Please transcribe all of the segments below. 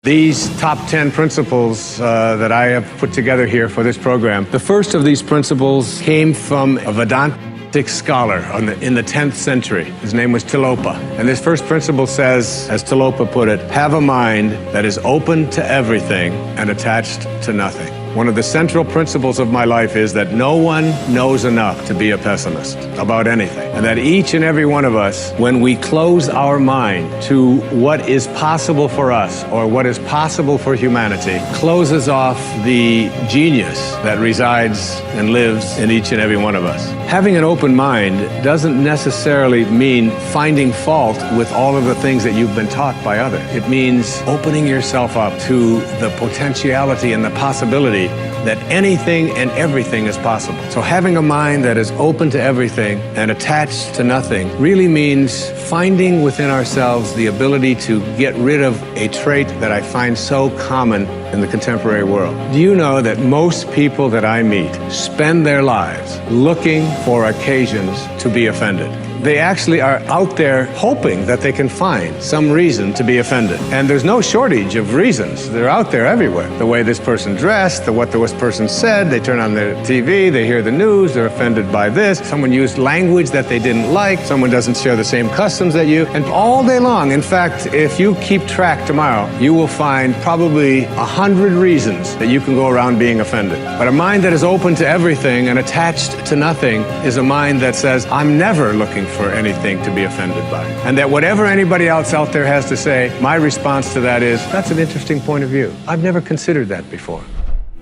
These top 10 principles that I have put together here for this program, the first of these principles came from a Vedantic scholar in the 10th century. His name was Tilopa. And this first principle says, as Tilopa put it, have a mind that is open to everything and attached to nothing. One of the central principles of my life is that no one knows enough to be a pessimist about anything. And that each and every one of us, when we close our mind to what is possible for us or what is possible for humanity, closes off the genius that resides and lives in each and every one of us. Having an open mind doesn't necessarily mean finding fault with all of the things that you've been taught by others. It means opening yourself up to the potentiality and the possibility that anything and everything is possible. So having a mind that is open to everything and attached to nothing really means finding within ourselves the ability to get rid of a trait that I find so common in the contemporary world. Do you know that most people that I meet spend their lives looking for occasions to be offended? They actually are out there hoping that they can find some reason to be offended. And there's no shortage of reasons. They're out there everywhere. The way this person dressed, what this person said, they turn on their TV, they hear the news, they're offended by this. Someone used language that they didn't like. Someone doesn't share the same customs that you. And all day long, in fact, if you keep track tomorrow, you will find probably 100 reasons that you can go around being offended. But a mind that is open to everything and attached to nothing is a mind that says, I'm never looking for anything to be offended by. And that whatever anybody else out there has to say, my response to that is, that's an interesting point of view. I've never considered that before.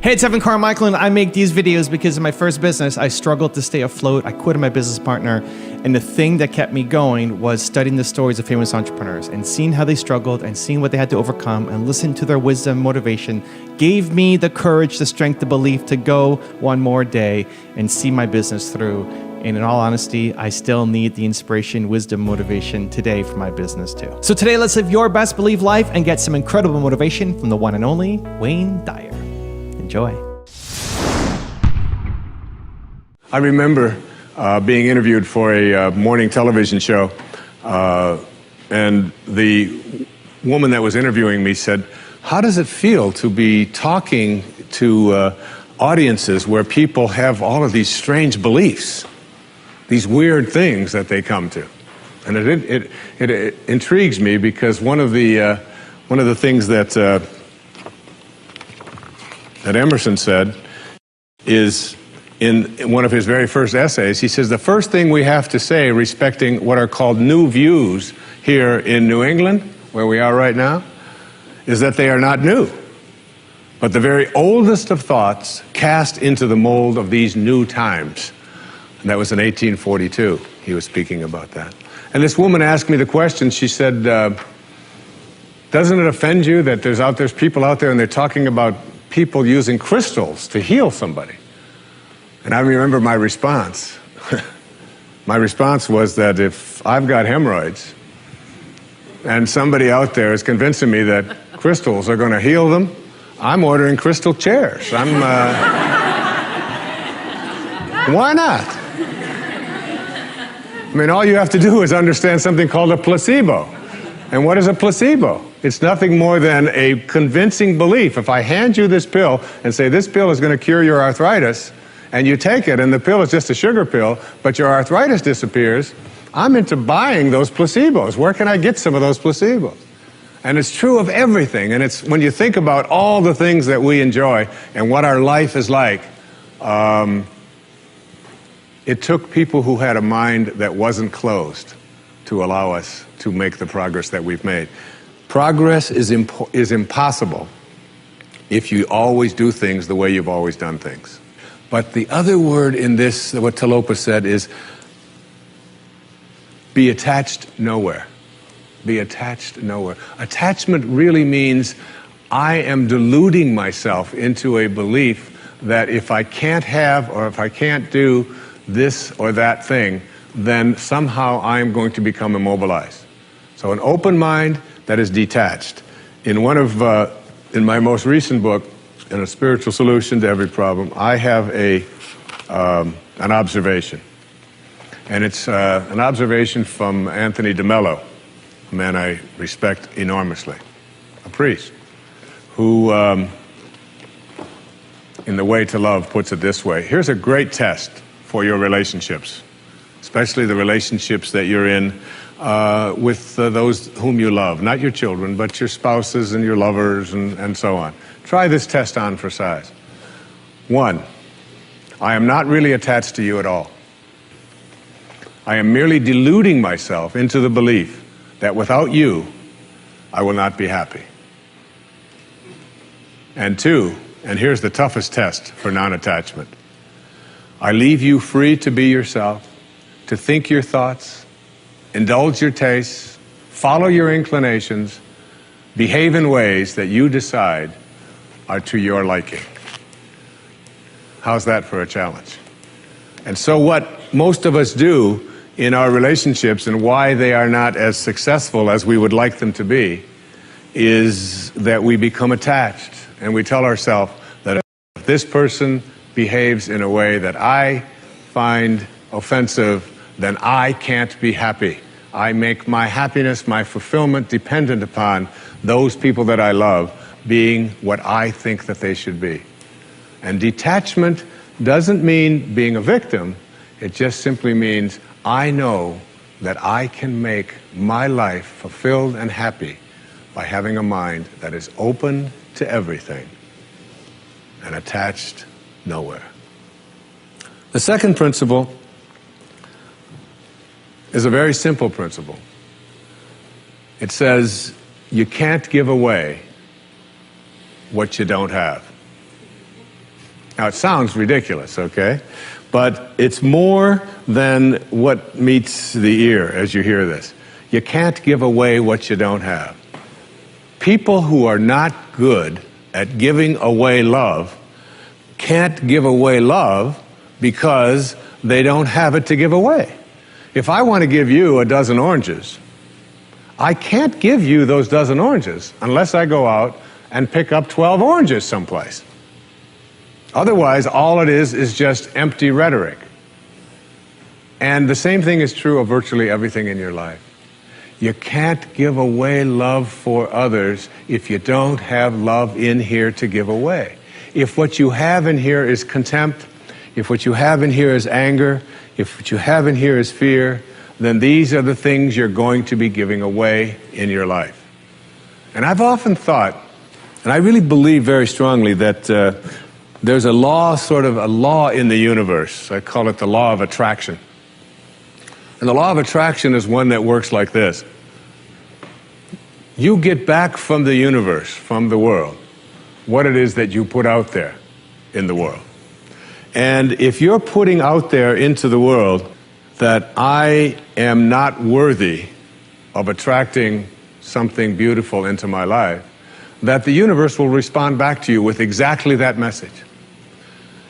Hey, it's Evan Carmichael, and I make these videos because in my first business, I struggled to stay afloat. I quit my business partner, and the thing that kept me going was studying the stories of famous entrepreneurs and seeing how they struggled and seeing what they had to overcome and listening to their wisdom, motivation, gave me the courage, the strength, the belief to go one more day and see my business through. And in all honesty, I still need the inspiration, wisdom, motivation today for my business too. So today, let's live your best believed life and get some incredible motivation from the one and only Wayne Dyer. Enjoy. I remember being interviewed for a morning television show, and the woman that was interviewing me said, how does it feel to be talking to audiences where people have all of these strange beliefs, these weird things that they come to? And it intrigues me because one of the things that Emerson said is in one of his very first essays. He says the first thing we have to say respecting what are called new views here in New England, where we are right now, is that they are not new, but the very oldest of thoughts cast into the mold of these new times. And that was in 1842. He was speaking about that. And this woman asked me the question. She said, doesn't it offend you that there's people out there and they're talking about people using crystals to heal somebody? And I remember my response. My response was that if I've got hemorrhoids and somebody out there is convincing me that crystals are going to heal them, I'm ordering crystal chairs. Why not? I mean, all you have to do is understand something called a placebo. And what is a placebo? It's nothing more than a convincing belief. If I hand you this pill and say this pill is going to cure your arthritis, and you take it and the pill is just a sugar pill, but your arthritis disappears, I'm into buying those placebos. Where can I get some of those placebos? And it's true of everything. And it's when you think about all the things that we enjoy and what our life is like, it took people who had a mind that wasn't closed to allow us to make the progress that we've made. Progress is impossible if you always do things the way you've always done things. But the other word in this, what Tilopa said, is be attached nowhere. Be attached nowhere. Attachment really means I am deluding myself into a belief that if I can't have or if I can't do this or that thing, then somehow I am going to become immobilized. So an open mind that is detached. In my most recent book, in A Spiritual Solution to Every Problem, I have an observation. And it's an observation from Anthony DeMello, a man I respect enormously, a priest. who, in The Way to Love, puts it this way. Here's a great test for your relationships, especially the relationships that you're in with those whom you love, not your children, but your spouses and your lovers and so on. Try this test on for size. 1, I am not really attached to you at all. I am merely deluding myself into the belief that without you, I will not be happy. And 2, and here's the toughest test for non-attachment, I leave you free to be yourself, to think your thoughts, indulge your tastes, follow your inclinations, behave in ways that you decide are to your liking. How's that for a challenge? And so what most of us do in our relationships and why they are not as successful as we would like them to be is that we become attached and we tell ourselves that if this person behaves in a way that I find offensive, then I can't be happy. I make my happiness, my fulfillment dependent upon those people that I love being what I think that they should be. And detachment doesn't mean being a victim. It just simply means I know that I can make my life fulfilled and happy by having a mind that is open to everything and attached nowhere. The second principle is a very simple principle. It says you can't give away what you don't have. Now, it sounds ridiculous, okay? But it's more than what meets the ear as you hear this. You can't give away what you don't have. People who are not good at giving away love can't give away love because they don't have it to give away. If I want to give you a dozen oranges, I can't give you those dozen oranges unless I go out and pick up 12 oranges someplace. Otherwise, all it is just empty rhetoric. And the same thing is true of virtually everything in your life. You can't give away love for others if you don't have love in here to give away. If what you have in here is contempt, if what you have in here is anger, if what you have in here is fear, then these are the things you're going to be giving away in your life. And I've often thought, and I really believe very strongly that there's a law, sort of a law in the universe. I call it the law of attraction. And the law of attraction is one that works like this. You get back from the universe, from the world, what it is that you put out there in the world. And if you're putting out there into the world that I am not worthy of attracting something beautiful into my life, that the universe will respond back to you with exactly that message.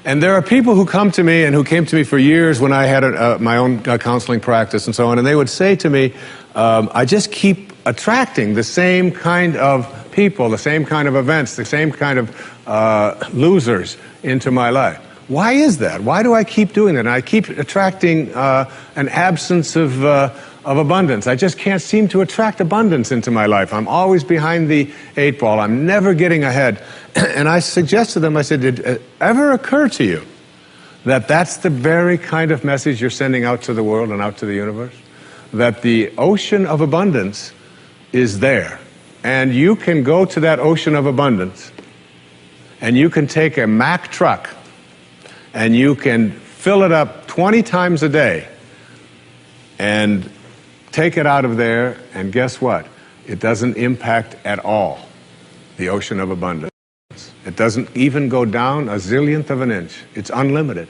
And there are people who come to me and who came to me for years when I had my own counseling practice and so on, and they would say to me, I just keep attracting the same kind of people, the same kind of events, the same kind of losers into my life. Why is that? Why do I keep doing that? And I keep attracting an absence of abundance. I just can't seem to attract abundance into my life. I'm always behind the 8 ball. I'm never getting ahead. And I suggested to them, I said, did it ever occur to you that that's the very kind of message you're sending out to the world and out to the universe? That the ocean of abundance is there. And you can go to that ocean of abundance and you can take a Mack truck and you can fill it up 20 times a day and take it out of there, and guess what? It doesn't impact at all the ocean of abundance. It doesn't even go down a zillionth of an inch. It's unlimited.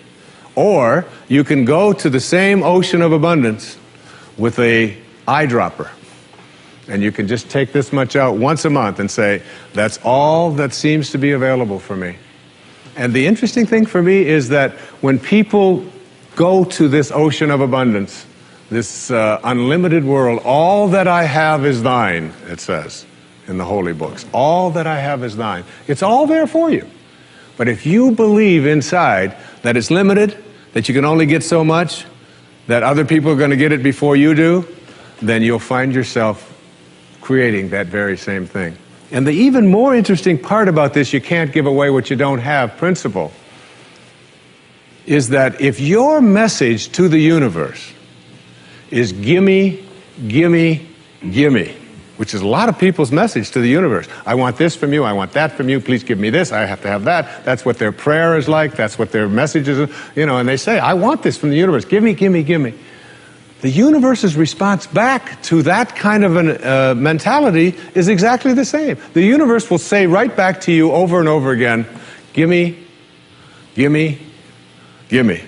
Or you can go to the same ocean of abundance with a eyedropper, and you can just take this much out once a month and say, that's all that seems to be available for me. And the interesting thing for me is that when people go to this ocean of abundance, this unlimited world, all that I have is thine, it says in the holy books. All that I have is thine. It's all there for you. But if you believe inside that it's limited, that you can only get so much, that other people are going to get it before you do, then you'll find yourself creating that very same thing And the even more interesting part about this, you can't give away what you don't have principle, is that if your message to the universe is gimme, gimme, gimme, which is a lot of people's message to the universe. I want this from you, I want that from you, please give me this, I have to have that. That's what their prayer is like, that's what their message is, and they say, I want this from the universe, gimme, gimme, gimme. The universe's response back to that kind of a mentality is exactly the same. The universe will say right back to you over and over again, gimme, gimme, gimme.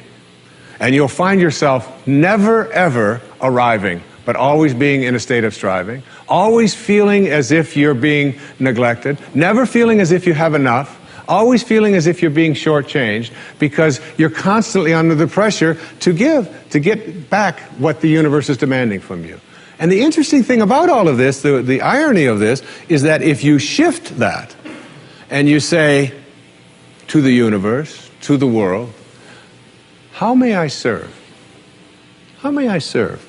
And you'll find yourself never ever arriving, but always being in a state of striving, always feeling as if you're being neglected, never feeling as if you have enough, always feeling as if you're being shortchanged, because you're constantly under the pressure to give, to get back what the universe is demanding from you. And the interesting thing about all of this, the irony of this, is that if you shift that and you say to the universe, to the world, how may I serve? How may I serve?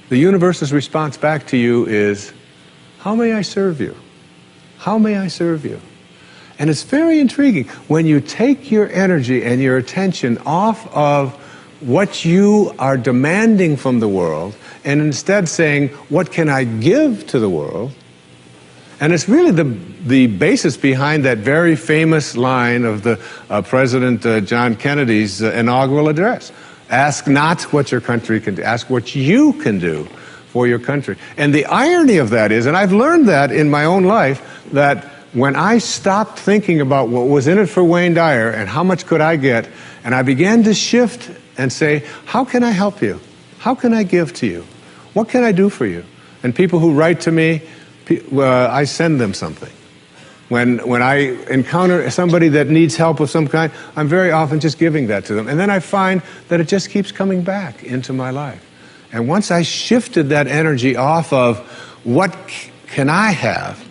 The universe's response back to you is, how may I serve you? How may I serve you? And it's very intriguing. When you take your energy and your attention off of what you are demanding from the world, and instead saying, what can I give to the world? And it's really the basis behind that very famous line of the President John Kennedy's inaugural address. Ask not what your country can do, ask what you can do for your country. And the irony of that is, and I've learned that in my own life, that when I stopped thinking about what was in it for Wayne Dyer and how much could I get, and I began to shift and say, how can I help you? How can I give to you? What can I do for you? And people who write to me, I send them something. When I encounter somebody that needs help of some kind, I'm very often just giving that to them. And then I find that it just keeps coming back into my life. And once I shifted that energy off of what can I have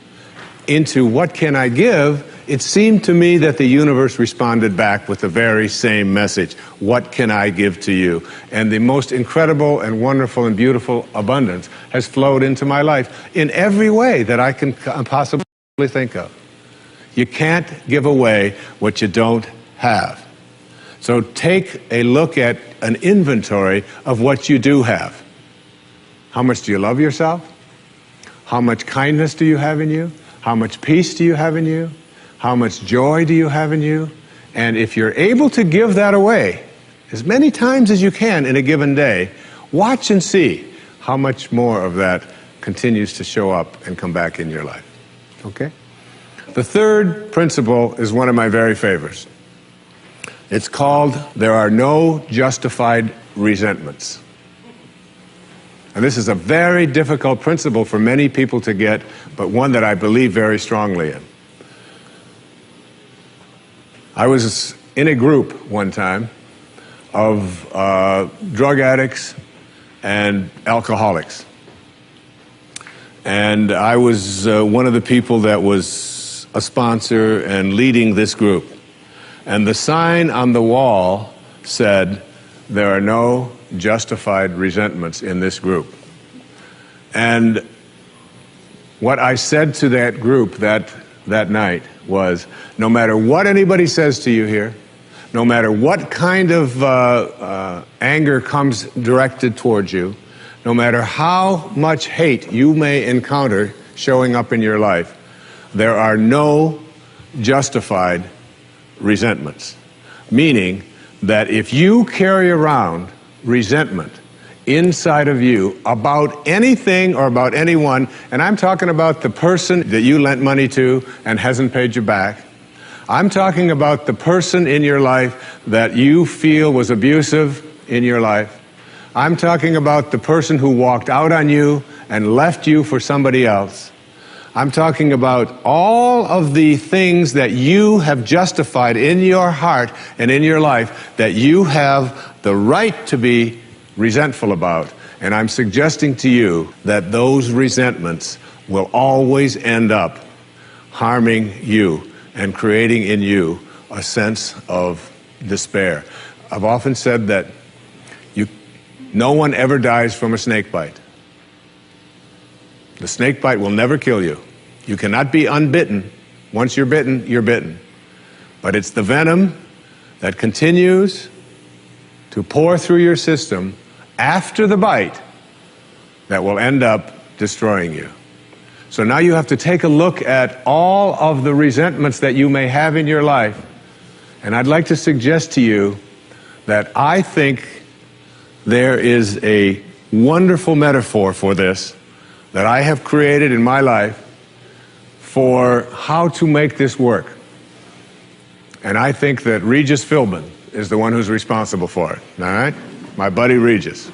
into what can I give, it seemed to me that the universe responded back with the very same message. What can I give to you? And the most incredible and wonderful and beautiful abundance has flowed into my life in every way that I can possibly think of. You can't give away what you don't have. So take a look at an inventory of what you do have. How much do you love yourself? How much kindness do you have in you? How much peace do you have in you? How much joy do you have in you? And if you're able to give that away as many times as you can in a given day, watch and see how much more of that continues to show up and come back in your life. Okay? The third principle is one of my very favorites. It's called, there are no justified resentments. And this is a very difficult principle for many people to get, but one that I believe very strongly in. I was in a group one time of drug addicts and alcoholics. And I was one of the people that was a sponsor and leading this group. And the sign on the wall said, there are no justified resentments in this group. And what I said to that group that night was, no matter what anybody says to you here, no matter what kind of anger comes directed towards you, no matter how much hate you may encounter showing up in your life, there are no justified resentments. Meaning that if you carry around resentment inside of you about anything or about anyone, and I'm talking about the person that you lent money to and hasn't paid you back, I'm talking about the person in your life that you feel was abusive in your life, I'm talking about the person who walked out on you and left you for somebody else, I'm talking about all of the things that you have justified in your heart and in your life that you have the right to be resentful about. And I'm suggesting to you that those resentments will always end up harming you and creating in you a sense of despair. I've often said that no one ever dies from a snake bite. The snake bite will never kill you. You cannot be unbitten. Once you're bitten, you're bitten. But it's the venom that continues to pour through your system after the bite that will end up destroying you. So now you have to take a look at all of the resentments that you may have in your life. And I'd like to suggest to you that I think there is a wonderful metaphor for this that I have created in my life for how to make this work. And I think that Regis Philbin is the one who's responsible for it, all right? My buddy Regis.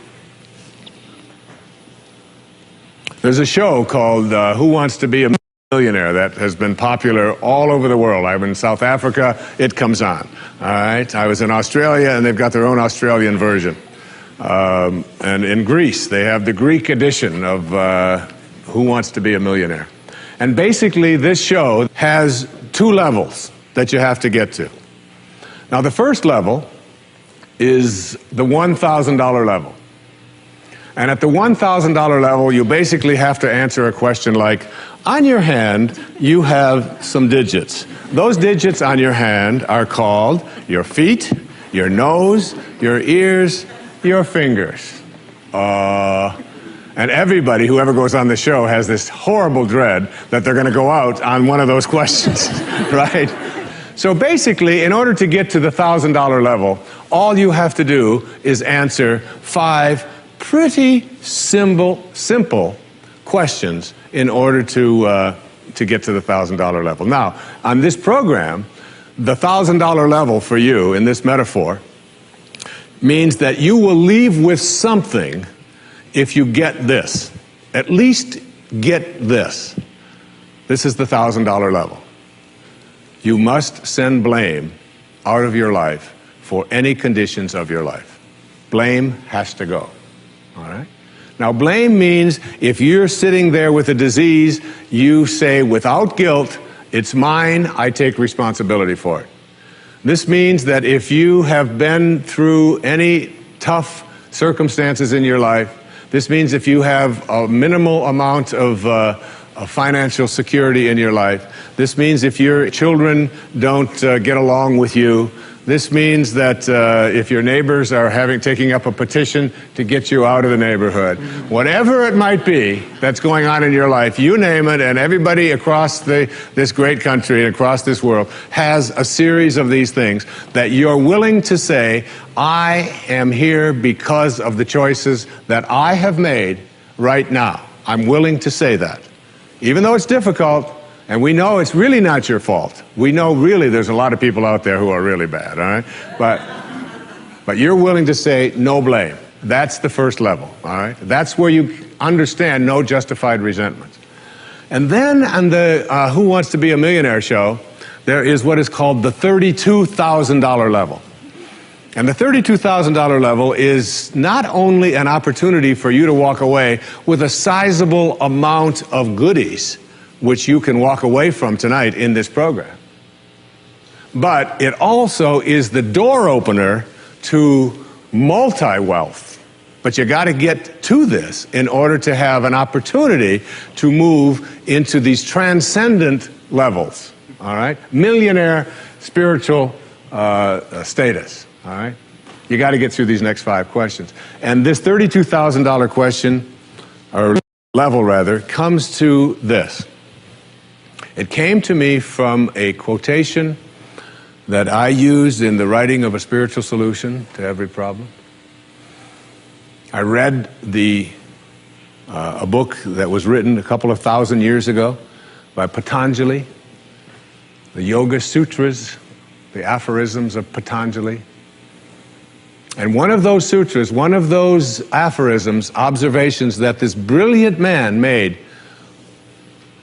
There's a show called Who Wants to Be a Millionaire that has been popular all over the world. I was in South Africa, it comes on, all right? I was in Australia, and they've got their own Australian version. And in Greece, they have the Greek edition of Who Wants to Be a Millionaire. And basically, this show has two levels that you have to get to. Now, the first level is the $1,000 level. And at the $1,000 level, you basically have to answer a question like, on your hand, you have some digits. Those digits on your hand are called your feet, your nose, your ears, your fingers. And everybody who ever goes on the show has this horrible dread that they're going to go out on one of those questions, right? So basically, in order to get to the $1,000 level, all you have to do is answer 5 pretty simple questions in order to get to the $1,000 level. Now, on this program, the $1,000 level for you in this metaphor means that you will leave with something if you get this. At least get this. This is the $1,000 level. You must send blame out of your life for any conditions of your life. Blame has to go. All right? Now, blame means if you're sitting there with a disease, you say, without guilt, it's mine, I take responsibility for it. This means that if you have been through any tough circumstances in your life, this means if you have a minimal amount of financial security in your life, this means if your children don't get along with you, this means that if your neighbors are taking up a petition to get you out of the neighborhood, whatever it might be that's going on in your life, you name it, and everybody across this great country and across this world has a series of these things that you're willing to say, I am here because of the choices that I have made right now. I'm willing to say that. Even though it's difficult, and we know it's really not your fault. We know really there's a lot of people out there who are really bad, all right? But you're willing to say no blame. That's the first level, all right? That's where you understand no justified resentment. And then on the Who Wants to Be a Millionaire show, there is what is called the $32,000 level. And the $32,000 level is not only an opportunity for you to walk away with a sizable amount of goodies, which you can walk away from tonight in this program, but it also is the door opener to multi-wealth. But you got to get to this in order to have an opportunity to move into these transcendent levels, all right? Millionaire spiritual status, all right? You got to get through these next 5 questions. And this $32,000 question, or level rather, comes to this. It came to me from a quotation that I used in the writing of A Spiritual Solution to Every Problem. I read a book that was written a couple of thousand years ago by Patanjali, the Yoga Sutras, the aphorisms of Patanjali. And one of those sutras, one of those aphorisms, observations that this brilliant man made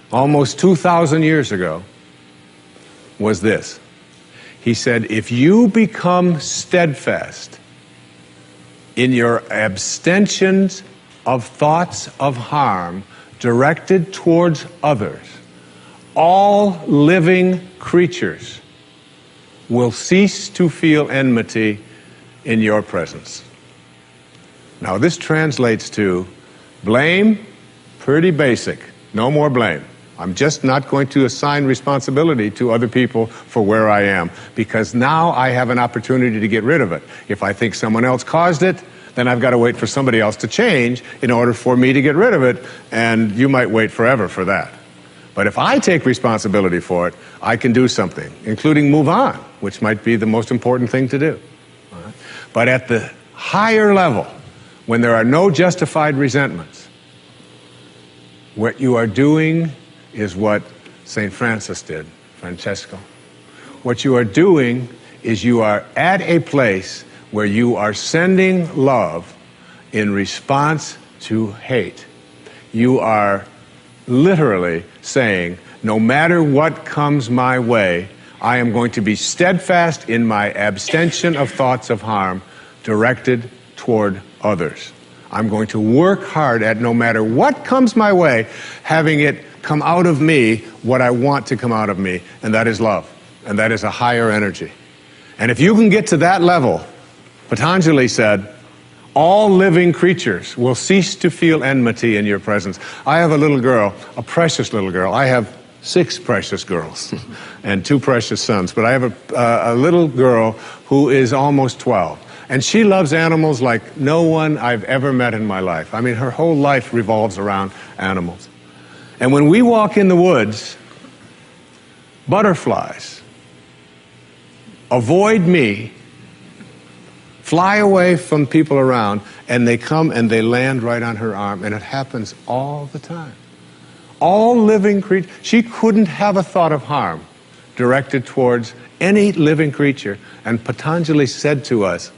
almost 2,000 years ago was this. He said, if you become steadfast in your abstentions of thoughts of harm directed towards others, all living creatures will cease to feel enmity in your presence. Now, this translates to blame, pretty basic, no more blame. I'm just not going to assign responsibility to other people for where I am, because now I have an opportunity to get rid of it. If I think someone else caused it, then I've got to wait for somebody else to change in order for me to get rid of it, and you might wait forever for that. But if I take responsibility for it, I can do something, including move on, which might be the most important thing to do. All right? But at the higher level, when there are no justified resentments, what you are doing is what St. Francis did, Francesco. What you are doing is you are at a place where you are sending love in response to hate. You are literally saying, no matter what comes my way, I am going to be steadfast in my abstention of thoughts of harm directed toward others. I'm going to work hard at, no matter what comes my way, having it come out of me what I want to come out of me, and that is love, and that is a higher energy. And if you can get to that level, Patanjali said, all living creatures will cease to feel enmity in your presence. I have a little girl, a precious little girl. I have 6 precious girls and 2 precious sons, but I have a little girl who is almost 12. And she loves animals like no one I've ever met in my life. I mean, her whole life revolves around animals. And when we walk in the woods, butterflies avoid me, fly away from people around, and they come and they land right on her arm, and it happens all the time. All living creatures, she couldn't have a thought of harm directed towards any living creature, and Patanjali said to us,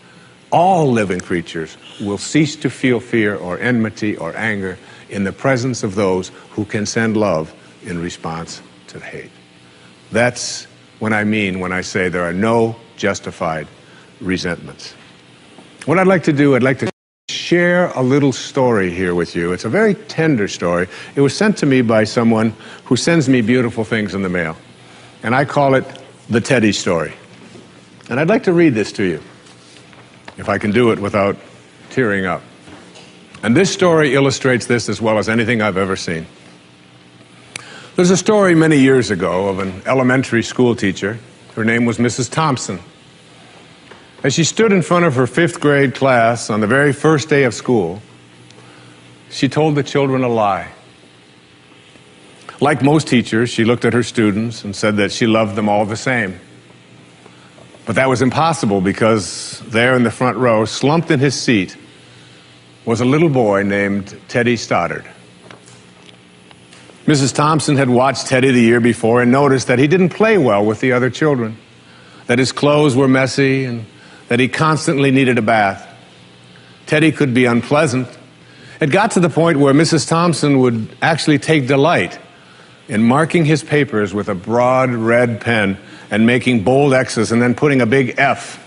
all living creatures will cease to feel fear or enmity or anger in the presence of those who can send love in response to hate. That's what I mean when I say there are no justified resentments. What I'd like to do, I'd like to share a little story here with you. It's a very tender story. It was sent to me by someone who sends me beautiful things in the mail. And I call it the Teddy story. And I'd like to read this to you, if I can do it without tearing up. And this story illustrates this as well as anything I've ever seen. There's a story many years ago of an elementary school teacher. Her name was Mrs. Thompson. As she stood in front of her 5th grade class on the very first day of school, she told the children a lie. Like most teachers, she looked at her students and said that she loved them all the same. But that was impossible, because there in the front row, slumped in his seat, was a little boy named Teddy Stoddard. Mrs. Thompson had watched Teddy the year before and noticed that he didn't play well with the other children, that his clothes were messy, and that he constantly needed a bath. Teddy could be unpleasant. It got to the point where Mrs. Thompson would actually take delight in marking his papers with a broad red pen and making bold X's and then putting a big F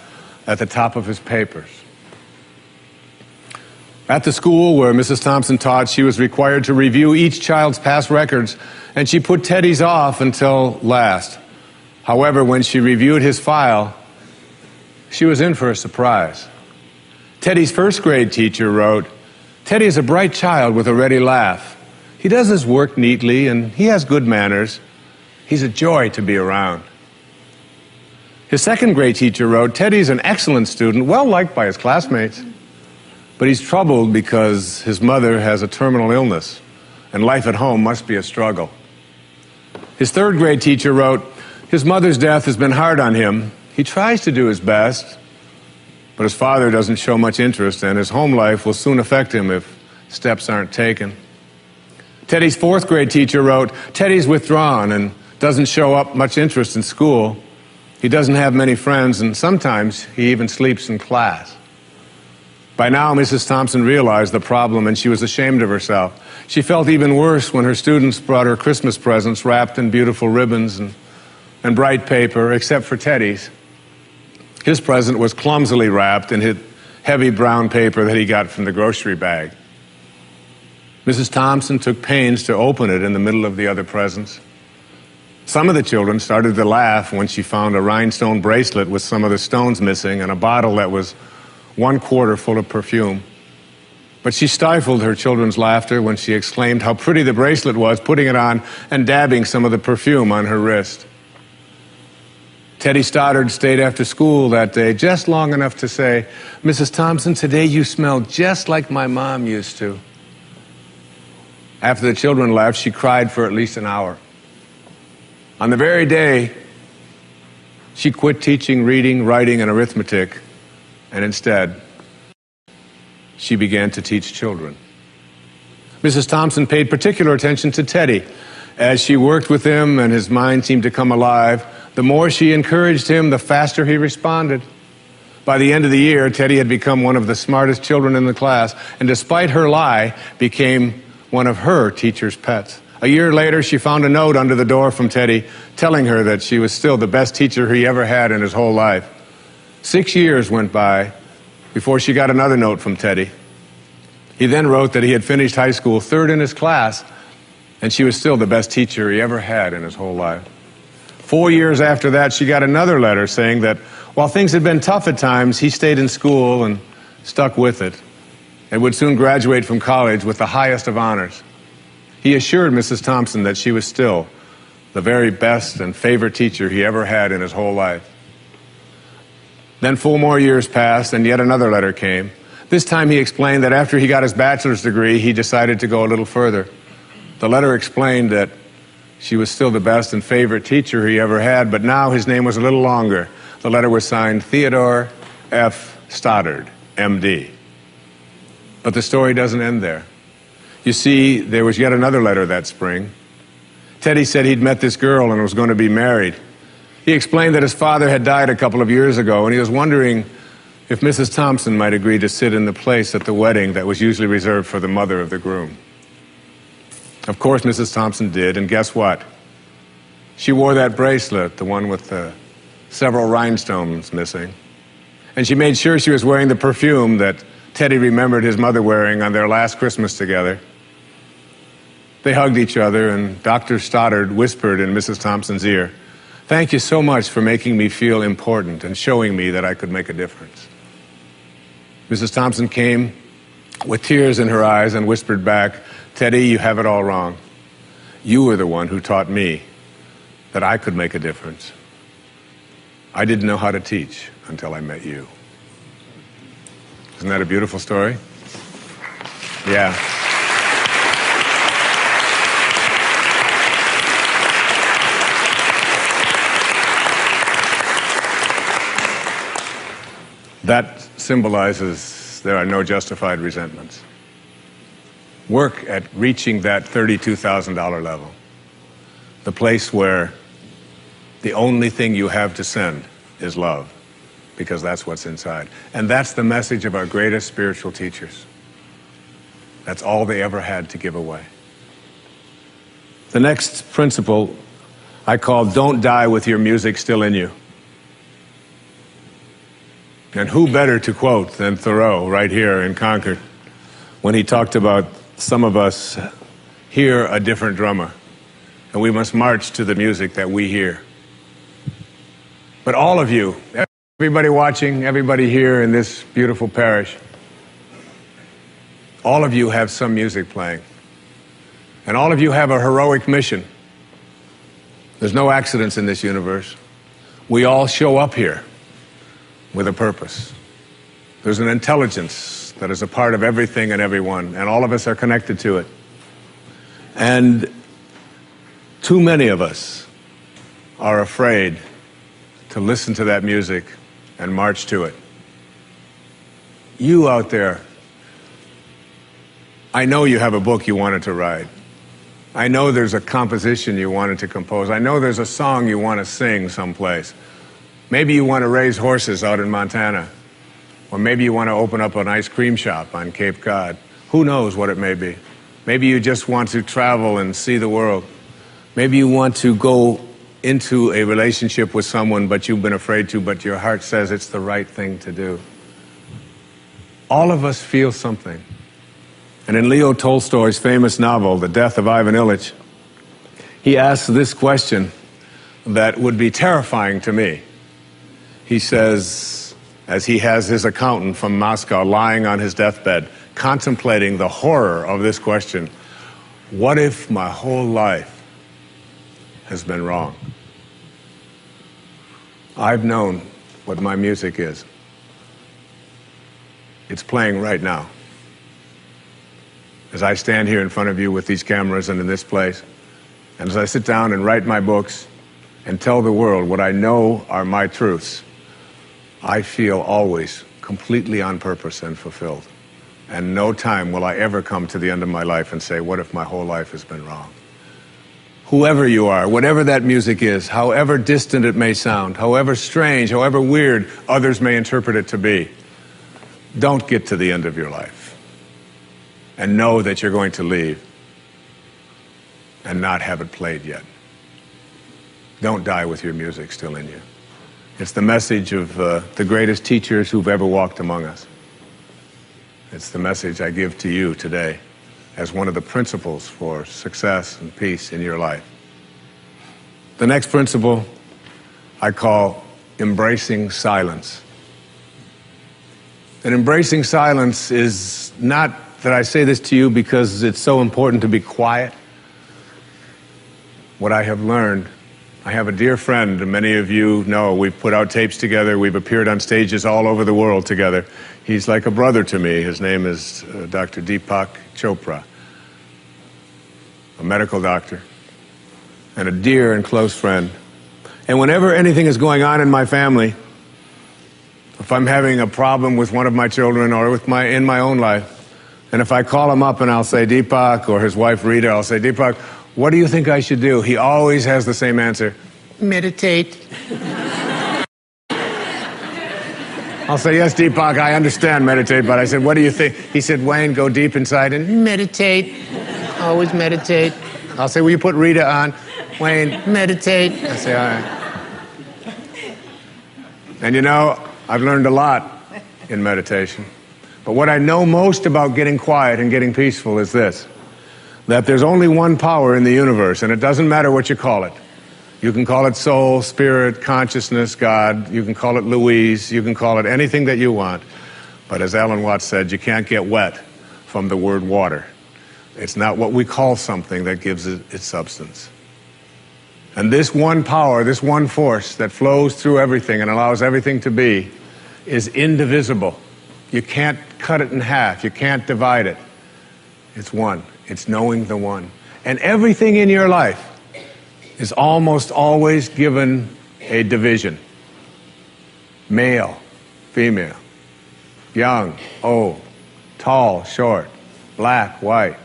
at the top of his papers. At the school where Mrs. Thompson taught, she was required to review each child's past records, and she put Teddy's off until last. However, when she reviewed his file, she was in for a surprise. Teddy's 1st grade teacher wrote, "Teddy is a bright child with a ready laugh. He does his work neatly and he has good manners. He's a joy to be around." His 2nd grade teacher wrote, "Teddy's an excellent student, well liked by his classmates, but he's troubled because his mother has a terminal illness and life at home must be a struggle." His 3rd grade teacher wrote, "His mother's death has been hard on him. He tries to do his best, but his father doesn't show much interest, and his home life will soon affect him if steps aren't taken." Teddy's 4th grade teacher wrote, "Teddy's withdrawn and doesn't show up much interest in school. He doesn't have many friends, and sometimes he even sleeps in class." By now, Mrs. Thompson realized the problem, and she was ashamed of herself. She felt even worse when her students brought her Christmas presents wrapped in beautiful ribbons and bright paper, except for Teddy's. His present was clumsily wrapped in heavy brown paper that he got from the grocery bag. Mrs. Thompson took pains to open it in the middle of the other presents. Some of the children started to laugh when she found a rhinestone bracelet with some of the stones missing and a bottle that was 1/4 full of perfume. But she stifled her children's laughter when she exclaimed how pretty the bracelet was, putting it on and dabbing some of the perfume on her wrist. Teddy Stoddard stayed after school that day just long enough to say, "Mrs. Thompson, today you smell just like my mom used to." After the children left, she cried for at least an hour. On the very day, she quit teaching reading, writing, and arithmetic, and instead, she began to teach children. Mrs. Thompson paid particular attention to Teddy. As she worked with him and his mind seemed to come alive, the more she encouraged him, the faster he responded. By the end of the year, Teddy had become one of the smartest children in the class, and despite her lie, became one of her teacher's pets. A year later, she found a note under the door from Teddy telling her that she was still the best teacher he ever had in his whole life. 6 years went by before she got another note from Teddy. He then wrote that he had finished high school third in his class, and she was still the best teacher he ever had in his whole life. 4 years after that, she got another letter saying that while things had been tough at times, he stayed in school and stuck with it, and would soon graduate from college with the highest of honors. He assured Mrs. Thompson that she was still the very best and favorite teacher he ever had in his whole life. Then 4 more years passed, and yet another letter came. This time he explained that after he got his bachelor's degree, he decided to go a little further. The letter explained that she was still the best and favorite teacher he ever had, but now his name was a little longer. The letter was signed Theodore F. Stoddard, M.D. But the story doesn't end there. You see, there was yet another letter that spring. Teddy said he'd met this girl and was going to be married. He explained that his father had died a couple of years ago, and he was wondering if Mrs. Thompson might agree to sit in the place at the wedding that was usually reserved for the mother of the groom. Of course, Mrs. Thompson did, and guess what? She wore that bracelet, the one with the several rhinestones missing. And she made sure she was wearing the perfume that Teddy remembered his mother wearing on their last Christmas together. They hugged each other, and Dr. Stoddard whispered in Mrs. Thompson's ear, "Thank you so much for making me feel important and showing me that I could make a difference." Mrs. Thompson came with tears in her eyes and whispered back, "Teddy, you have it all wrong. You were the one who taught me that I could make a difference. I didn't know how to teach until I met you." Isn't that a beautiful story? Yeah. That symbolizes there are no justified resentments. Work at reaching that $32,000 level, the place where the only thing you have to send is love, because that's what's inside. And that's the message of our greatest spiritual teachers. That's all they ever had to give away. The next principle I call "Don't die with your music still in you." And who better to quote than Thoreau right here in Concord when he talked about some of us hear a different drummer, and we must march to the music that we hear. But all of you, everybody watching, everybody here in this beautiful parish, all of you have some music playing. And all of you have a heroic mission. There's no accidents in this universe. We all show up here with a purpose. There's an intelligence that is a part of everything and everyone, and all of us are connected to it. And too many of us are afraid to listen to that music and march to it. You out there, I know you have a book you wanted to write. I know there's a composition you wanted to compose. I know there's a song you want to sing someplace. Maybe you want to raise horses out in Montana. Or maybe you want to open up an ice cream shop on Cape Cod. Who knows what it may be. Maybe you just want to travel and see the world. Maybe you want to go into a relationship with someone, but you've been afraid to, but your heart says it's the right thing to do. All of us feel something. And in Leo Tolstoy's famous novel, The Death of Ivan Ilyich, he asks this question that would be terrifying to me. He says, as he has his accountant from Moscow lying on his deathbed, contemplating the horror of this question, what if my whole life has been wrong? I've known what my music is. It's playing right now. As I stand here in front of you with these cameras and in this place, and as I sit down and write my books and tell the world what I know are my truths, I feel always completely on purpose and fulfilled. And no time will I ever come to the end of my life and say, what if my whole life has been wrong? Whoever you are, whatever that music is, however distant it may sound, however strange, however weird others may interpret it to be, don't get to the end of your life and know that you're going to leave and not have it played yet. Don't die with your music still in you. It's the message of the greatest teachers who've ever walked among us. It's the message I give to you today as one of the principles for success and peace in your life. The next principle I call embracing silence. And embracing silence is not that I say this to you because it's so important to be quiet. What I have learned, I have a dear friend, and many of you know, we've put out tapes together, we've appeared on stages all over the world together. He's like a brother to me. His name is Dr. Deepak Chopra, a medical doctor, and a dear and close friend. And whenever anything is going on in my family, if I'm having a problem with one of my children or in my own life, and if I call him up and I'll say, Deepak, or his wife Rita, I'll say, Deepak, what do you think I should do? He always has the same answer, meditate. I'll say, yes, Deepak, I understand meditate, but I said, what do you think? He said, Wayne, go deep inside and meditate. Always meditate. I'll say, will you put Rita on? Wayne, meditate. I say, all right. And you know, I've learned a lot in meditation. But what I know most about getting quiet and getting peaceful is this, that there's only one power in the universe, and it doesn't matter what you call it. You can call it soul, spirit, consciousness, God. You can call it Louise. You can call it anything that you want. But as Alan Watts said, you can't get wet from the word water. It's not what we call something that gives it its substance. And this one power, this one force that flows through everything and allows everything to be, is indivisible. You can't cut it in half. You can't divide it. It's one. It's knowing the one. And everything in your life is almost always given a division. Male, female, young, old, tall, short, black, white,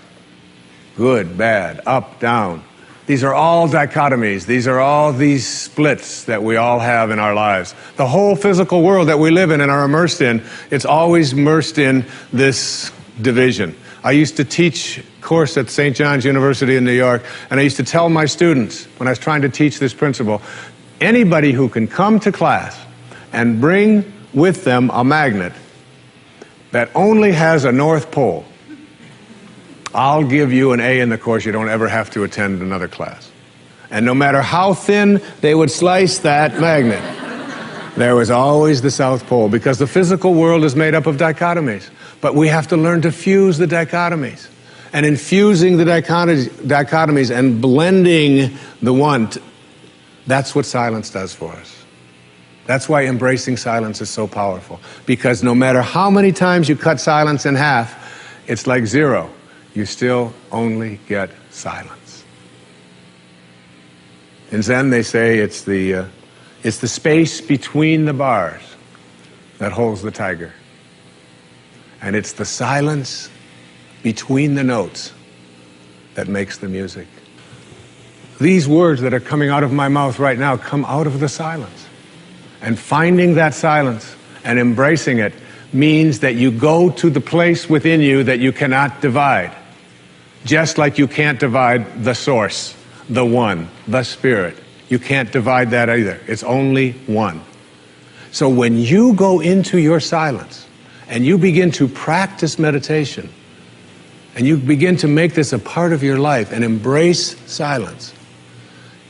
good, bad, up, down. These are all dichotomies. These are all these splits that we all have in our lives. The whole physical world that we live in and are immersed in, it's always immersed in this division. I used to teach a course at St. John's University in New York, and I used to tell my students when I was trying to teach this principle, anybody who can come to class and bring with them a magnet that only has a North Pole, I'll give you an A in the course. You don't ever have to attend another class. And no matter how thin they would slice that magnet, there was always the South Pole, because the physical world is made up of dichotomies. But we have to learn to fuse the dichotomies. And in fusing the dichotomies and blending the one, that's what silence does for us. That's why embracing silence is so powerful. Because no matter how many times you cut silence in half, it's like zero. You still only get silence. In Zen, they say it's the space between the bars that holds the tiger. And it's the silence between the notes that makes the music. These words that are coming out of my mouth right now come out of the silence. And finding that silence and embracing it means that you go to the place within you that you cannot divide. Just like you can't divide the source, the one, the spirit. You can't divide that either. It's only one. So when you go into your silence and you begin to practice meditation and you begin to make this a part of your life and embrace silence,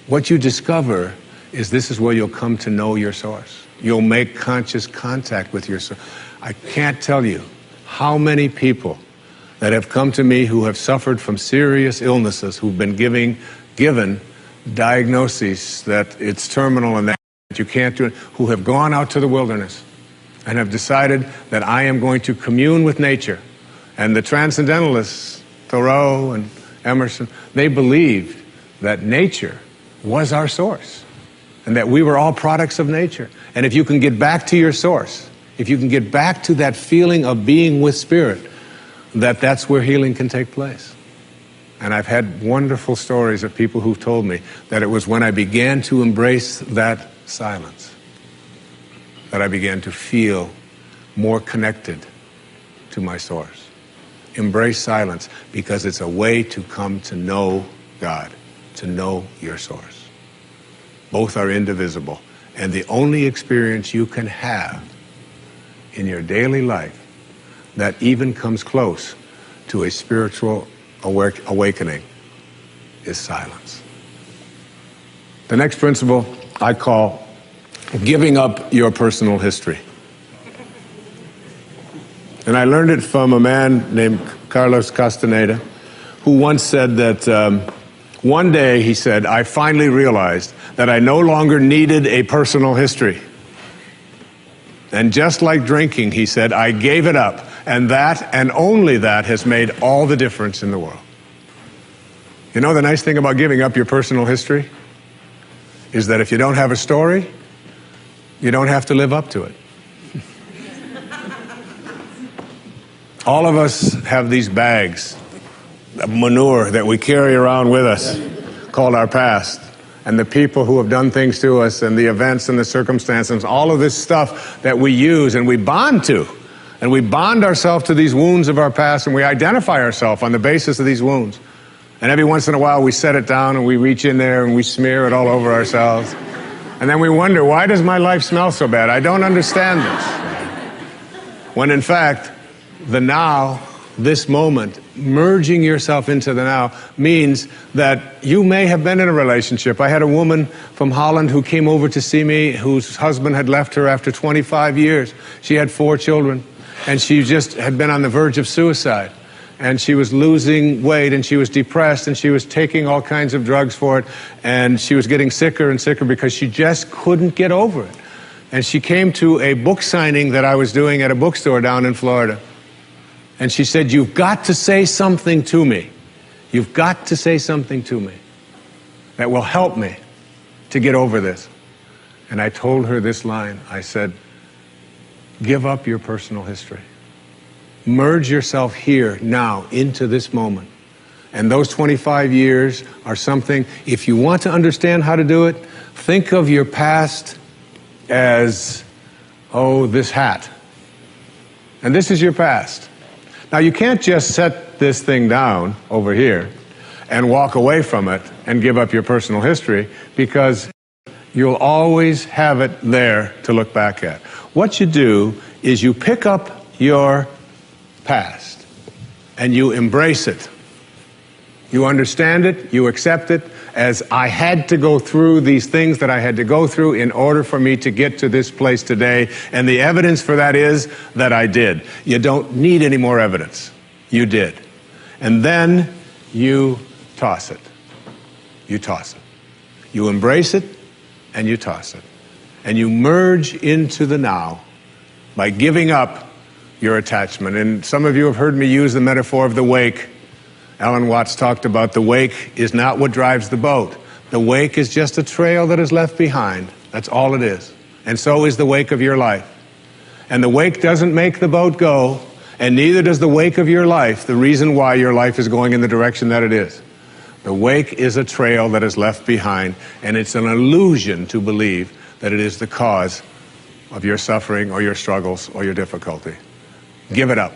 what you discover is this is where you'll come to know your source. You'll make conscious contact with your source. I can't tell you how many people that have come to me who have suffered from serious illnesses, who've been given diagnoses that it's terminal and that you can't do it, who have gone out to the wilderness and have decided that I am going to commune with nature. And the Transcendentalists, Thoreau and Emerson, they believed that nature was our source and that we were all products of nature. And if you can get back to your source, if you can get back to that feeling of being with Spirit, that's where healing can take place. And I've had wonderful stories of people who've told me that it was when I began to embrace that silence that I began to feel more connected to my source. Embrace silence because it's a way to come to know God, to know your source. Both are indivisible. And the only experience you can have in your daily life that even comes close to a spiritual awakening is silence. The next principle I call giving up your personal history. And I learned it from a man named Carlos Castaneda, who once said that one day, he said, I finally realized that I no longer needed a personal history. And just like drinking, he said, I gave it up. And that, and only that, has made all the difference in the world. You know the nice thing about giving up your personal history is that if you don't have a story, you don't have to live up to it. All of us have these bags of manure that we carry around with us called our past. And the people who have done things to us and the events and the circumstances, all of this stuff that we use and we bond to. And we bond ourselves to these wounds of our past and we identify ourselves on the basis of these wounds. And every once in a while we set it down and we reach in there and we smear it all over ourselves. And then we wonder, why does my life smell so bad? I don't understand this. When in fact, the now, this moment, merging yourself into the now means that you may have been in a relationship. I had a woman from Holland who came over to see me whose husband had left her after 25 years. She had 4 children and she just had been on the verge of suicide. And she was losing weight and she was depressed and she was taking all kinds of drugs for it. And she was getting sicker and sicker because she just couldn't get over it. And she came to a book signing that I was doing at a bookstore down in Florida. And she said, you've got to say something to me. You've got to say something to me that will help me to get over this. And I told her this line. I said, give up your personal history. Merge yourself here, now, into this moment. And those 25 years are something, if you want to understand how to do it, think of your past as, this hat. And this is your past. Now, you can't just set this thing down over here and walk away from it and give up your personal history because you'll always have it there to look back at. What you do is you pick up your past and you embrace it. You understand it, you accept it as I had to go through these things that I had to go through in order for me to get to this place today. And the evidence for that is that I did. You don't need any more evidence. You did. And then you toss it. You toss it. You embrace it and you toss it. And you merge into the now by giving up your attachment. And some of you have heard me use the metaphor of the wake. Alan Watts talked about the wake is not what drives the boat. The wake is just a trail that is left behind. That's all it is. And so is the wake of your life. And the wake doesn't make the boat go, and neither does the wake of your life, the reason why your life is going in the direction that it is. The wake is a trail that is left behind, and it's an illusion to believe that it is the cause of your suffering or your struggles or your difficulty. Give it up.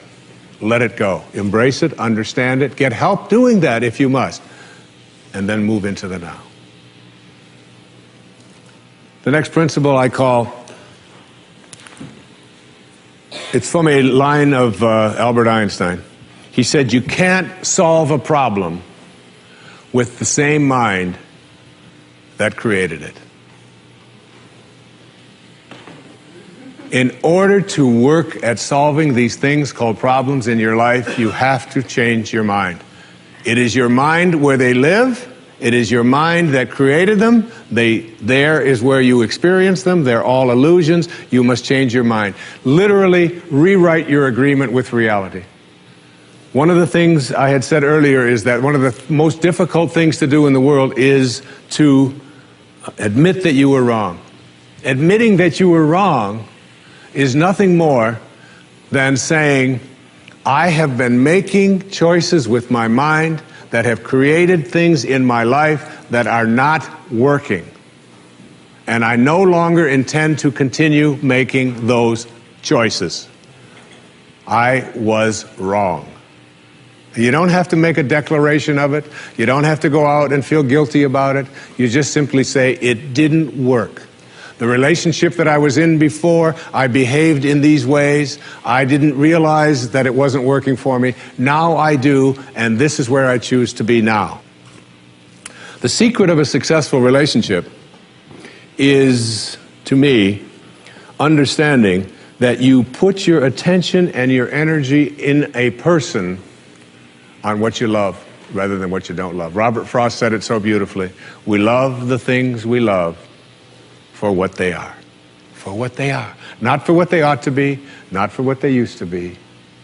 Let it go. Embrace it, understand it, get help doing that if you must, and then move into the now. The next principle I call, it's from a line of Albert Einstein. He said, you can't solve a problem with the same mind that created it. In order to work at solving these things called problems in your life, you have to change your mind. It is your mind where they live. It is your mind that created them. There is where you experience them. They're all illusions. You must change your mind. Literally rewrite your agreement with reality. One of the things I had said earlier is that one of the most difficult things to do in the world is to admit that you were wrong. Admitting that you were wrong is nothing more than saying, I have been making choices with my mind that have created things in my life that are not working. And I no longer intend to continue making those choices. I was wrong. You don't have to make a declaration of it. You don't have to go out and feel guilty about it. You just simply say, it didn't work. The relationship that I was in before, I behaved in these ways. I didn't realize that it wasn't working for me. Now I do, and this is where I choose to be now. The secret of a successful relationship is, to me, understanding that you put your attention and your energy in a person on what you love rather than what you don't love. Robert Frost said it so beautifully. We love the things we love for what they are. For what they are. Not for what they ought to be, not for what they used to be,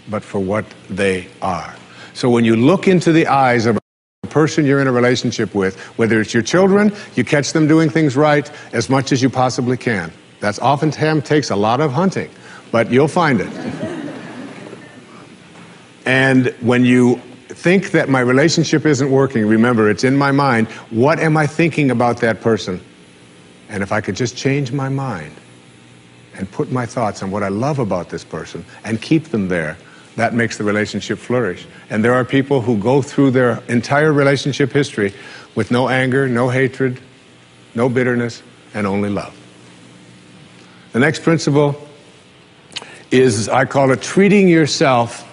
but for what they are. So when you look into the eyes of a person you're in a relationship with, whether it's your children, you catch them doing things right as much as you possibly can. That's oftentimes takes a lot of hunting, but you'll find it. And when you think that my relationship isn't working, remember, it's in my mind. What am I thinking about that person? And if I could just change my mind and put my thoughts on what I love about this person and keep them there, that makes the relationship flourish. And there are people who go through their entire relationship history with no anger, no hatred, no bitterness, and only love. The next principle is, I call it, treating yourself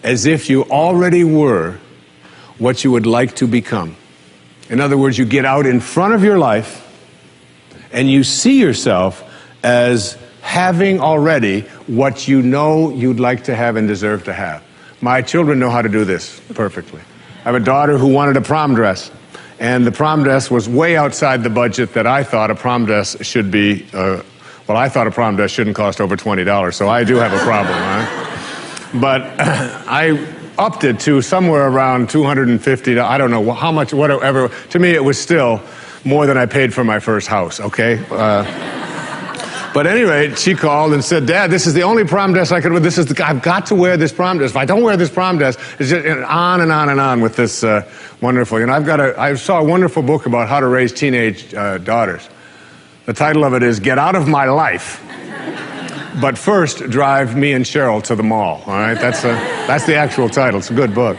as if you already were what you would like to become. In other words, you get out in front of your life and you see yourself as having already what you know you'd like to have and deserve to have. My children know how to do this perfectly. I have a daughter who wanted a prom dress, and the prom dress was way outside the budget that I thought a prom dress should be. I thought a prom dress shouldn't cost over $20, so I do have a problem, right? But I upped it to somewhere around $250. I don't know how much, whatever. To me, it was still more than I paid for my first house, okay? But at any rate, she called and said, Dad, this is the only prom dress I could wear. I've got to wear this prom dress. If I don't wear this prom dress, it's just on and on and on with this wonderful. You know, I saw a wonderful book about how to raise teenage daughters. The title of it is Get Out of My Life, but first drive me and Cheryl to the mall, all right? That's the actual title. It's a good book.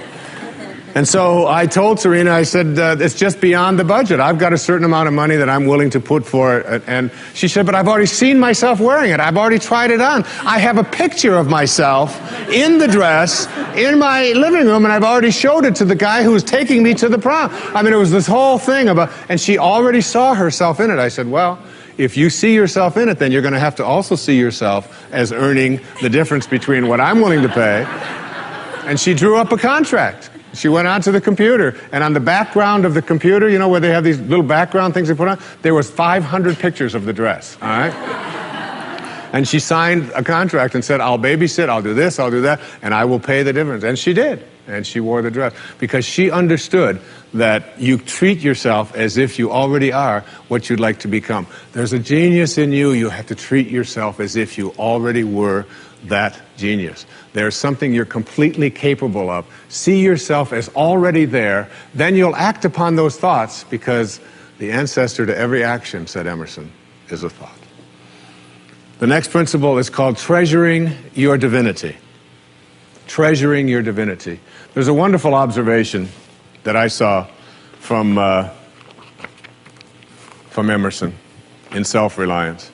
And so I told Serena, I said, it's just beyond the budget. I've got a certain amount of money that I'm willing to put for it. And she said, but I've already seen myself wearing it. I've already tried it on. I have a picture of myself in the dress in my living room, and I've already showed it to the guy who was taking me to the prom. I mean, it was this whole thing about, and she already saw herself in it. I said, well, if you see yourself in it, then you're going to have to also see yourself as earning the difference between what I'm willing to pay. And she drew up a contract. She went onto the computer, and on the background of the computer, you know, where they have these little background things they put on, there was 500 pictures of the dress, all right? And she signed a contract and said, I'll babysit, I'll do this, I'll do that, and I will pay the difference. And she did, and she wore the dress, because she understood that you treat yourself as if you already are what you'd like to become. There's a genius in you. You have to treat yourself as if you already were that genius. There's something you're completely capable of. See yourself as already there. Then you'll act upon those thoughts, because the ancestor to every action, said Emerson, is a thought. The next principle is called treasuring your divinity. Treasuring your divinity. There's a wonderful observation that I saw from Emerson in Self-Reliance.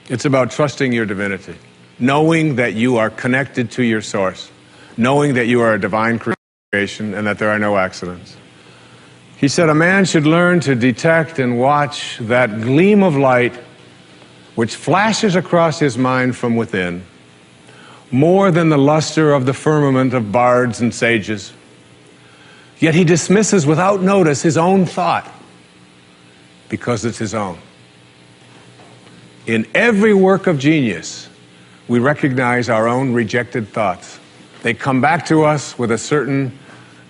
It's about trusting your divinity, knowing that you are connected to your source, knowing that you are a divine creation and that there are no accidents. He said, a man should learn to detect and watch that gleam of light which flashes across his mind from within, more than the luster of the firmament of bards and sages. Yet he dismisses without notice his own thought, because it's his own. In every work of genius, we recognize our own rejected thoughts. They come back to us with a certain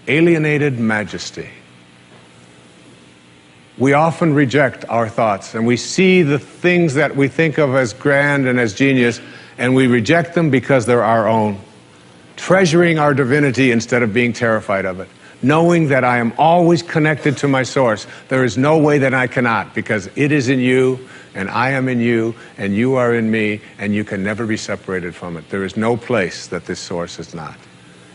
alienated majesty. We often reject our thoughts, and we see the things that we think of as grand and as genius, and we reject them because they're our own, treasuring our divinity instead of being terrified of it, knowing that I am always connected to my source. There is no way that I cannot, because it is in you, and I am in you, and you are in me, and you can never be separated from it. There is no place that this source is not.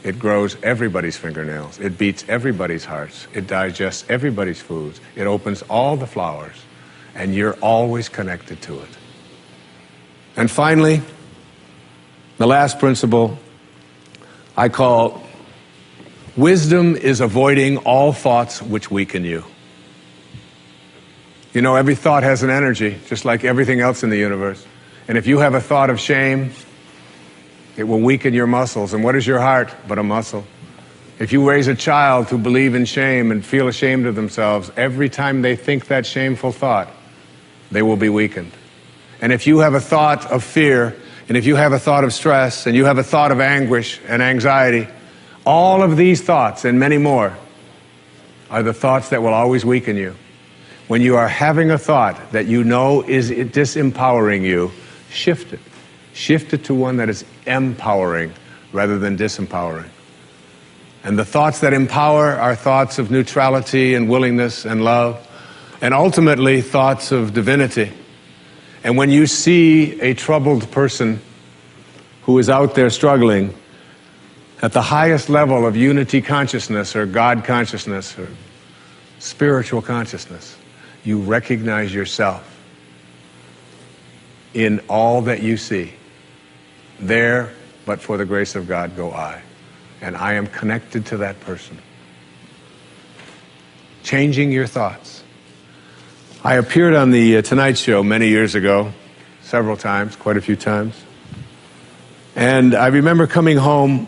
It grows everybody's fingernails. It beats everybody's hearts. It digests everybody's foods. It opens all the flowers, and you're always connected to it. And finally, the last principle I call wisdom is avoiding all thoughts which weaken you. You know, every thought has an energy, just like everything else in the universe. And if you have a thought of shame, it will weaken your muscles. And what is your heart but a muscle? If you raise a child who believe in shame and feel ashamed of themselves, every time they think that shameful thought, they will be weakened. And if you have a thought of fear, and if you have a thought of stress, and you have a thought of anguish and anxiety, all of these thoughts and many more are the thoughts that will always weaken you. When you are having a thought that you know is disempowering you, shift it. Shift it to one that is empowering rather than disempowering. And the thoughts that empower are thoughts of neutrality and willingness and love, and ultimately thoughts of divinity. And when you see a troubled person who is out there struggling at the highest level of unity consciousness or God consciousness or spiritual consciousness, you recognize yourself in all that you see. There, but for the grace of God, go I. And I am connected to that person. Changing your thoughts. I appeared on the Tonight Show many years ago, several times, quite a few times. And I remember coming home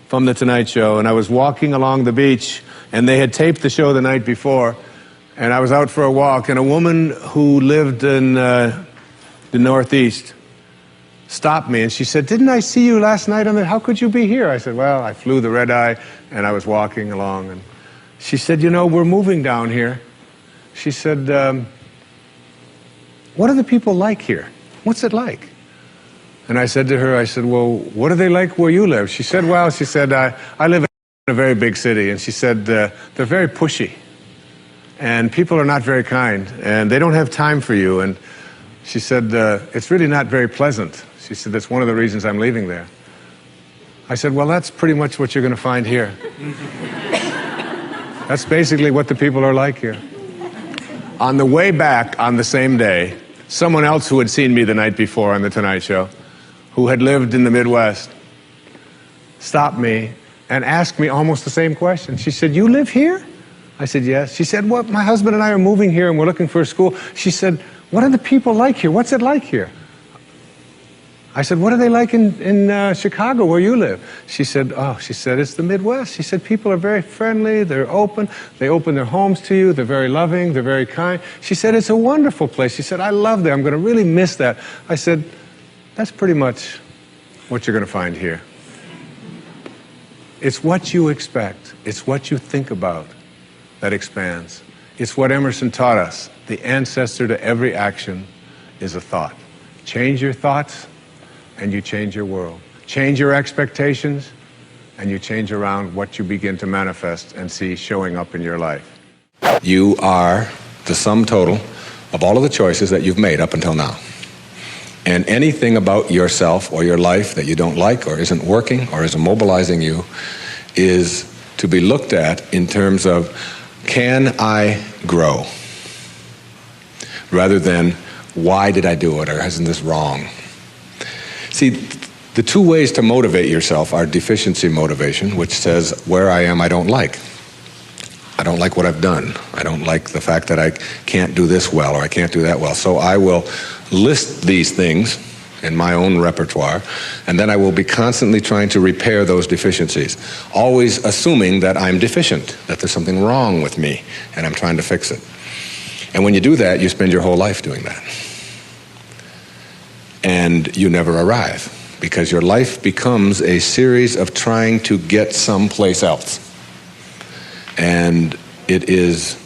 from the Tonight Show, and I was walking along the beach, and they had taped the show the night before, and I was out for a walk, and a woman who lived in the Northeast stopped me, and she said, "Didn't I see you last night on the, how could you be here?" I said, "Well, I flew the red eye, and I was walking along." And she said, "You know, we're moving down here." She said, "What are the people like here? What's it like?" And I said to her, I said, "Well, what are they like where you live?" She said, "Well," she said, I live in a very big city." And she said, "They're very pushy. And people are not very kind. And they don't have time for you." And she said, "It's really not very pleasant." She said, "That's one of the reasons I'm leaving there." I said, "Well, that's pretty much what you're going to find here." That's basically what the people are like here. On the way back on the same day, someone else who had seen me the night before on the Tonight Show, who had lived in the Midwest, stopped me and asked me almost the same question. She said, "You live here?" I said, "Yes." She said, "Well, my husband and I are moving here and we're looking for a school." She said, "What are the people like here? What's it like here?" I said, "What are they like in Chicago where you live?" She said, "Oh," she said, "it's the Midwest." She said, "People are very friendly, they're open, they open their homes to you, they're very loving, they're very kind." She said, "It's a wonderful place." She said, "I love that, I'm going to really miss that." I said, "That's pretty much what you're going to find here." It's what you expect, it's what you think about that expands. It's what Emerson taught us. The ancestor to every action is a thought. Change your thoughts, and you change your world. Change your expectations, and you change around what you begin to manifest and see showing up in your life. You are the sum total of all of the choices that you've made up until now. And anything about yourself or your life that you don't like or isn't working or isn't mobilizing you is to be looked at in terms of, can I grow? Rather than, why did I do it, or isn't this wrong? See, the two ways to motivate yourself are deficiency motivation, which says, where I am, I don't like. don't like what I've done. I don't like the fact that I can't do this well or I can't do that well. So I will list these things in my own repertoire, and then I will be constantly trying to repair those deficiencies, always assuming that I'm deficient, that there's something wrong with me, and I'm trying to fix it. And when you do that, you spend your whole life doing that. And you never arrive, because your life becomes a series of trying to get someplace else. And it is,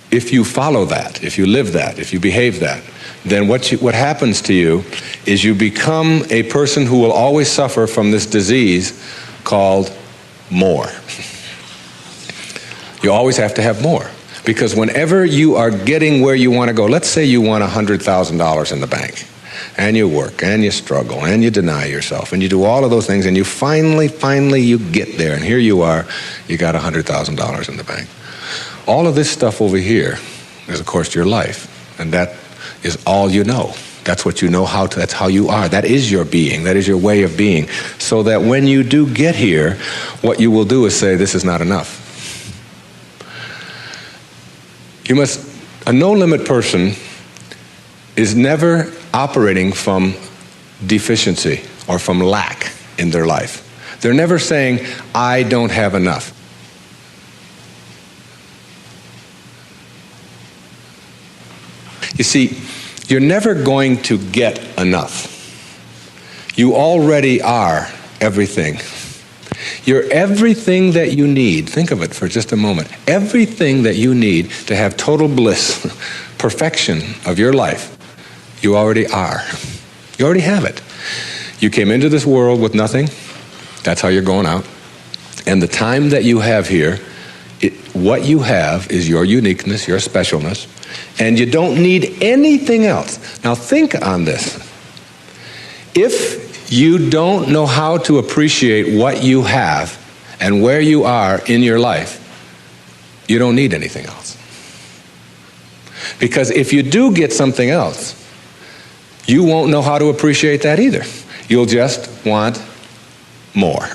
if you follow that, if you live that, if you behave that, then what happens to you is you become a person who will always suffer from this disease called more. You always have to have more. Because whenever you are getting where you want to go, let's say you want $100,000 in the bank, and you work, and you struggle, and you deny yourself, and you do all of those things, and you finally you get there, and here you are, you got $100,000 in the bank. All of this stuff over here is, of course, your life, and that is all you know. That's what you know how to, that's how you are. That is your being. That is your way of being. So that when you do get here, what you will do is say, this is not enough. A no-limit person is never operating from deficiency or from lack in their life. They're never saying, I don't have enough. You see, you're never going to get enough. You already are everything. You're everything that you need. Think of it for just a moment. Everything that you need to have total bliss, perfection of your life, you already are. You already have it. You came into this world with nothing. That's how you're going out. And the time that you have here, what you have is your uniqueness, your specialness, and you don't need anything else. Now think on this. If you don't know how to appreciate what you have and where you are in your life, you don't need anything else. Because if you do get something else, you won't know how to appreciate that either. You'll just want more.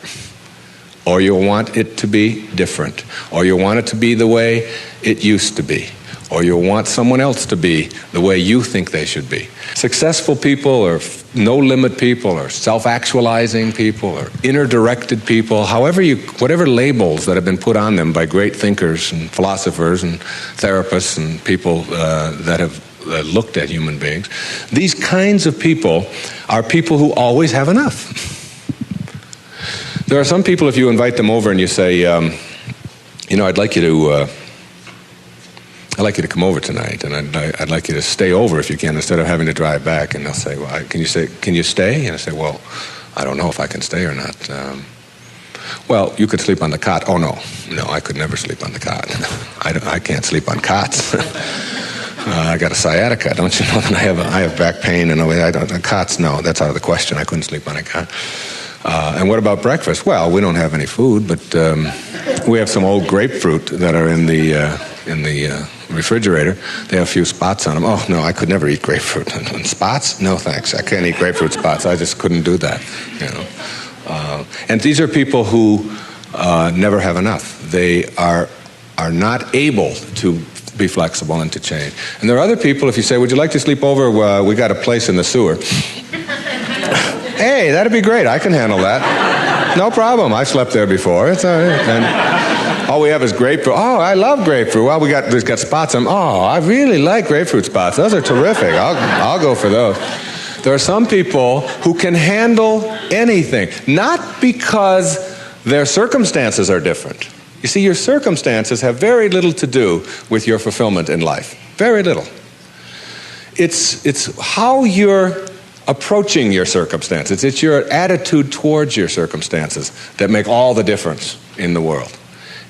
Or you'll want it to be different. Or you'll want it to be the way it used to be. Or you'll want someone else to be the way you think they should be. Successful people or no-limit people or self-actualizing people or inner-directed people, whatever labels that have been put on them by great thinkers and philosophers and therapists and people that have looked at human beings, these kinds of people are people who always have enough. There are some people, if you invite them over and you say, I'd like you to come over tonight, and I'd like you to stay over if you can, instead of having to drive back. And they'll say, well, can you stay? And I say, well, I don't know if I can stay or not. Well, you could sleep on the cot. Oh, no, I could never sleep on the cot. I can't sleep on cots. I got a sciatica, don't you know? And I have back pain, and cots, no, that's out of the question. I couldn't sleep on a cot. And what about breakfast? Well, we don't have any food, but we have some old grapefruit that are in the refrigerator. They have a few spots on them. Oh, no, I could never eat grapefruit. And spots? No, thanks. I can't eat grapefruit spots. I just couldn't do that, And these are people who never have enough. They are not able to be flexible and to change. And there are other people, if you say, would you like to sleep over? We got a place in the sewer. Hey, that'd be great. I can handle that. No problem. I slept there before. It's all right. And all we have is grapefruit. Oh, I love grapefruit. Well, we've got spots on. Oh, I really like grapefruit spots. Those are terrific. I'll go for those. There are some people who can handle anything, not because their circumstances are different. You see, your circumstances have very little to do with your fulfillment in life. Very little. It's how you're approaching your circumstances. It's your attitude towards your circumstances that make all the difference in the world.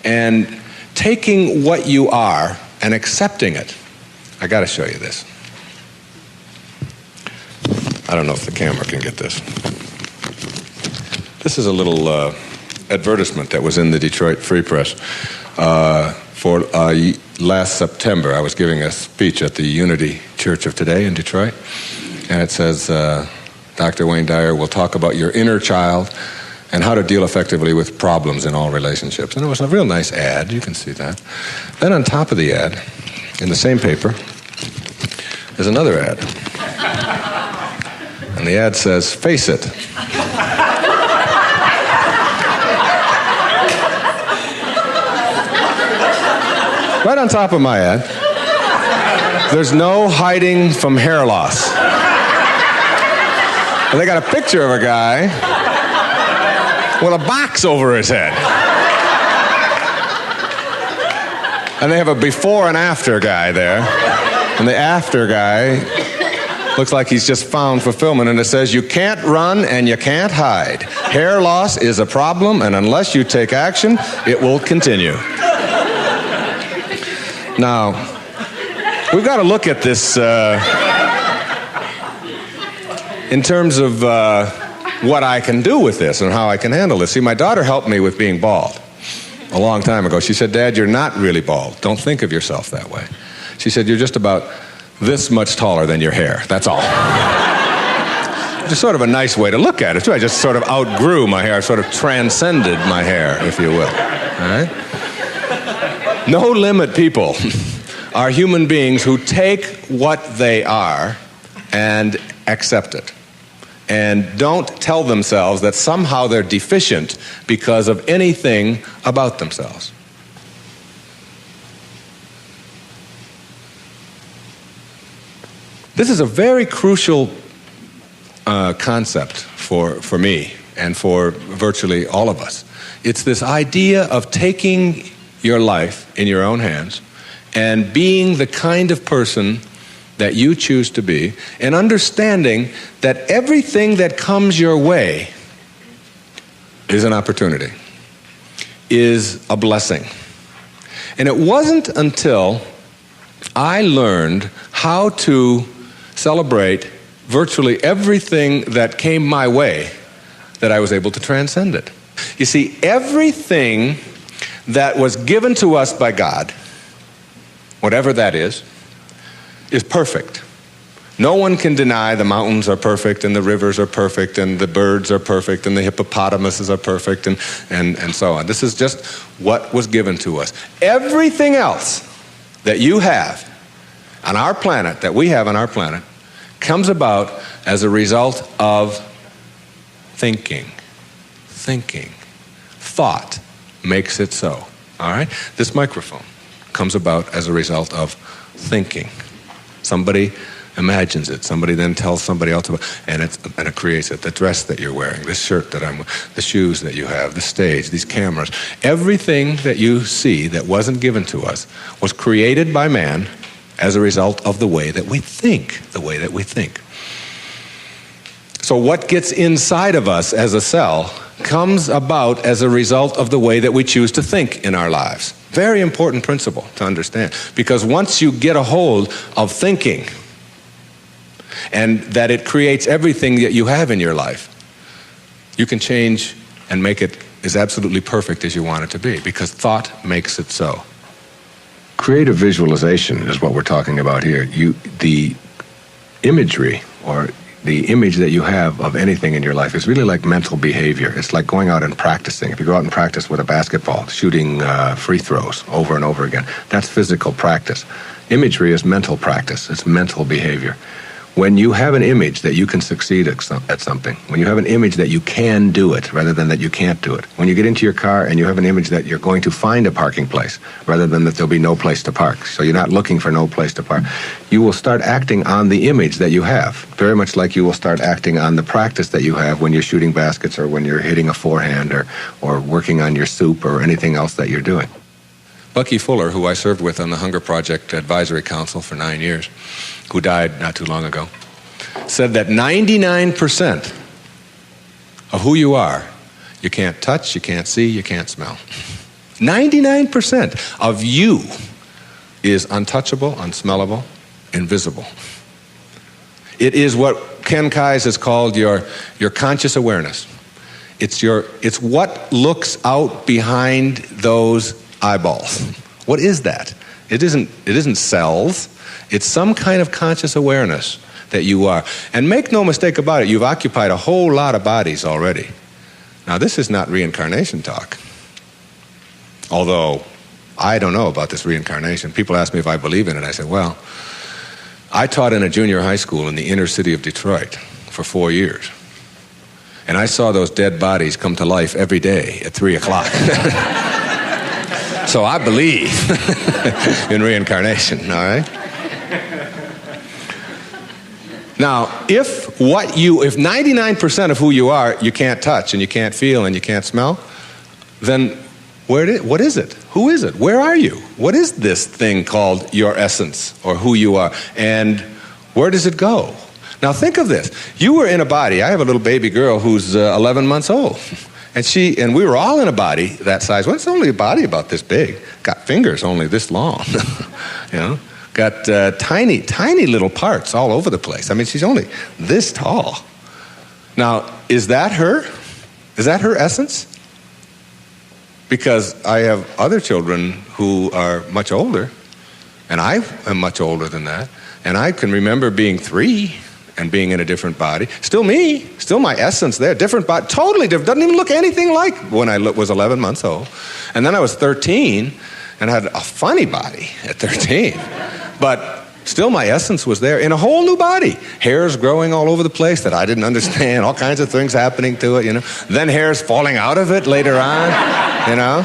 And taking what you are and accepting it. I got to show you this. I don't know if the camera can get this. This is a little advertisement that was in the Detroit Free Press for last September. I was giving a speech at the Unity Church of Today in Detroit. And it says, Dr. Wayne Dyer will talk about your inner child and how to deal effectively with problems in all relationships. And it was a real nice ad, you can see that. Then on top of the ad, in the same paper, there's another ad. And the ad says, "Face it." Right on top of my ad, there's no hiding from hair loss. And they got a picture of a guy with a box over his head. And they have a before and after guy there. And the after guy looks like he's just found fulfillment. And it says, "You can't run and you can't hide. Hair loss is a problem, and unless you take action, it will continue." Now, we've got to look at this in terms of what I can do with this and how I can handle this. See, my daughter helped me with being bald a long time ago. She said, "Dad, you're not really bald. Don't think of yourself that way." She said, "You're just about this much taller than your hair. That's all." Just sort of a nice way to look at it, too. I just sort of outgrew my hair. I sort of transcended my hair, if you will. All right? No limit people are human beings who take what they are and accept it, and don't tell themselves that somehow they're deficient because of anything about themselves. This is a very crucial concept for me and for virtually all of us. It's this idea of taking your life in your own hands and being the kind of person that you choose to be, and understanding that everything that comes your way is an opportunity, is a blessing. And it wasn't until I learned how to celebrate virtually everything that came my way that I was able to transcend it. You see, everything that was given to us by God, whatever that is perfect. No one can deny the mountains are perfect, and the rivers are perfect, and the birds are perfect, and the hippopotamuses are perfect, and so on. This is just what was given to us. Everything else that you have on our planet, that we have on our planet, comes about as a result of thinking. Thought makes it so. All right? This microphone comes about as a result of thinking. Somebody imagines it. Somebody then tells somebody else about it, and it creates it. The dress that you're wearing, this shirt that I'm wearing, the shoes that you have, the stage, these cameras. Everything that you see that wasn't given to us was created by man as a result of the way that we think. So what gets inside of us as a cell comes about as a result of the way that we choose to think in our lives. Very important principle to understand, because once you get a hold of thinking, and that it creates everything that you have in your life, you can change and make it as absolutely perfect as you want it to be, because thought makes it so. Creative visualization is what we're talking about here. The imagery, or the image that you have of anything in your life, is really like mental behavior. It's like going out and practicing. If you go out and practice with a basketball, shooting free throws over and over again, that's physical practice. Imagery is mental practice. It's mental behavior. When you have an image that you can succeed at something, when you have an image that you can do it rather than that you can't do it, when you get into your car and you have an image that you're going to find a parking place rather than that there'll be no place to park, so you're not looking for no place to park, you will start acting on the image that you have, very much like you will start acting on the practice that you have when you're shooting baskets, or when you're hitting a forehand, or working on your soup, or anything else that you're doing. Bucky Fuller, who I served with on the Hunger Project Advisory Council for 9 years, who died not too long ago, said that 99% of who you are, you can't touch, you can't see, you can't smell. 99% of you is untouchable, unsmellable, invisible. It is what Ken Kais has called your conscious awareness. It's what looks out behind those eyeballs. What is that? It isn't cells. It's some kind of conscious awareness that you are. And make no mistake about it, you've occupied a whole lot of bodies already. Now, this is not reincarnation talk. Although, I don't know about this reincarnation. People ask me if I believe in it. I say, well, I taught in a junior high school in the inner city of Detroit for 4 years. And I saw those dead bodies come to life every day at 3 o'clock. So I believe in reincarnation, all right? Now, if 99% of who you are, you can't touch and you can't feel and you can't smell, then what is it? Who is it? Where are you? What is this thing called your essence or who you are? And where does it go? Now think of this. You were in a body. I have a little baby girl who's 11 months old. And we were all in a body that size. Well, it's only a body about this big. Got fingers only this long. You know? Got tiny, tiny little parts all over the place. I mean, she's only this tall. Now, is that her? Is that her essence? Because I have other children who are much older, and I am much older than that, and I can remember being 3 and being in a different body. Still me, still my essence there, different body, totally different, doesn't even look anything like when I was 11 months old. And then I was 13 and had a funny body at 13. But still my essence was there in a whole new body. Hairs growing all over the place that I didn't understand, all kinds of things happening to it, you know. Then hairs falling out of it later on, you know.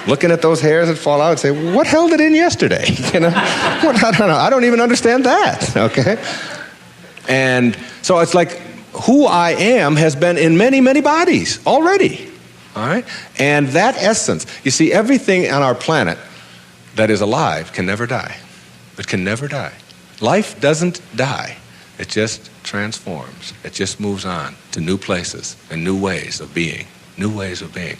Looking at those hairs that fall out and say, what held it in yesterday? You know, I don't know. I don't even understand that, okay? And so it's like who I am has been in many, many bodies already, all right? And that essence, you see, everything on our planet that is alive can never die. It can never die. Life doesn't die. It just transforms. It just moves on to new places and new ways of being, new ways of being.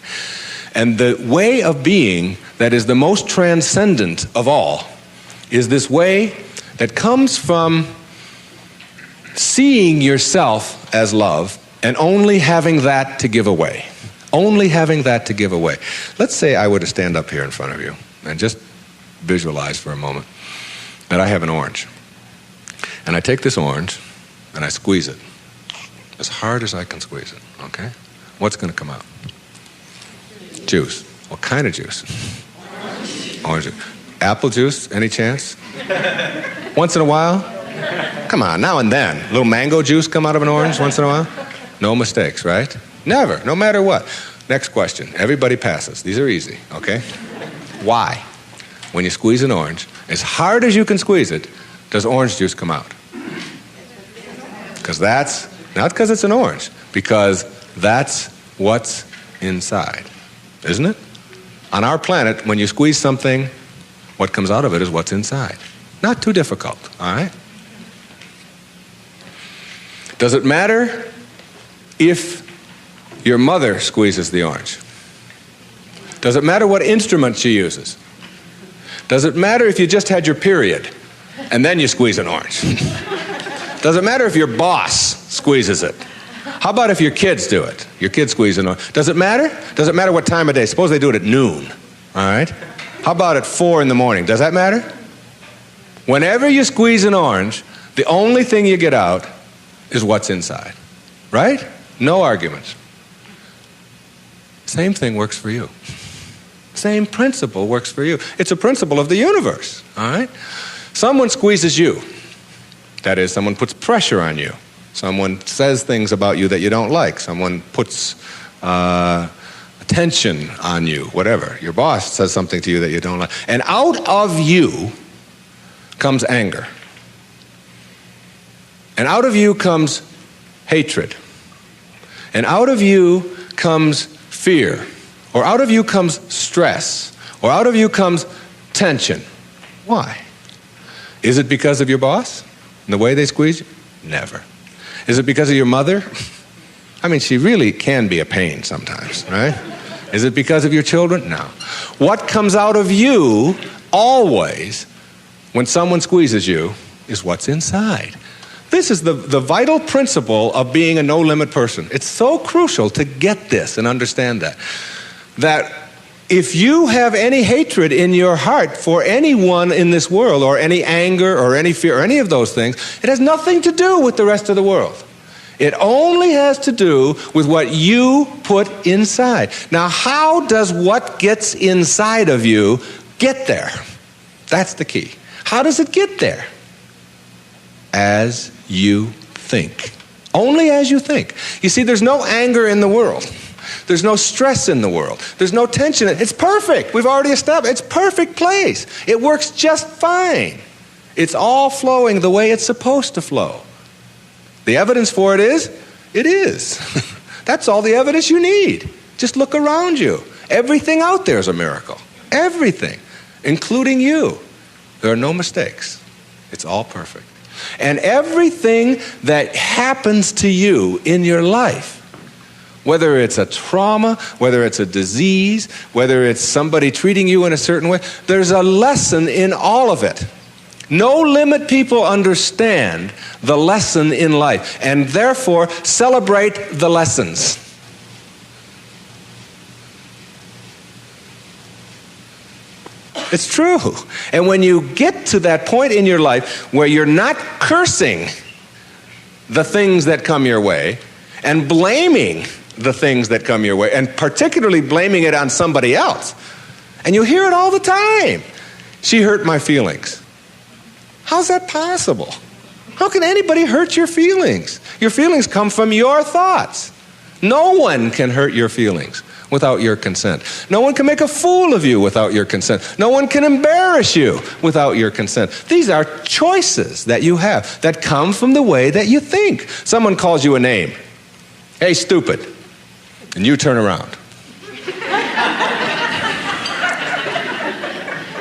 And the way of being that is the most transcendent of all is this way that comes from seeing yourself as love and only having that to give away. Only having that to give away. Let's say I were to stand up here in front of you and just visualize for a moment that I have an orange. And I take this orange and I squeeze it as hard as I can squeeze it, okay? What's going to come out? Juice. What kind of juice? Orange juice. Apple juice, any chance? Once in a while? Come on, now and then. A little mango juice come out of an orange once in a while? No mistakes, right? Never, no matter what. Next question. Everybody passes. These are easy, okay? Why? When you squeeze an orange, as hard as you can squeeze it, does orange juice come out? Because that's, not because it's an orange, because that's what's inside, isn't it? On our planet, when you squeeze something, what comes out of it is what's inside. Not too difficult, all right? Does it matter if your mother squeezes the orange? Does it matter what instrument she uses? Does it matter if you just had your period and then you squeeze an orange? Does it matter if your boss squeezes it? How about if your kids do it? Your kids squeeze an orange. Does it matter? Does it matter what time of day? Suppose they do it at noon, all right? How about at 4 in the morning? Does that matter? Whenever you squeeze an orange, the only thing you get out is what's inside, right? No arguments. Same thing works for you. Same principle works for you. It's a principle of the universe, all right? Someone squeezes you. That is, someone puts pressure on you. Someone says things about you that you don't like. Someone puts attention on you, whatever. Your boss says something to you that you don't like. And out of you comes anger. And out of you comes hatred. And out of you comes fear. Or out of you comes stress. Or out of you comes tension. Why? Is it because of your boss and the way they squeeze you? Never. Is it because of your mother? I mean, she really can be a pain sometimes, right? Is it because of your children? No. What comes out of you always when someone squeezes you is what's inside. This is the vital principle of being a no-limit person. It's so crucial to get this and understand that. That if you have any hatred in your heart for anyone in this world, or any anger, or any fear, or any of those things, it has nothing to do with the rest of the world. It only has to do with what you put inside. Now, how does what gets inside of you get there? That's the key. How does it get there? As you think. Only as you think. You see, there's no anger in the world. There's no stress in the world. There's no tension. It's perfect. We've already established. It's perfect place. It works just fine. It's all flowing the way it's supposed to flow. The evidence for it is. That's all the evidence you need. Just look around you. Everything out there is a miracle. Everything, including you. There are no mistakes. It's all perfect. And everything that happens to you in your life, whether it's a trauma, whether it's a disease, whether it's somebody treating you in a certain way, there's a lesson in all of it. No limit people understand the lesson in life and therefore celebrate the lessons. It's true. And when you get to that point in your life where you're not cursing the things that come your way and blaming the things that come your way, and particularly blaming it on somebody else, and you hear it all the time. She hurt my feelings. How's that possible? How can anybody hurt your feelings? Your feelings come from your thoughts. No one can hurt your feelings without your consent. No one can make a fool of you without your consent. No one can embarrass you without your consent. These are choices that you have that come from the way that you think. Someone calls you a name. Hey, stupid. And you turn around.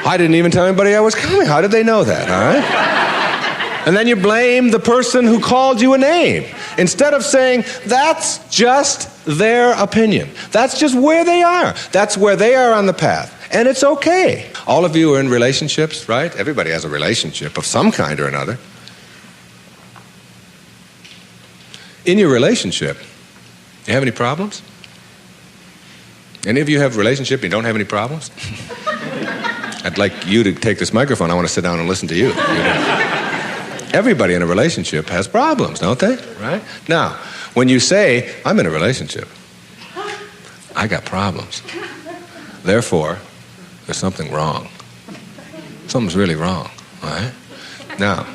I didn't even tell anybody I was coming. How did they know that, all right? And then you blame the person who called you a name. Instead of saying, that's just their opinion. That's just where they are. That's where they are on the path. And it's okay. All of you are in relationships, right? Everybody has a relationship of some kind or another. In your relationship, you have any problems? Any of you have a relationship and you don't have any problems? I'd like you to take this microphone. I want to sit down and listen to you. Everybody in a relationship has problems, don't they? Right? Now, when you say, I'm in a relationship, I got problems. Therefore, there's something wrong. Something's really wrong, right? Now,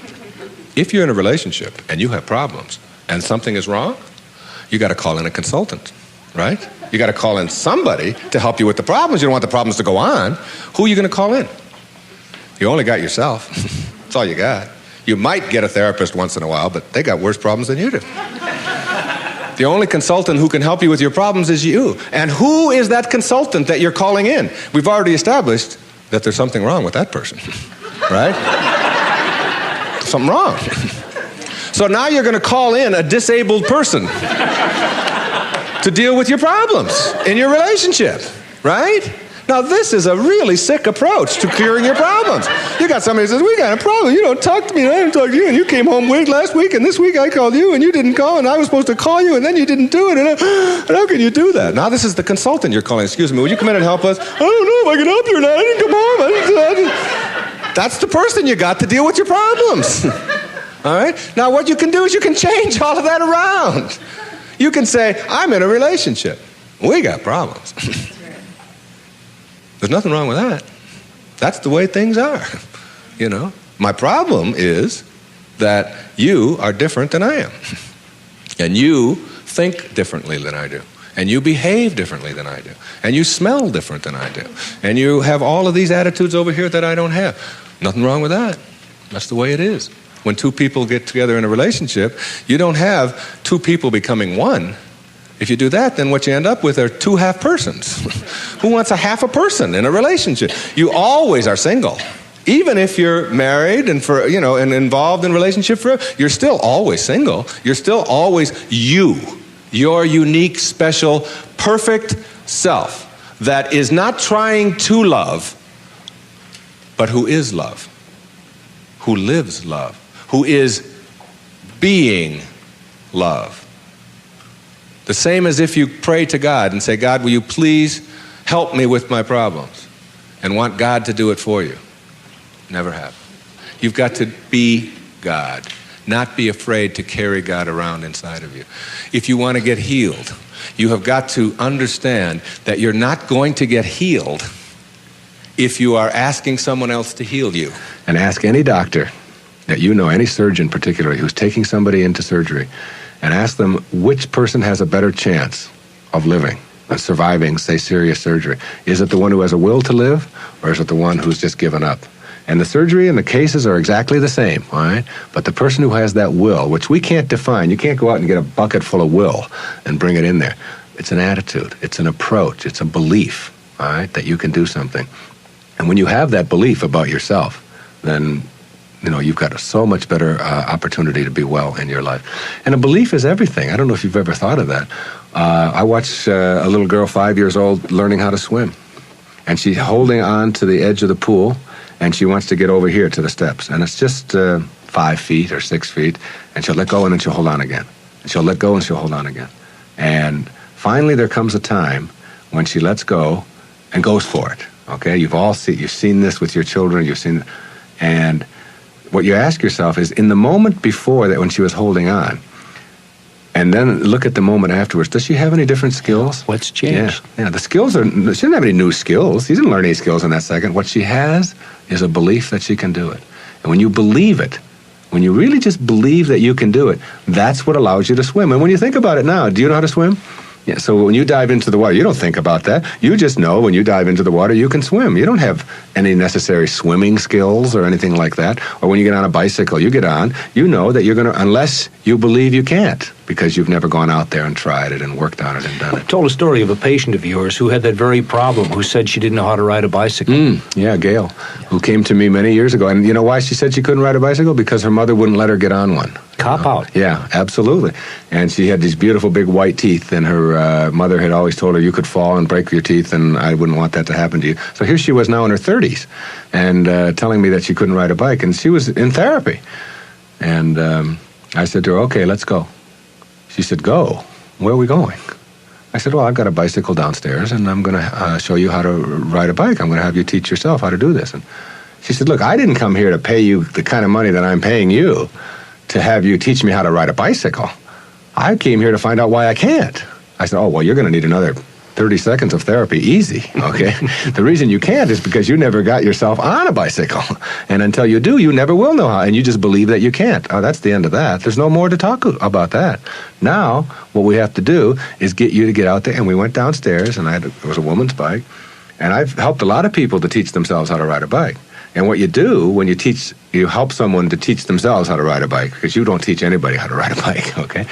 if you're in a relationship and you have problems and something is wrong, you got to call in a consultant, right? You got to call in somebody to help you with the problems. You don't want the problems to go on. Who are you going to call in? You only got yourself. That's all you got. You might get a therapist once in a while, but they got worse problems than you do. The only consultant who can help you with your problems is you. And who is that consultant that you're calling in? We've already established that there's something wrong with that person, right? Something wrong. So now you're going to call in a disabled person to deal with your problems in your relationship, right? Now this is a really sick approach to curing your problems. You got somebody who says, we got a problem, you don't talk to me, and I didn't talk to you, and you came home late last week, and this week I called you, and you didn't call, and I was supposed to call you, and then you didn't do it, and how can you do that? Now this is the consultant you're calling. Excuse me, would you come in and help us? I don't know if I can help you or not. I didn't come home. That's the person you got to deal with your problems. All right? Now what you can do is you can change all of that around. You can say, I'm in a relationship. We got problems. There's nothing wrong with that. That's the way things are. You know, my problem is that you are different than I am. And you think differently than I do. And you behave differently than I do. And you smell different than I do. And you have all of these attitudes over here that I don't have. Nothing wrong with that. That's the way it is. When two people get together in a relationship, you don't have two people becoming one. If you do that, then what you end up with are two half persons. Who wants a half a person in a relationship? You always are single. Even if you're married and and involved in a relationship forever, you're still always single. You're still always you. Your unique, special, perfect self that is not trying to love, but who is love, who lives love, who is being love. The same as if you pray to God and say, God, will you please help me with my problems? And want God to do it for you. Never happen. You've got to be God. not be afraid to carry God around inside of you. If you want to get healed, you have got to understand that you're not going to get healed if you are asking someone else to heal you. And ask any doctor that you know, any surgeon particularly, who's taking somebody into surgery, and ask them which person has a better chance of living, of surviving, say, serious surgery. Is it the one who has a will to live, or is it the one who's just given up? And the surgery and the cases are exactly the same, all right? But the person who has that will, which we can't define, you can't go out and get a bucket full of will and bring it in there. It's an attitude, it's an approach, it's a belief, all right, that you can do something. And when you have that belief about yourself, then, you know, you've got so much better opportunity to be well in your life. And a belief is everything. I don't know if you've ever thought of that. I watched a little girl, 5 years old, learning how to swim. And she's holding on to the edge of the pool, and she wants to get over here to the steps. And it's just 5 feet or 6 feet, and she'll let go and then she'll hold on again. And she'll let go and she'll hold on again. And finally there comes a time when she lets go and goes for it. Okay, you've seen this with your children, and what you ask yourself is, in the moment before that when she was holding on, and then look at the moment afterwards, does she have any different skills? What's changed? Yeah, the skills she doesn't have any new skills. She didn't learn any skills in that second. What she has is a belief that she can do it. And when you believe it, when you really just believe that you can do it, that's what allows you to swim. And when you think about it now, do you know how to swim? Yeah, so when you dive into the water, you don't think about that. You just know when you dive into the water, you can swim. You don't have any necessary swimming skills or anything like that. Or when you get on a bicycle, you get on, you know that you're going to, unless you believe you can't, because you've never gone out there and tried it and worked on it and done it. You told a story of a patient of yours who had that very problem, who said she didn't know how to ride a bicycle. Yeah, Gail, who came to me many years ago. And you know why she said she couldn't ride a bicycle? Because her mother wouldn't let her get on one. Cop out. Yeah, absolutely. And she had these beautiful big white teeth, and her mother had always told her you could fall and break your teeth, and I wouldn't want that to happen to you. So here she was now in her 30s, and telling me that she couldn't ride a bike, and she was in therapy. And I said to her, okay, let's go. She said, go? Where are we going? I said, well, I've got a bicycle downstairs, and I'm going to show you how to ride a bike. I'm going to have you teach yourself how to do this. And she said, look, I didn't come here to pay you the kind of money that I'm paying you to have you teach me how to ride a bicycle. I came here to find out why I can't. I said, oh, well, you're going to need another 30 seconds of therapy, easy, okay? The reason you can't is because you never got yourself on a bicycle. And until you do, you never will know how, and you just believe that you can't. Oh, that's the end of that. There's no more to talk about that. Now, what we have to do is get you to get out there, and we went downstairs, and it was a woman's bike, and I've helped a lot of people to teach themselves how to ride a bike. And what you do when you help someone to teach themselves how to ride a bike, because you don't teach anybody how to ride a bike, okay,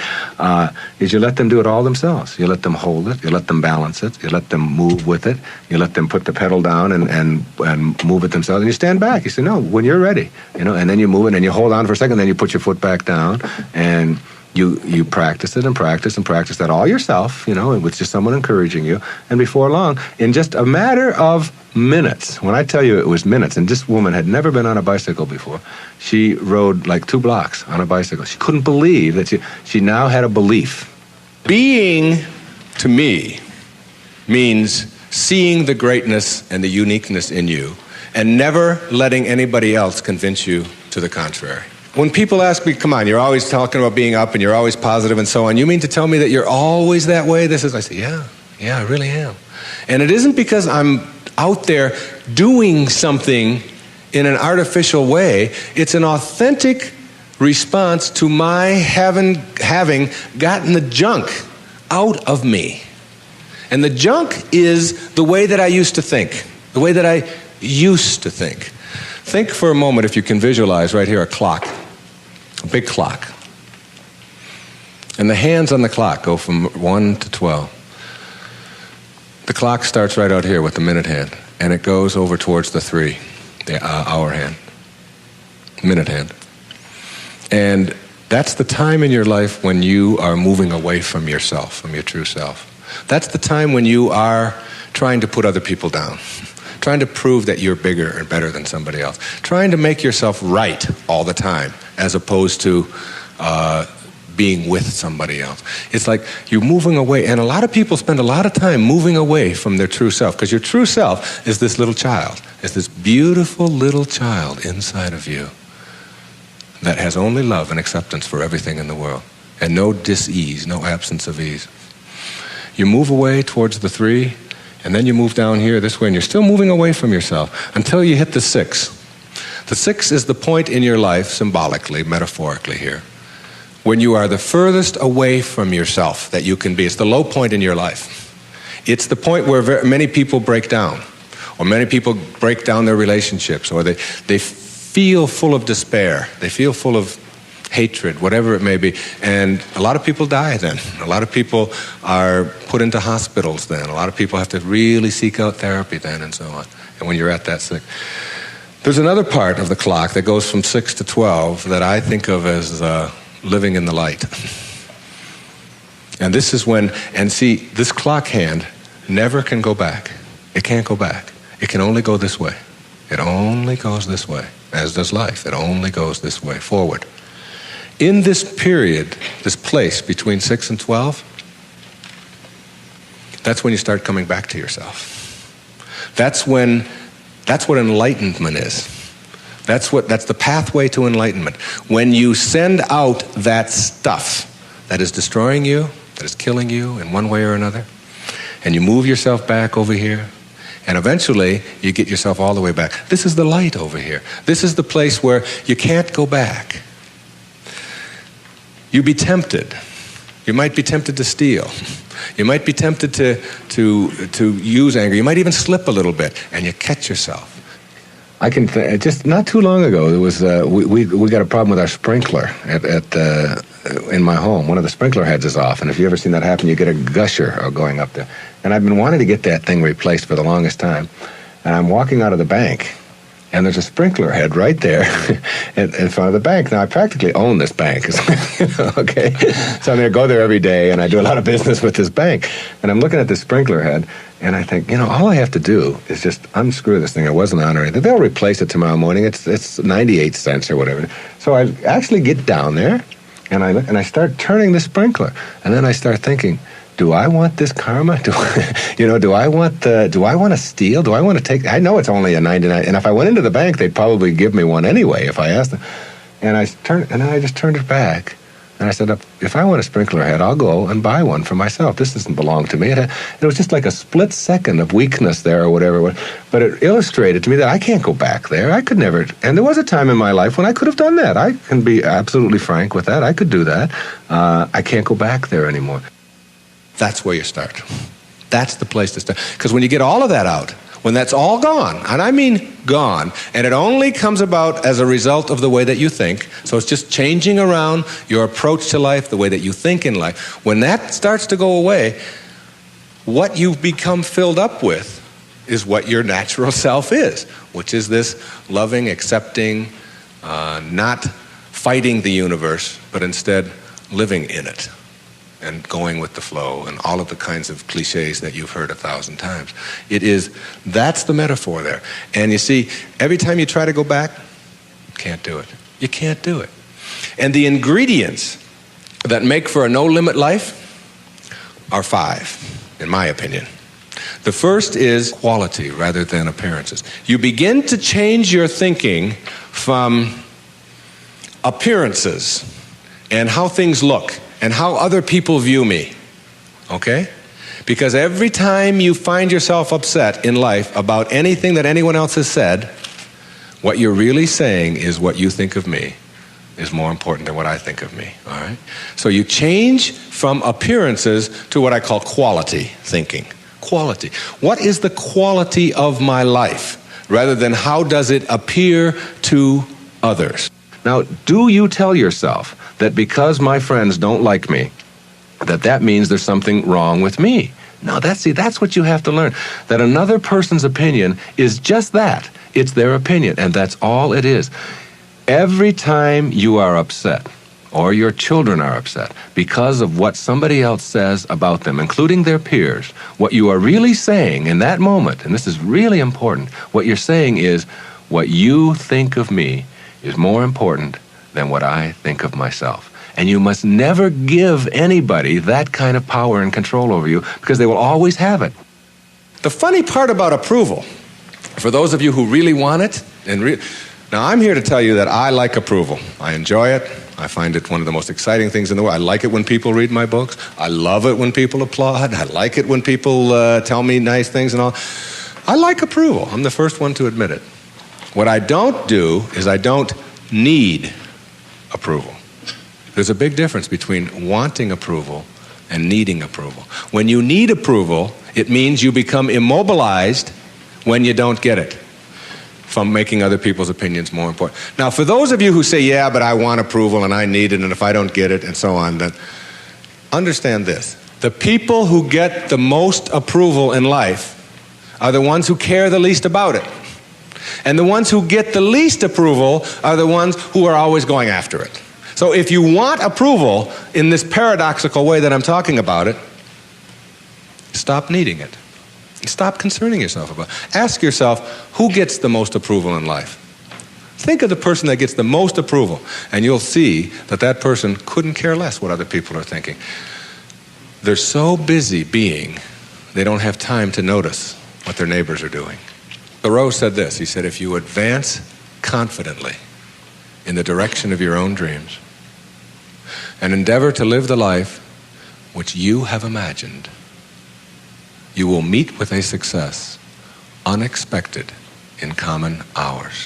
is you let them do it all themselves. You let them hold it, you let them balance it, you let them move with it, you let them put the pedal down and move it themselves, and you stand back. You say, no, when you're ready, and then you move it, and you hold on for a second, then you put your foot back down, and you practice it and practice and practice that all yourself, with just someone encouraging you. And before long, in just a matter of minutes, when I tell you it was minutes, and this woman had never been on a bicycle before, she rode like 2 blocks on a bicycle. She couldn't believe that she now had a belief. Being, to me, means seeing the greatness and the uniqueness in you and never letting anybody else convince you to the contrary. When people ask me, come on, you're always talking about being up and you're always positive and so on, you mean to tell me that you're always that way? I say, yeah, I really am. And it isn't because I'm out there doing something in an artificial way. It's an authentic response to my having gotten the junk out of me. And the junk is the way that I used to think, the way that I used to think. Think for a moment, if you can visualize right here, a clock. A big clock. And the hands on the clock go from 1 to 12. The clock starts right out here with the minute hand, and it goes over towards the 3, the hour hand, minute hand. And that's the time in your life when you are moving away from yourself, from your true self. That's the time when you are trying to put other people down, trying to prove that you're bigger and better than somebody else, trying to make yourself right all the time, as opposed to being with somebody else. It's like you're moving away, and a lot of people spend a lot of time moving away from their true self, because your true self is this little child, is this beautiful little child inside of you. that has only love and acceptance for everything in the world, and no dis-ease, no absence of ease. You move away towards the 3, and then you move down here this way, and you're still moving away from yourself until you hit the 6. The 6 is the point in your life, symbolically, metaphorically here, when you are the furthest away from yourself that you can be. It's the low point in your life. It's the point where many people break down, or many people break down their relationships, or they feel full of despair, they feel full of hatred, whatever it may be. And a lot of people die then. A lot of people are put into hospitals then. A lot of people have to really seek out therapy then, and so on. And when you're at that sick. There's another part of the clock that goes from 6 to 12 that I think of as living in the light. And this is when, and see, this clock hand never can go back. It can't go back. It can only go this way. It only goes this way, as does life. It only goes this way, forward. In this period, this place between 6 and 12, that's when you start coming back to yourself. That's what enlightenment is. That's the pathway to enlightenment. When you send out that stuff that is destroying you, that is killing you in one way or another, and you move yourself back over here, and eventually you get yourself all the way back. This is the light over here. This is the place where you can't go back. You'd be tempted. You might be tempted to steal. You might be tempted to use anger. You might even slip a little bit, and you catch yourself. I can just not too long ago there was we got a problem with our sprinkler in my home. One of the sprinkler heads is off, and if you ever seen that happen, you get a gusher going up there. And I've been wanting to get that thing replaced for the longest time. And I'm walking out of the bank, and there's a sprinkler head right there in front of the bank. Now, I practically own this bank, okay? So I'm going to go there every day, and I do a lot of business with this bank. And I'm looking at this sprinkler head, and I think, all I have to do is just unscrew this thing. It wasn't on or anything. They'll replace it tomorrow morning. It's 98 cents or whatever. So I actually get down there, and I start turning the sprinkler. And then I start thinking, do I want this karma? Do I want to steal? Do I want to take? I know it's only a 99, and if I went into the bank, they'd probably give me one anyway if I asked them. And then I just turned it back, and I said, if I want a sprinkler head, I'll go and buy one for myself. This doesn't belong to me. It was just like a split second of weakness there or whatever, but it illustrated to me that I can't go back there. I could never, and there was a time in my life when I could have done that. I can be absolutely frank with that. I could do that. I can't go back there anymore. That's where you start. That's the place to start. Because when you get all of that out, when that's all gone, and I mean gone, and it only comes about as a result of the way that you think, so it's just changing around your approach to life, the way that you think in life, when that starts to go away, what you've become filled up with is what your natural self is, which is this loving, accepting, not fighting the universe, but instead living in it and going with the flow and all of the kinds of cliches that you've heard 1,000 times. That's the metaphor there. And you see, every time you try to go back, can't do it. You can't do it. And the ingredients that make for a no-limit life are 5, in my opinion. The first is quality rather than appearances. You begin to change your thinking from appearances and how things look and how other people view me, okay? Because every time you find yourself upset in life about anything that anyone else has said, what you're really saying is what you think of me is more important than what I think of me, all right? So you change from appearances to what I call quality thinking. Quality. What is the quality of my life, rather than how does it appear to others? Now, do you tell yourself that because my friends don't like me, that means there's something wrong with me? No, that's what you have to learn. That another person's opinion is just that. It's their opinion, and that's all it is. Every time you are upset, or your children are upset, because of what somebody else says about them, including their peers, what you are really saying in that moment, and this is really important, what you're saying is, what you think of me is more important than what I think of myself. And you must never give anybody that kind of power and control over you, because they will always have it. The funny part about approval, for those of you who really want it, and Now, I'm here to tell you that I like approval. I enjoy it. I find it one of the most exciting things in the world. I like it when people read my books. I love it when people applaud. I like it when people tell me nice things and all. I like approval. I'm the first one to admit it. What I don't do is I don't need approval. There's a big difference between wanting approval and needing approval. When you need approval, it means you become immobilized when you don't get it, from making other people's opinions more important. Now, for those of you who say, yeah, but I want approval and I need it, and if I don't get it, and so on, then understand this. The people who get the most approval in life are the ones who care the least about it. And the ones who get the least approval are the ones who are always going after it. So if you want approval in this paradoxical way that I'm talking about it, stop needing it. Stop concerning yourself about it. Ask yourself, who gets the most approval in life? Think of the person that gets the most approval, and you'll see that that person couldn't care less what other people are thinking. They're so busy being, they don't have time to notice what their neighbors are doing. Thoreau said this. He said, if you advance confidently in the direction of your own dreams and endeavor to live the life which you have imagined, you will meet with a success unexpected in common hours.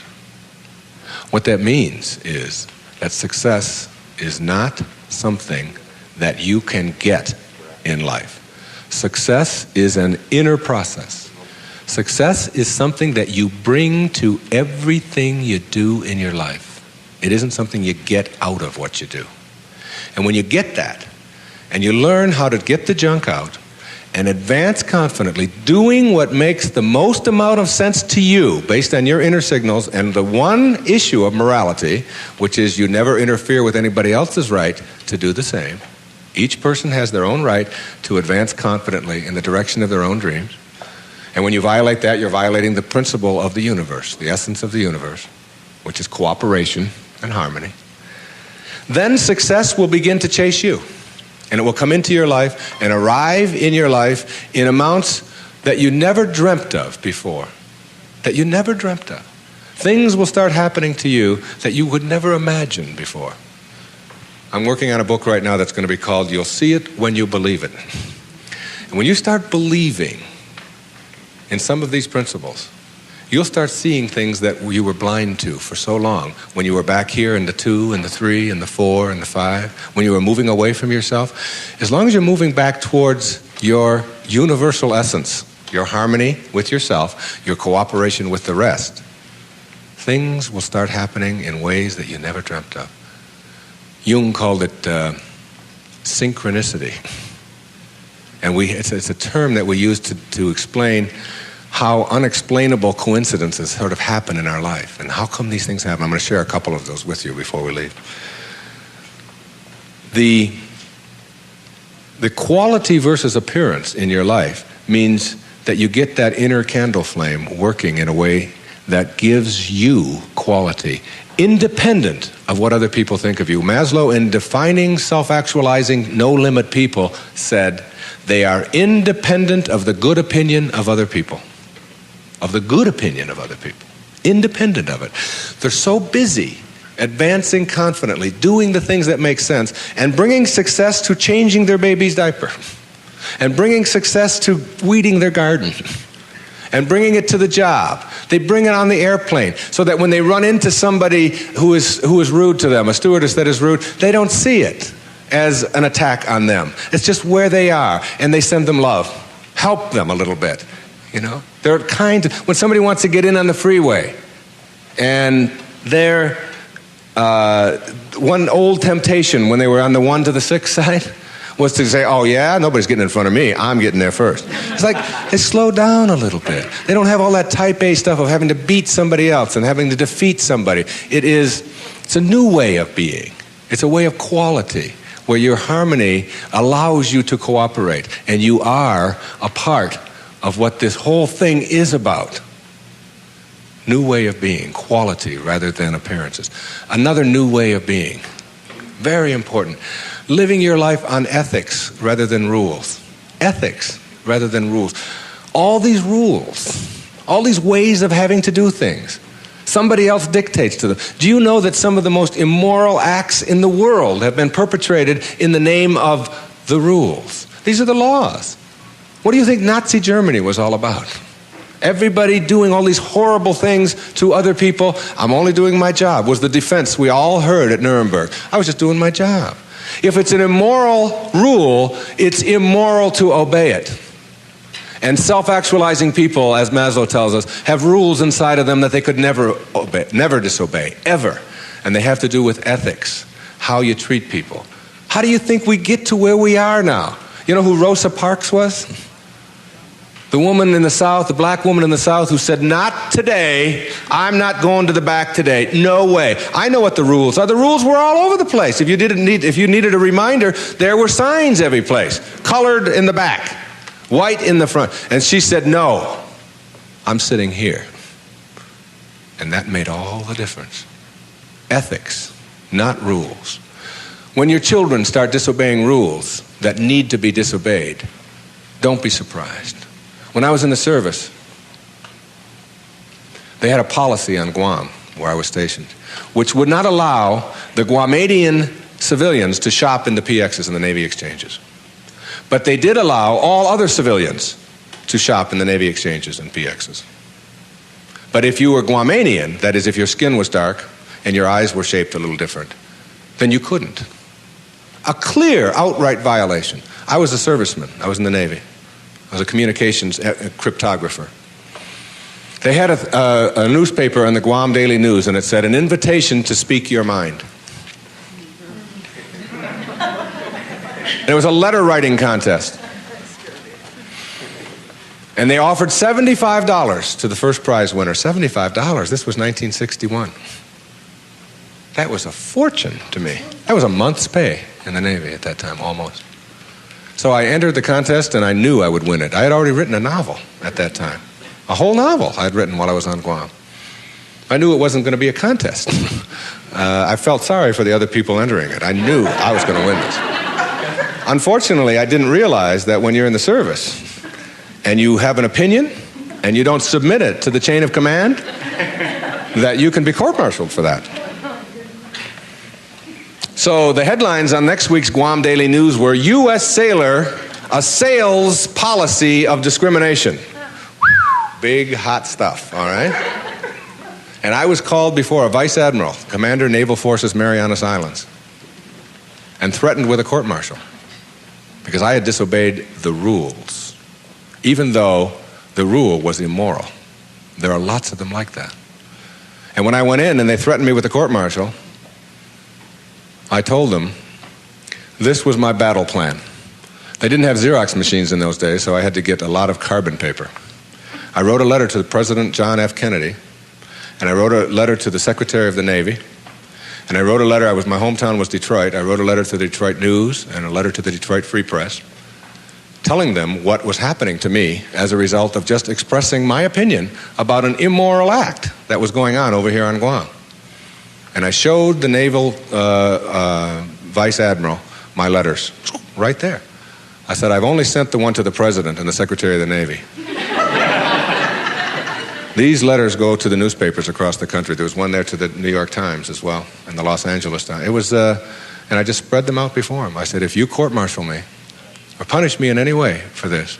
What that means is that success is not something that you can get in life. Success is an inner process. Success is something that you bring to everything you do in your life. It isn't something you get out of what you do. And when you get that, and you learn how to get the junk out, and advance confidently, doing what makes the most amount of sense to you based on your inner signals and the one issue of morality, which is you never interfere with anybody else's right to do the same. Each person has their own right to advance confidently in the direction of their own dreams. And when you violate that, you're violating the principle of the universe, the essence of the universe, which is cooperation and harmony. Then success will begin to chase you. And it will come into your life and arrive in your life in amounts that you never dreamt of before. That you never dreamt of. Things will start happening to you that you would never imagine before. I'm working on a book right now that's going to be called You'll See It When You Believe It. And when you start believing in some of these principles, you'll start seeing things that you were blind to for so long. When you were back here in the 2 and the 3 and the 4 and the 5, when you were moving away from yourself, as long as you're moving back towards your universal essence, your harmony with yourself, your cooperation with the rest, things will start happening in ways that you never dreamt of. Jung called it synchronicity. And it's a term that we use to explain how unexplainable coincidences sort of happen in our life. And how come these things happen? I'm going to share a couple of those with you before we leave. The quality versus appearance in your life means that you get that inner candle flame working in a way that gives you quality, independent of what other people think of you. Maslow, in defining self-actualizing, no-limit people, said they are independent of the good opinion of other people. Of the good opinion of other people. Independent of it. They're so busy advancing confidently, doing the things that make sense, and bringing success to changing their baby's diaper, and bringing success to weeding their garden, and bringing it to the job. They bring it on the airplane so that when they run into somebody who is rude to them, a stewardess that is rude, they don't see it as an attack on them. It's just where they are, and they send them love. Help them a little bit, you know? They're kind. When somebody wants to get in on the freeway, and they're one old temptation when they were on the 1 to the 6 side was to say, oh yeah, nobody's getting in front of me, I'm getting there first. It's like, they slow down a little bit. They don't have all that type A stuff of having to beat somebody else and having to defeat somebody. It's a new way of being. It's a way of quality where your harmony allows you to cooperate, and you are a part of what this whole thing is about. New way of being, quality rather than appearances. Another new way of being, very important. Living your life on ethics rather than rules. Ethics rather than rules. All these rules, all these ways of having to do things, Somebody else dictates to them. Do you know that some of the most immoral acts in the world have been perpetrated in the name of the rules? These are the laws. What do you think Nazi Germany was all about? Everybody doing all these horrible things to other people. I'm only doing my job, was the defense we all heard at Nuremberg. I was just doing my job. If it's an immoral rule, it's immoral to obey it. And self-actualizing people, as Maslow tells us, have rules inside of them that they could never obey, never disobey, ever. And they have to do with ethics, how you treat people. How do you think we get to where we are now? You know who Rosa Parks was? The woman in the South, the black woman in the South who said, not today, I'm not going to the back today, no way. I know what the rules are. The rules were all over the place. If you needed a reminder, there were signs every place, colored in the back, white in the front. And she said, no, I'm sitting here. And that made all the difference. Ethics, not rules. When your children start disobeying rules that need to be disobeyed, don't be surprised. When I was in the service, they had a policy on Guam, where I was stationed, which would not allow the Guamanian civilians to shop in the PXs and the Navy exchanges. But they did allow all other civilians to shop in the Navy exchanges and PXs. But if you were Guamanian, that is, if your skin was dark and your eyes were shaped a little different, then you couldn't. A clear, outright violation. I was a serviceman. I was in the Navy. I was a communications cryptographer. They had a newspaper in the Guam Daily News, and it said, an invitation to speak your mind. And it was a letter writing contest. And they offered $75 to the first prize winner. $75. This was 1961. That was a fortune to me. That was a month's pay in the Navy at that time, almost. So I entered the contest, and I knew I would win it. I had already written a novel at that time. A whole novel I had written while I was on Guam. I knew it wasn't going to be a contest. I felt sorry for the other people entering it. I knew I was going to win this. Unfortunately, I didn't realize that when you're in the service and you have an opinion and you don't submit it to the chain of command, that you can be court-martialed for that. So the headlines on next week's Guam Daily News were, U.S. sailor assails policy of discrimination. Big, hot stuff, all right? And I was called before a vice admiral, Commander Naval Forces Marianas Islands, and threatened with a court-martial because I had disobeyed the rules, even though the rule was immoral. There are lots of them like that. And when I went in and they threatened me with a court-martial, I told them this was my battle plan. They didn't have Xerox machines in those days, so I had to get a lot of carbon paper. I wrote a letter to President John F. Kennedy, and I wrote a letter to the Secretary of the Navy, and I wrote a letter, my hometown was Detroit, I wrote a letter to the Detroit News and a letter to the Detroit Free Press, telling them what was happening to me as a result of just expressing my opinion about an immoral act that was going on over here on Guam. And I showed the Naval Vice Admiral my letters, right there. I said, I've only sent the one to the President and the Secretary of the Navy. These letters go to the newspapers across the country. There was one there to the New York Times as well, and the Los Angeles Times. It was, and I just spread them out before him. I said, if you court-martial me, or punish me in any way for this,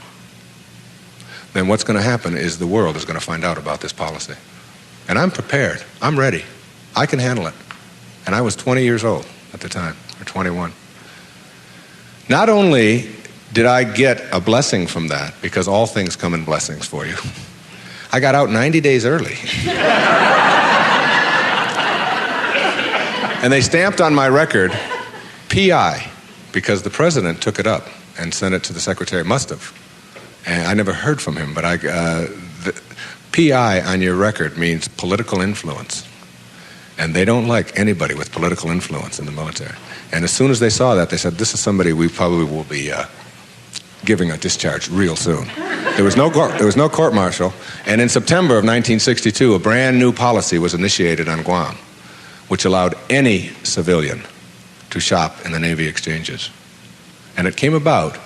then what's going to happen is the world is going to find out about this policy. And I'm prepared. I'm ready. I can handle it. And I was 20 years old at the time, or 21. Not only did I get a blessing from that, because all things come in blessings for you, I got out 90 days early. And they stamped on my record, PI, because the President took it up and sent it to the Secretary. Must have. And I never heard from him, but the PI on your record means political influence. And they don't like anybody with political influence in the military. And as soon as they saw that, they said, this is somebody we probably will be giving a discharge real soon. There was no court-martial. And in September of 1962, a brand new policy was initiated on Guam, which allowed any civilian to shop in the Navy exchanges. And it came about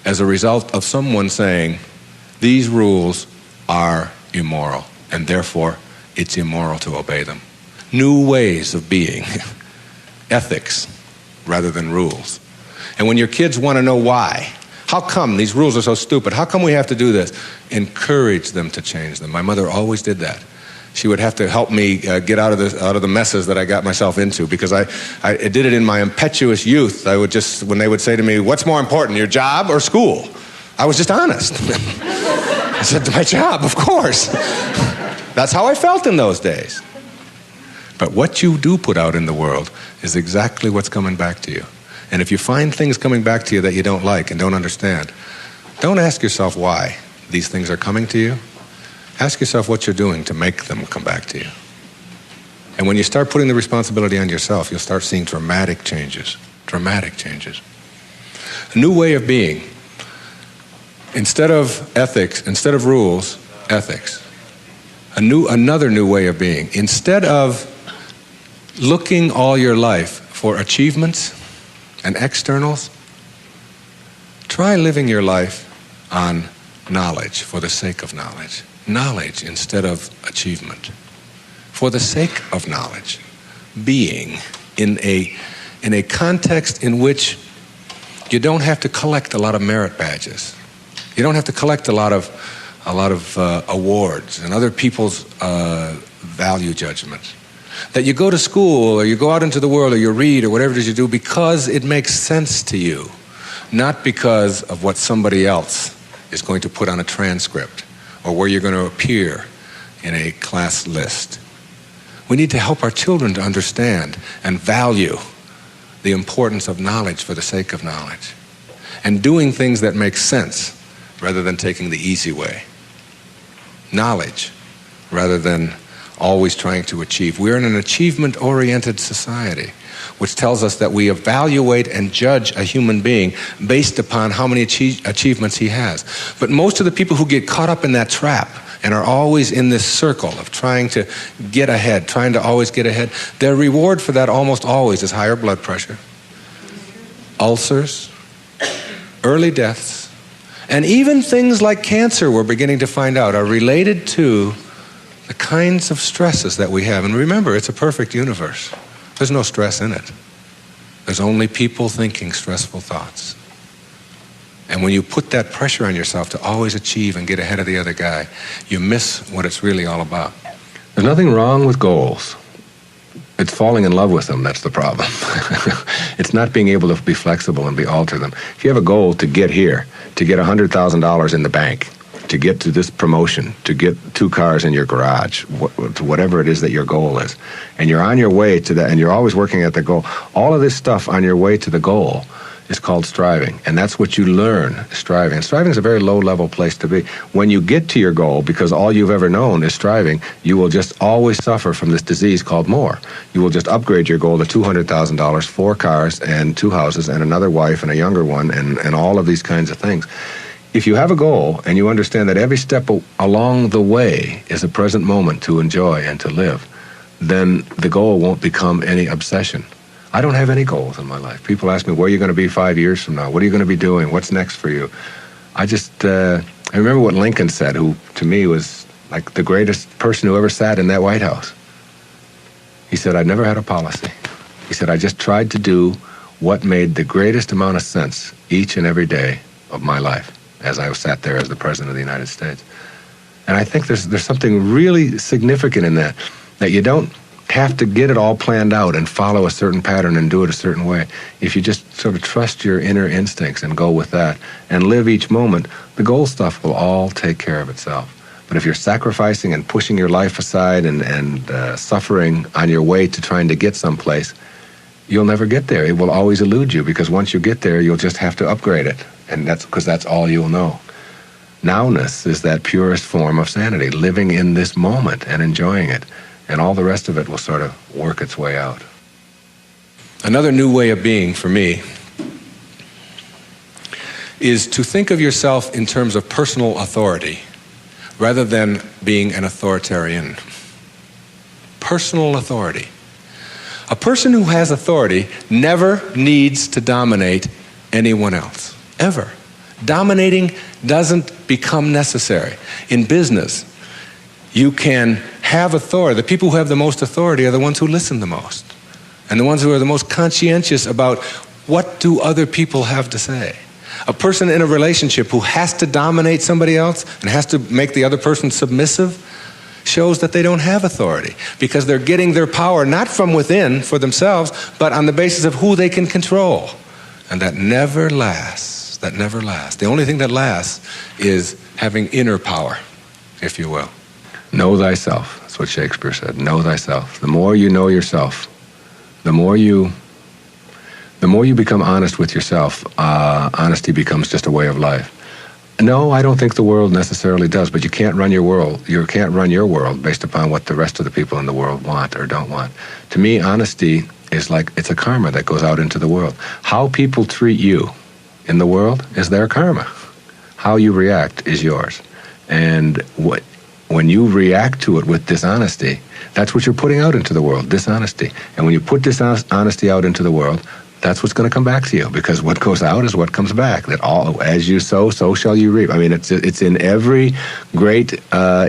as a result of someone saying, these rules are immoral, and therefore it's immoral to obey them. New ways of being, ethics rather than rules. And when your kids want to know why, how come these rules are so stupid? How come we have to do this? Encourage them to change them. My mother always did that. She would have to help me get out of the messes that I got myself into, because I did it in my impetuous youth. I would just, when they would say to me, what's more important, your job or school? I was just honest. I said, my job, of course. That's how I felt in those days. But what you do put out in the world is exactly what's coming back to you. And if you find things coming back to you that you don't like and don't understand, don't ask yourself why these things are coming to you. Ask yourself what you're doing to make them come back to you. And when you start putting the responsibility on yourself, you'll start seeing dramatic changes. Dramatic changes. A new way of being. Instead of ethics, instead of rules, ethics. Another new way of being. Instead of looking all your life for achievements and externals, try living your life on knowledge for the sake of knowledge. Knowledge instead of achievement. For the sake of knowledge. Being in a context in which you don't have to collect a lot of merit badges. You don't have to collect a lot of awards and other people's value judgments. That you go to school or you go out into the world or you read or whatever it is you do because it makes sense to you, not because of what somebody else is going to put on a transcript or where you're going to appear in a class list. We need to help our children to understand and value the importance of knowledge for the sake of knowledge and doing things that make sense rather than taking the easy way. Knowledge rather than always trying to achieve. We're in an achievement-oriented society, which tells us that we evaluate and judge a human being based upon how many achievements he has. But most of the people who get caught up in that trap and are always in this circle of trying to get ahead, trying to always get ahead, their reward for that almost always is higher blood pressure, ulcers, early deaths, and even things like cancer, we're beginning to find out, are related to the kinds of stresses that we have. And remember, it's a perfect universe. There's no stress in it. There's only people thinking stressful thoughts. And when you put that pressure on yourself to always achieve and get ahead of the other guy, you miss what it's really all about. There's nothing wrong with goals. It's falling in love with them that's the problem. It's not being able to be flexible and alter them. If you have a goal to get here, to get $100,000 in the bank, to get to this promotion, to get 2 cars in your garage, to whatever it is that your goal is, and you're on your way to that, and you're always working at the goal, all of this stuff on your way to the goal is called striving, and that's what you learn, striving. And striving is a very low-level place to be. When you get to your goal, because all you've ever known is striving, you will just always suffer from this disease called more. You will just upgrade your goal to $200,000, 4 cars, and 2 houses, and another wife, and a younger one, and all of these kinds of things. If you have a goal and you understand that every step along the way is a present moment to enjoy and to live, then the goal won't become any obsession. I don't have any goals in my life. People ask me, where are you going to be 5 years from now? What are you going to be doing? What's next for you? I remember what Lincoln said, who to me was like the greatest person who ever sat in that White House. He said, I never had a policy. He said, I just tried to do what made the greatest amount of sense each and every day of my life as I sat there as the President of the United States. And I think there's something really significant in that you don't have to get it all planned out and follow a certain pattern and do it a certain way. If you just sort of trust your inner instincts and go with that and live each moment, the goal stuff will all take care of itself. But if you're sacrificing and pushing your life aside and suffering on your way to trying to get someplace, you'll never get there. It will always elude you, because once you get there, you'll just have to upgrade it. And that's because that's all you'll know. Nowness is that purest form of sanity, living in this moment and enjoying it. And all the rest of it will sort of work its way out. Another new way of being for me is to think of yourself in terms of personal authority rather than being an authoritarian. Personal authority. A person who has authority never needs to dominate anyone else, ever. Dominating doesn't become necessary. In business, you can have authority, the people who have the most authority are the ones who listen the most. And the ones who are the most conscientious about what do other people have to say. A person in a relationship who has to dominate somebody else and has to make the other person submissive shows that they don't have authority, because they're getting their power not from within for themselves, but on the basis of who they can control. And that never lasts. That never lasts. The only thing that lasts is having inner power, if you will. Know thyself. That's what Shakespeare said. Know thyself. The more you know yourself, the more you become honest with yourself, honesty becomes just a way of life. No, I don't think the world necessarily does, but you can't run your world. You can't run your world based upon what the rest of the people in the world want or don't want. To me, honesty is like, it's a karma that goes out into the world. How people treat you in the world is their karma. How you react is yours. And when you react to it with dishonesty, that's what you're putting out into the world, dishonesty. And when you put dishonesty out into the world, that's what's going to come back to you, because what goes out is what comes back. That all, as you sow, so shall you reap. I mean, it's in every great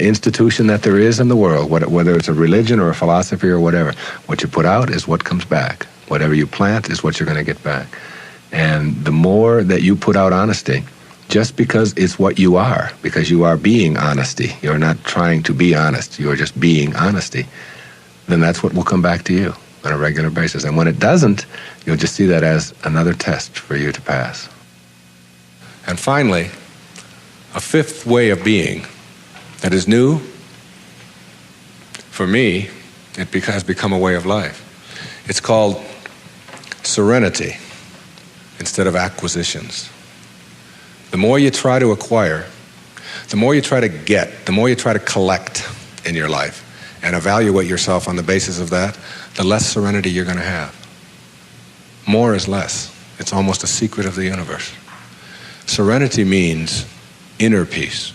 institution that there is in the world, whether it's a religion or a philosophy or whatever. What you put out is what comes back. Whatever you plant is what you're going to get back. And the more that you put out honesty, just because it's what you are, because you are being honesty, you're not trying to be honest, you're just being honesty, then that's what will come back to you on a regular basis. And when it doesn't, you'll just see that as another test for you to pass. And finally, a fifth way of being that is new, for me, it has become a way of life. It's called serenity instead of acquisitions. The more you try to acquire, the more you try to get, the more you try to collect in your life and evaluate yourself on the basis of that, the less serenity you're going to have. More is less. It's almost a secret of the universe. Serenity means inner peace.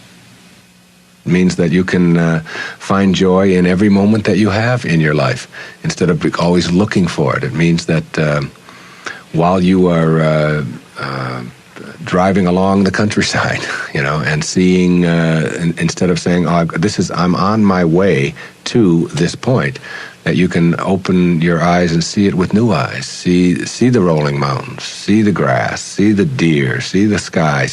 It means that you can find joy in every moment that you have in your life instead of always looking for it. It means that while you are driving along the countryside, and seeing, instead of saying, "Oh, I'm on my way to this point," that you can open your eyes and see it with new eyes. See the rolling mountains, see the grass, see the deer, see the sky.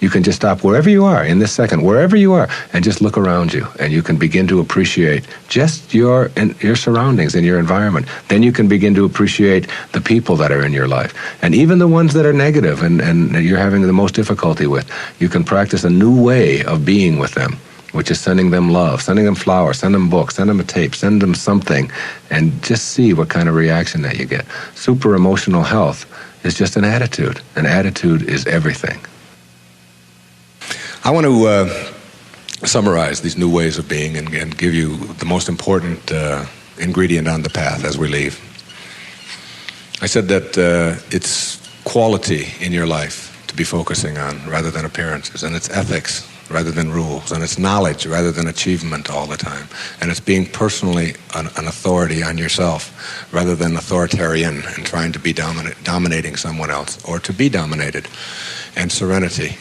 You can just stop wherever you are in this second, wherever you are, and just look around you, and you can begin to appreciate just your surroundings and your environment. Then you can begin to appreciate the people that are in your life, and even the ones that are negative and you're having the most difficulty with. You can practice a new way of being with them, which is sending them love, sending them flowers, send them books, send them a tape, send them something, and just see what kind of reaction that you get. Super emotional health is just an attitude. An attitude is everything. I want to summarize these new ways of being and give you the most important ingredient on the path as we leave. I said that it's quality in your life to be focusing on rather than appearances, and it's ethics rather than rules, and it's knowledge rather than achievement all the time, and it's being personally an authority on yourself rather than authoritarian and trying to be dominating someone else or to be dominated, and serenity,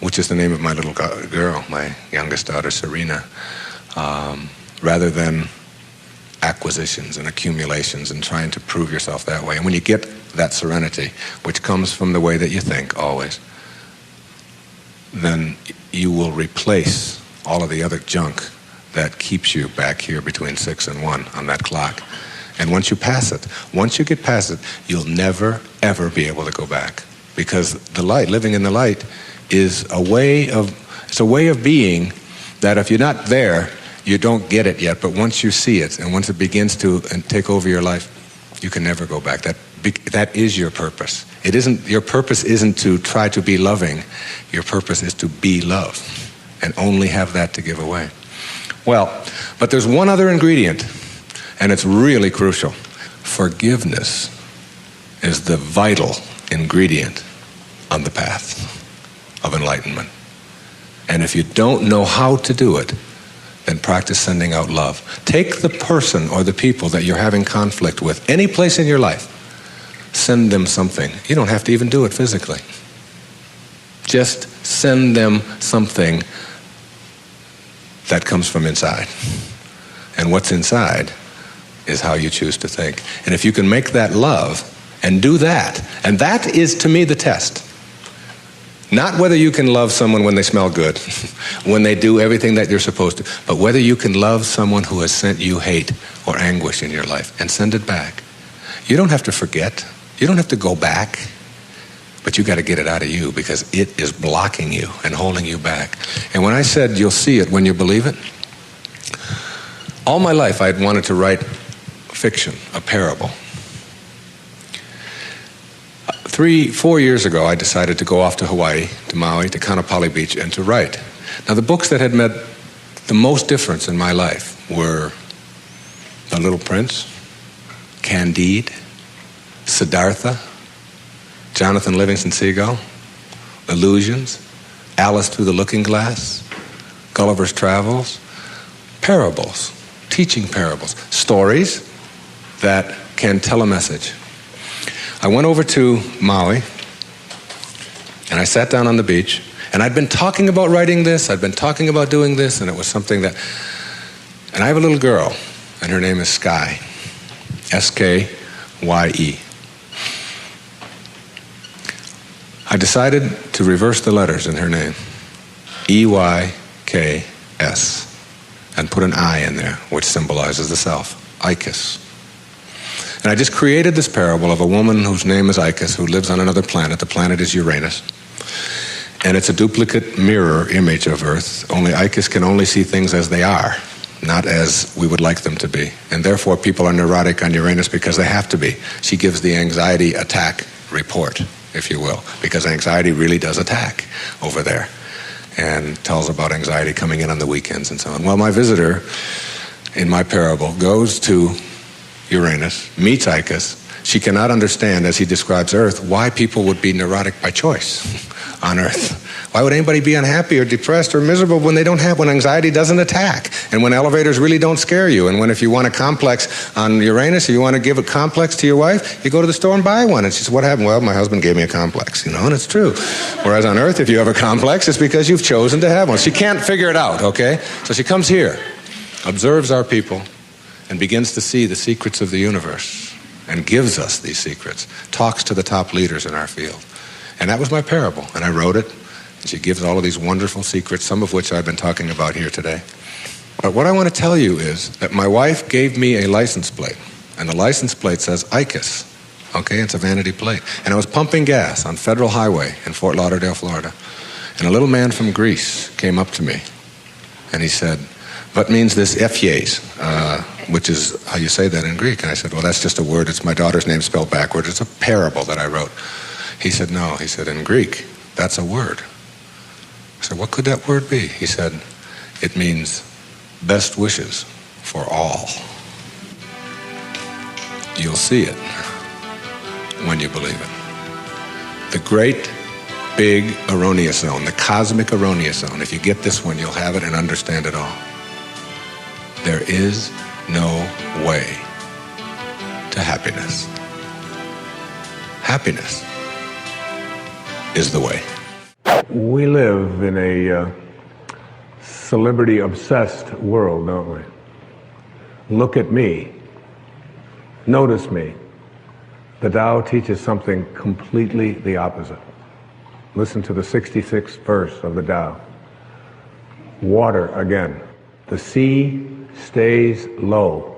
which is the name of my little girl, my youngest daughter, Serena, rather than acquisitions and accumulations and trying to prove yourself that way. And when you get that serenity, which comes from the way that you think always, then you will replace all of the other junk that keeps you back here between 6 and 1 on that clock. And once you get past it, you'll never, ever be able to go back. Because the light, living in the light, is a way of being that if you're not there, you don't get it yet. But once you see it, and once it begins to take over your life, you can never go back. That is your purpose. Your purpose isn't to try to be loving. Your purpose is to be love, and only have that to give away. Well, but there's one other ingredient, and it's really crucial. Forgiveness is the vital ingredient on the path of enlightenment. And if you don't know how to do it, then practice sending out love. Take the person or the people that you're having conflict with, any place in your life, send them something. You don't have to even do it physically. Just send them something that comes from inside. and what's inside is how you choose to think. And if you can make that love and do that, and that is to me the test. Not whether you can love someone when they smell good, when they do everything that you're supposed to, but whether you can love someone who has sent you hate or anguish in your life and send it back. You don't have to forget. You don't have to go back. But you got to get it out of you because it is blocking you and holding you back. And when I said you'll see it when you believe it, all my life I had wanted to write fiction, a parable. 3-4 years ago, I decided to go off to Hawaii, to Maui, to Kaanapali Beach, and to write. Now, the books that had made the most difference in my life were The Little Prince, Candide, Siddhartha, Jonathan Livingston Seagull, Illusions, Alice Through the Looking Glass, Gulliver's Travels, parables, teaching parables, stories that can tell a message. I went over to Maui, and I sat down on the beach, and I'd been talking about writing this, I'd been talking about doing this, and it was something that, and I have a little girl, and her name is Skye, S-K-Y-E. I decided to reverse the letters in her name, E-Y-K-S, and put an I in there, which symbolizes the self, Icus. And I just created this parable of a woman whose name is Icus, who lives on another planet. The planet is Uranus. And it's a duplicate mirror image of Earth, only Icus can only see things as they are, not as we would like them to be. And therefore people are neurotic on Uranus because they have to be. She gives the anxiety attack report, if you will, because anxiety really does attack over there, and tells about anxiety coming in on the weekends and so on. Well, my visitor in my parable goes to Uranus, meets Icus. She cannot understand, as he describes Earth, why people would be neurotic by choice on Earth. Why would anybody be unhappy or depressed or miserable when when anxiety doesn't attack, and when elevators really don't scare you, and when if you want a complex on Uranus, if you want to give a complex to your wife, you go to the store and buy one. And she says, what happened? Well, my husband gave me a complex, and it's true. Whereas on Earth, if you have a complex, it's because you've chosen to have one. She can't figure it out, okay? So she comes here, observes our people, and begins to see the secrets of the universe, and gives us these secrets, talks to the top leaders in our field. And that was my parable, and I wrote it, and she gives all of these wonderful secrets, some of which I've been talking about here today. But what I want to tell you is that my wife gave me a license plate, and the license plate says Icus, okay? It's a vanity plate. And I was pumping gas on Federal Highway in Fort Lauderdale, Florida, and a little man from Greece came up to me, and he said, what means this Ephies, which is how you say that in Greek? And I said, well, that's just a word. It's my daughter's name spelled backwards. It's a parable that I wrote. He said, no. He said, in Greek, that's a word. I said, what could that word be? He said, it means best wishes for all. You'll see it when you believe it. The great big erroneous zone, the cosmic erroneous zone. If you get this one, you'll have it and understand it all. There is no way to happiness. Happiness is the way. We live in a celebrity-obsessed world, don't we? Look at me. Notice me. The Tao teaches something completely the opposite. Listen to the 66th verse of the Tao. Water again. The sea stays low,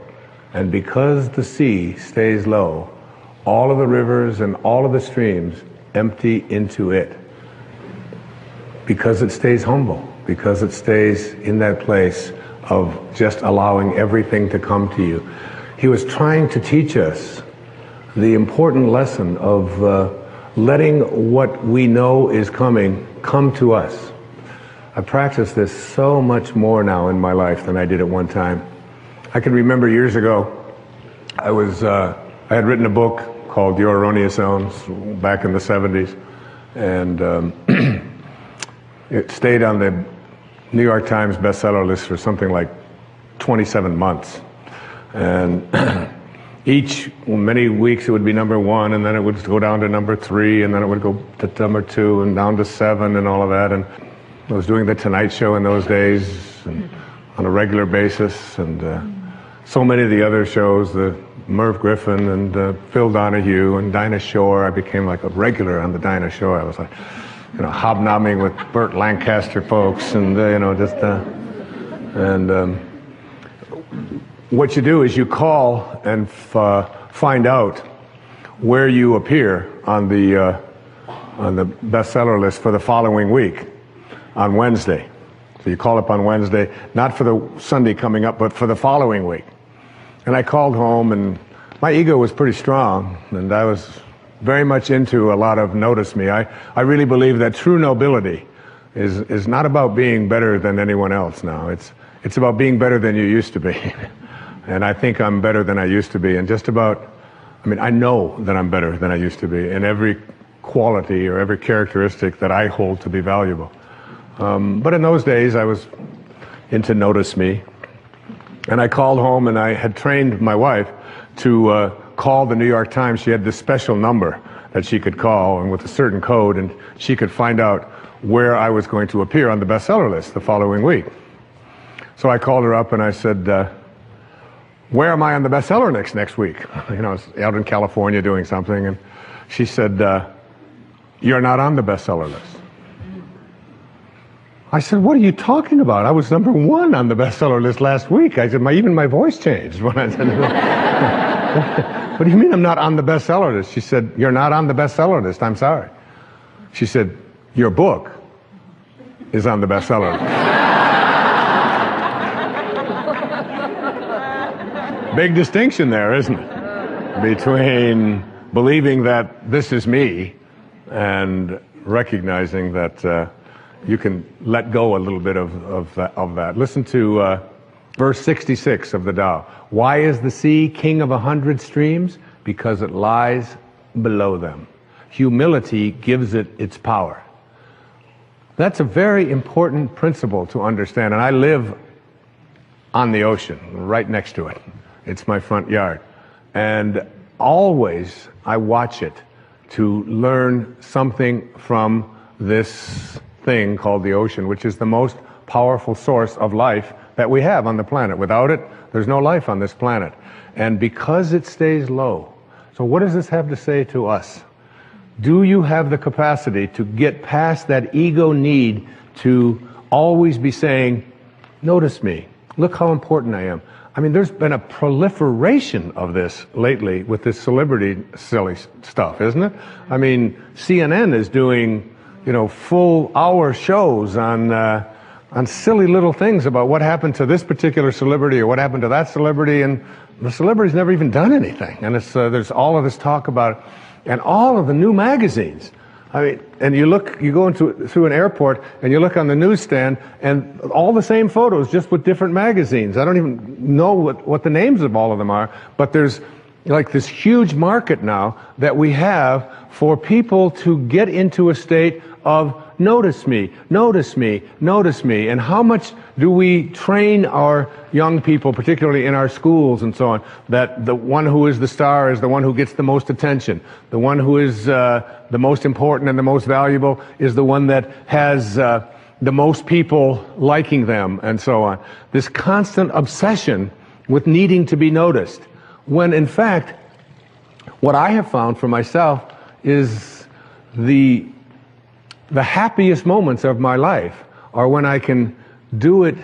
and because the sea stays low, all of the rivers and all of the streams empty into it, because it stays humble, because it stays in that place of just allowing everything to come to you. He was trying to teach us the important lesson of letting what we know is coming come to us. I practice this so much more now in my life than I did at one time. I can remember years ago, I had written a book called Your Erroneous Zones back in the 70s, and it stayed on the New York Times bestseller list for something like 27 months. And many weeks it would be number 1, and then it would go down to number 3, and then it would go to number 2, and down to 7, and all of that. And I was doing the Tonight Show in those days, and on a regular basis, and so many of the other shows, the Merv Griffin and Phil Donahue and Dinah Shore. I became like a regular on the Dinah Shore. I was like, hobnobbing with Burt Lancaster folks, and what you do is you call and find out where you appear on the bestseller list for the following week on Wednesday. So you call up on Wednesday, not for the Sunday coming up, but for the following week. And I called home, and my ego was pretty strong, and I was very much into a lot of notice me. I really believe that true nobility is not about being better than anyone else now. It's about being better than you used to be. And I think I'm better than I used to be. And I know that I'm better than I used to be in every quality or every characteristic that I hold to be valuable. But in those days, I was into notice me. And I called home, and I had trained my wife to call the New York Times. She had this special number that she could call, and with a certain code, and she could find out where I was going to appear on the bestseller list the following week. So I called her up and I said, where am I on the bestseller list next week? I was out in California doing something, and she said, you're not on the bestseller list. I said, what are you talking about? I was #1 on the bestseller list last week. I said, even my voice changed when I said, what do you mean I'm not on the bestseller list? She said, you're not on the bestseller list. I'm sorry. She said, your book is on the bestseller list. Big distinction there, isn't it? Between believing that this is me and recognizing that you can let go a little bit of that. Listen to verse 66 of the Tao. Why is the sea king of 100 streams? Because it lies below them. Humility gives it its power. That's a very important principle to understand. And I live on the ocean, right next to it. It's my front yard. And always I watch it to learn something from this thing called the ocean, which is the most powerful source of life that we have on the planet. Without it, there's no life on this planet. And because it stays low, so what does this have to say to us? Do you have the capacity to get past that ego need to always be saying, notice me, look how important I am? There's been a proliferation of this lately with this celebrity silly stuff, isn't it? CNN is doing full hour shows on silly little things about what happened to this particular celebrity or what happened to that celebrity, and the celebrity's never even done anything. And there's all of this talk about it, and all of the new magazines. And you go through an airport and you look on the newsstand, and all the same photos, just with different magazines. I don't even know what the names of all of them are, but there's like this huge market now that we have for people to get into a state of notice me, notice me, notice me. And how much do we train our young people, particularly in our schools and so on, that the one who is the star is the one who gets the most attention. The one who is the most important and the most valuable is the one that has the most people liking them and so on. This constant obsession with needing to be noticed. When in fact, what I have found for myself is the happiest moments of my life are when I can do it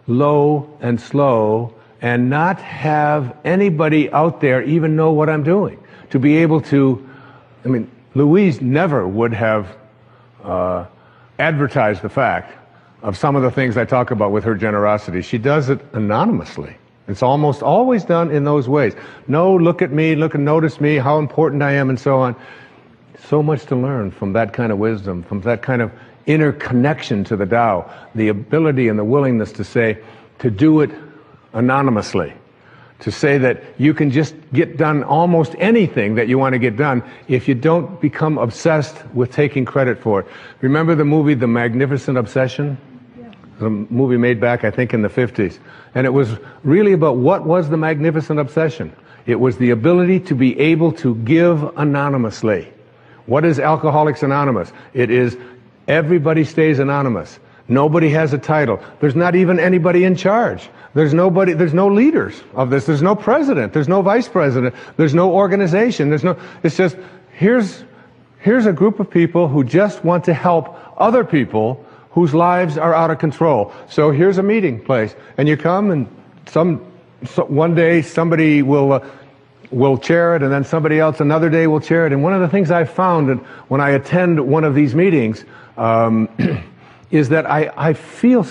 low and slow and not have anybody out there even know what I'm doing. To be able to, Louise never would have advertised the fact of some of the things I talk about with her generosity. She does it anonymously. It's almost always done in those ways. No, look at me, look and notice me, how important I am, and so on. So much to learn from that kind of wisdom, from that kind of inner connection to the Tao, the ability and the willingness to do it anonymously, to say that you can just get done almost anything that you want to get done if you don't become obsessed with taking credit for it. Remember the movie The Magnificent Obsession? A movie made back, I think, in the 50s. And it was really about what was the magnificent obsession. It was the ability to be able to give anonymously. What is Alcoholics Anonymous? It is everybody stays anonymous. Nobody has a title. There's not even anybody in charge. There's no leaders of this. There's no president. There's no vice president. There's no organization. It's just, here's a group of people who just want to help other people whose lives are out of control. So here's a meeting place, and you come, and one day somebody will chair it, and then somebody else another day will chair it. And one of the things I've found when I attend one of these meetings is that I feel,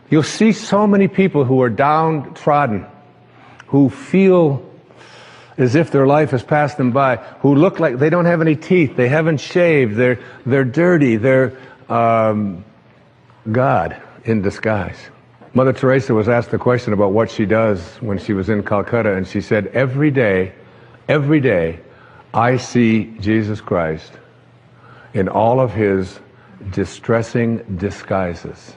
you'll see so many people who are downtrodden, who feel as if their life has passed them by, who look like they don't have any teeth, they haven't shaved, they're dirty, they're God in disguise. Mother Teresa was asked the question about what she does when she was in Calcutta, and she said, every day, I see Jesus Christ in all of his distressing disguises.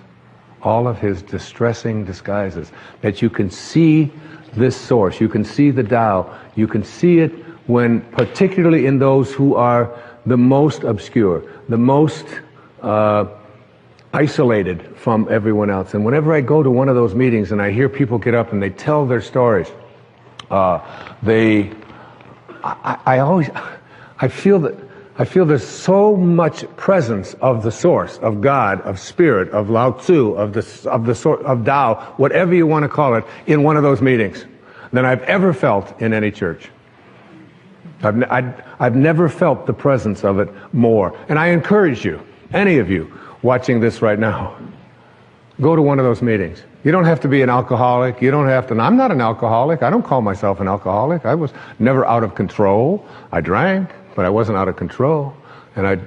All of his distressing disguises. That you can see this source, you can see the Tao, you can see it when, particularly in those who are the most obscure, the most isolated from everyone else. And whenever I go to one of those meetings and I hear people get up and they tell their stories, I feel there's so much presence of the source, of God, of spirit, of Lao Tzu, of Tao, whatever you want to call it, in one of those meetings than I've ever felt in any church. I've never felt the presence of it more. And I encourage you, any of you watching this right now, go to one of those meetings. You don't have to be an alcoholic. You don't have to. I'm not an alcoholic. I don't call myself an alcoholic. I was never out of control. I drank, but I wasn't out of control. And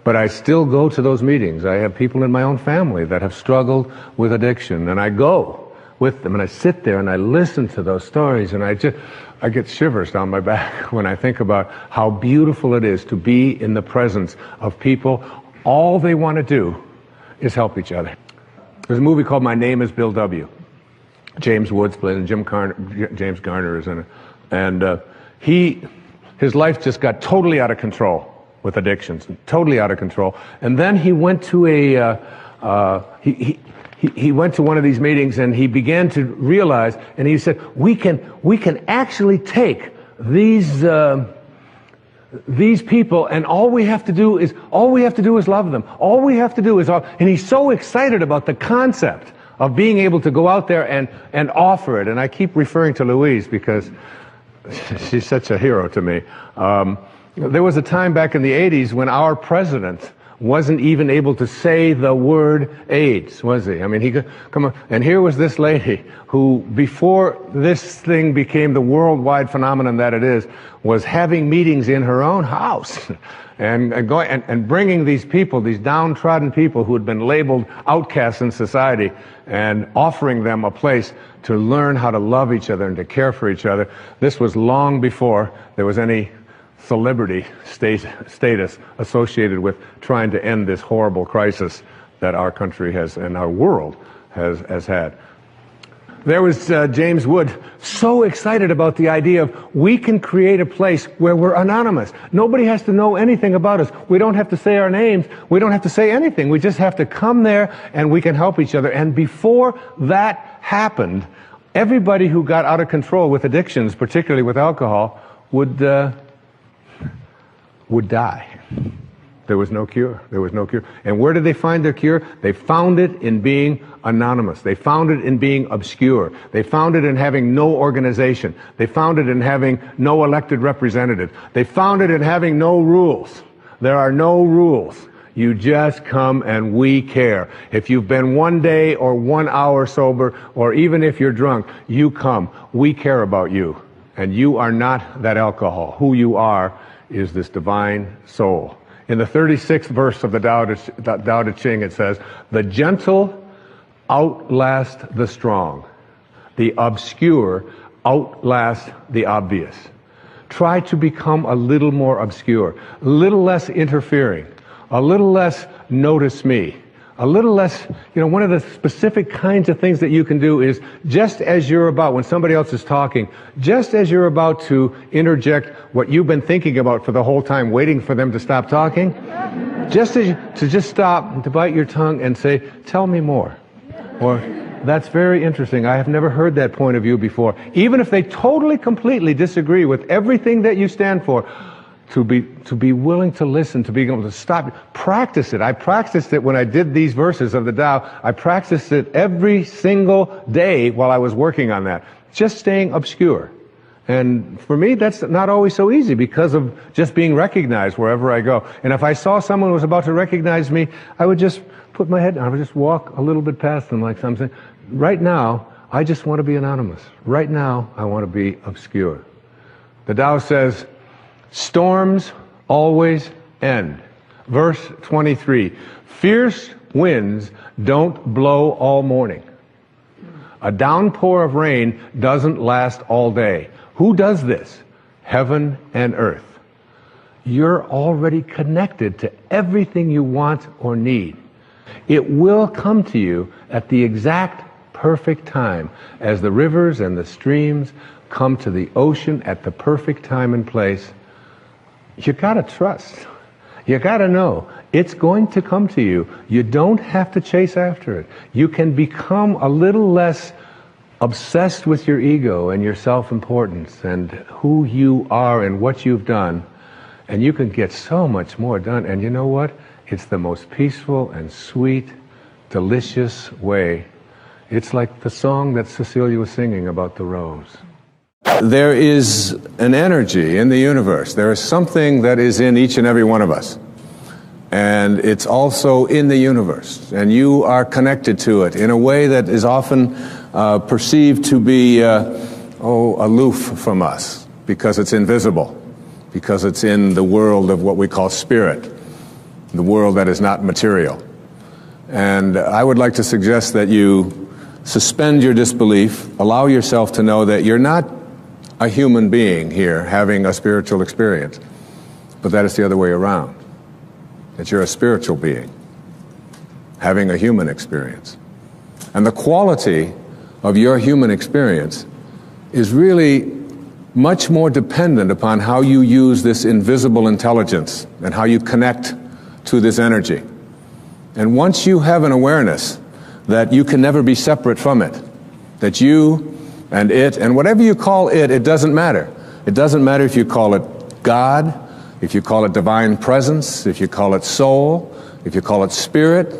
but I still go to those meetings. I have people in my own family that have struggled with addiction, and I go with them, and I sit there and I listen to those stories, and I get shivers down my back when I think about how beautiful it is to be in the presence of people. All they want to do is help each other. There's a movie called My Name is Bill W. James Woods played, and James Garner is in it. And his life just got totally out of control with addictions, totally out of control. And then he went to he went to one of these meetings, and he began to realize, and he said, we can actually take these people, and all we have to do is love them. All we have to do is, and he's so excited about the concept of being able to go out there and offer it. And I keep referring to Louise because she's such a hero to me. There was a time back in the 80s when our president wasn't even able to say the word AIDS, was he? I mean, he could come on. And here was this lady who, before this thing became the worldwide phenomenon that it is, was having meetings in her own house and bringing these people, these downtrodden people who had been labeled outcasts in society, and offering them a place to learn how to love each other and to care for each other. This was long before there was any celebrity status associated with trying to end this horrible crisis that our country has and our world has had. There was James Wood, so excited about the idea of we can create a place where we're anonymous. Nobody has to know anything about us. We don't have to say our names. We don't have to say anything. We just have to come there and we can help each other. And before that happened, everybody who got out of control with addictions, particularly with alcohol, would die. There was no cure. There was no cure. And where did they find their cure? They found it in being anonymous. They found it in being obscure. They found it in having no organization. They found it in having no elected representative. They found it in having no rules. There are no rules. You just come and we care. If you've been 1 day or 1 hour sober, or even if you're drunk, you come. We care about you. And you are not that alcohol. Who you are is this divine soul. In the 36th verse of the Tao Te Ching, it says, the gentle outlast the strong. The obscure outlast the obvious. Try to become a little more obscure, a little less interfering, a little less notice me, a little less, one of the specific kinds of things that you can do is just as you're about, when somebody else is talking, just as you're about to interject what you've been thinking about for the whole time, waiting for them to stop talking, to just stop and to bite your tongue and say, tell me more. Or, that's very interesting. I have never heard that point of view before. Even if they totally, completely disagree with everything that you stand for, to be willing to listen, to be able to stop, practice it. I practiced it when I did these verses of the Tao. I practiced it every single day while I was working on that. Just staying obscure. And for me, that's not always so easy because of just being recognized wherever I go. And if I saw someone who was about to recognize me, I would just put my head down. I would just walk a little bit past them like something. Right now, I just want to be anonymous. Right now, I want to be obscure. The Tao says, storms always end. Verse 23, fierce winds don't blow all morning. A downpour of rain doesn't last all day. Who does this? Heaven and earth. You're already connected to everything you want or need. It will come to you at the exact perfect time, as the rivers and the streams come to the ocean at the perfect time and place. You gotta trust. You gotta know it's going to come to you. You don't have to chase after it. You can become a little less obsessed with your ego and your self-importance and who you are and what you've done, and you can get so much more done. And you know what? It's the most peaceful and sweet, delicious way. It's like the song that Cecilia was singing about the rose. There is an energy in the universe. There is something that is in each and every one of us. And it's also in the universe. And you are connected to it in a way that is often perceived to be aloof from us, because it's invisible, because it's in the world of what we call spirit, the world that is not material. And I would like to suggest that you suspend your disbelief, allow yourself to know that you're not a human being here having a spiritual experience, but that it's the other way around. That you're a spiritual being having a human experience. And the quality of your human experience is really much more dependent upon how you use this invisible intelligence and how you connect to this energy. And once you have an awareness that you can never be separate from it, that you and it, and whatever you call it, it doesn't matter. It doesn't matter if you call it God, if you call it divine presence, if you call it soul, if you call it spirit,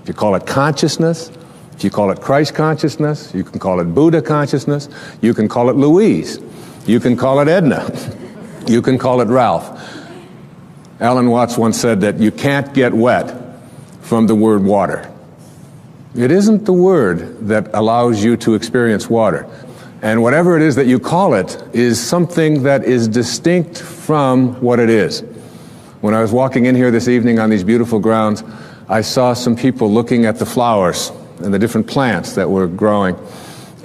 if you call it consciousness, if you call it Christ consciousness, you can call it Buddha consciousness, you can call it Louise, you can call it Edna, you can call it Ralph. Alan Watts once said that you can't get wet from the word water. It isn't the word that allows you to experience water. And whatever it is that you call it is something that is distinct from what it is. When I was walking in here this evening on these beautiful grounds, I saw some people looking at the flowers and the different plants that were growing.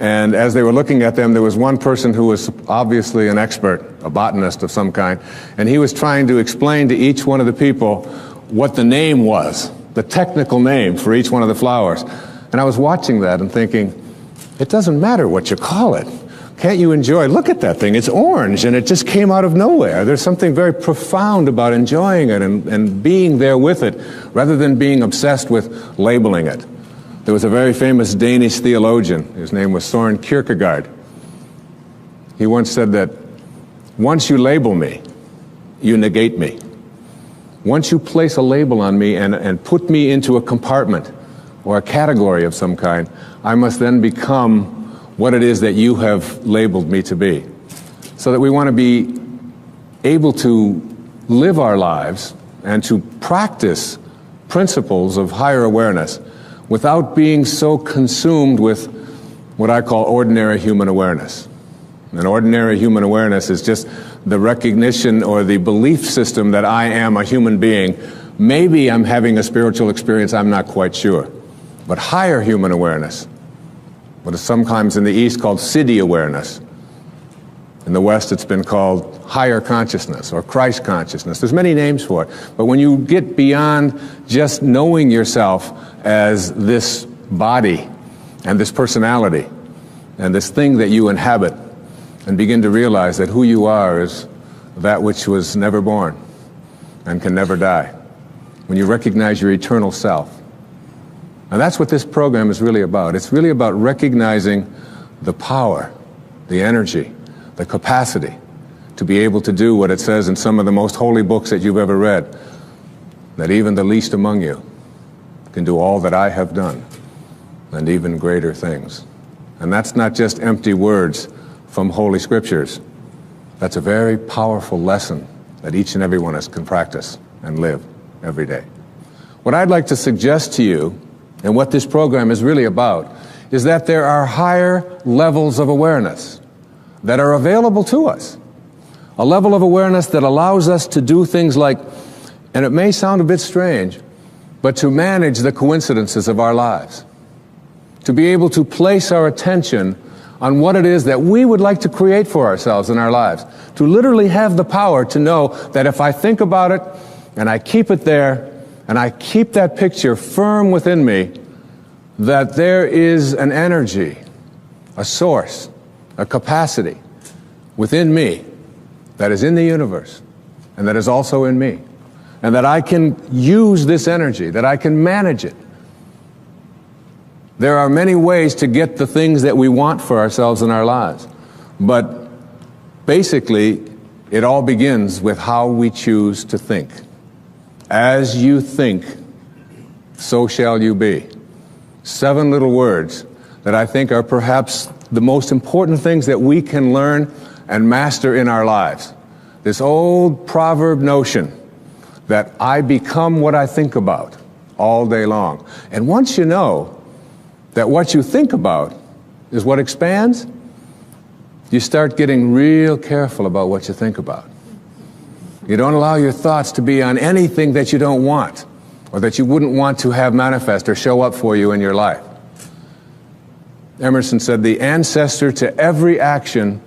And as they were looking at them, there was one person who was obviously an expert, a botanist of some kind, and he was trying to explain to each one of the people what the name was, the technical name for each one of the flowers. And I was watching that and thinking, it doesn't matter what you call it. Can't you enjoy? Look at that thing. It's orange, and it just came out of nowhere. There's something very profound about enjoying it and being there with it, rather than being obsessed with labeling it. There was a very famous Danish theologian. His name was Søren Kierkegaard. He once said that once you label me, you negate me. Once you place a label on me and put me into a compartment or a category of some kind, I must then become what it is that you have labeled me to be. So that we want to be able to live our lives and to practice principles of higher awareness without being so consumed with what I call ordinary human awareness. And ordinary human awareness is just the recognition or the belief system that I am a human being. Maybe I'm having a spiritual experience, I'm not quite sure. But higher human awareness, what is sometimes in the East called Siddhi awareness. In the West, it's been called higher consciousness or Christ consciousness. There's many names for it. But when you get beyond just knowing yourself as this body and this personality and this thing that you inhabit, and begin to realize that who you are is that which was never born and can never die. when you recognize your eternal self. And that's what this program is really about. It's really about recognizing the power, the energy, the capacity to be able to do what it says in some of the most holy books that you've ever read, that even the least among you can do all that I have done, and even greater things. And that's not just empty words from Holy Scriptures. That's a very powerful lesson that each and every one of us can practice and live every day. What I'd like to suggest to you, and what this program is really about, is that there are higher levels of awareness that are available to us. A level of awareness that allows us to do things like, and it may sound a bit strange, but to manage the coincidences of our lives. To be able to place our attention on what it is that we would like to create for ourselves in our lives. To literally have the power to know that if I think about it, and I keep it there, and I keep that picture firm within me, that there is an energy, a source, a capacity within me that is in the universe and that is also in me, and that I can use this energy, that I can manage it. There are many ways to get the things that we want for ourselves in our lives, but basically it all begins with how we choose to think. As you think, so shall you be. 7 little words that I think are perhaps the most important things that we can learn and master in our lives. This old proverb notion that I become what I think about all day long. And once you know that what you think about is what expands, you start getting real careful about what you think about. You don't allow your thoughts to be on anything that you don't want, or that you wouldn't want to have manifest or show up for you in your life. Emerson said, the ancestor to every action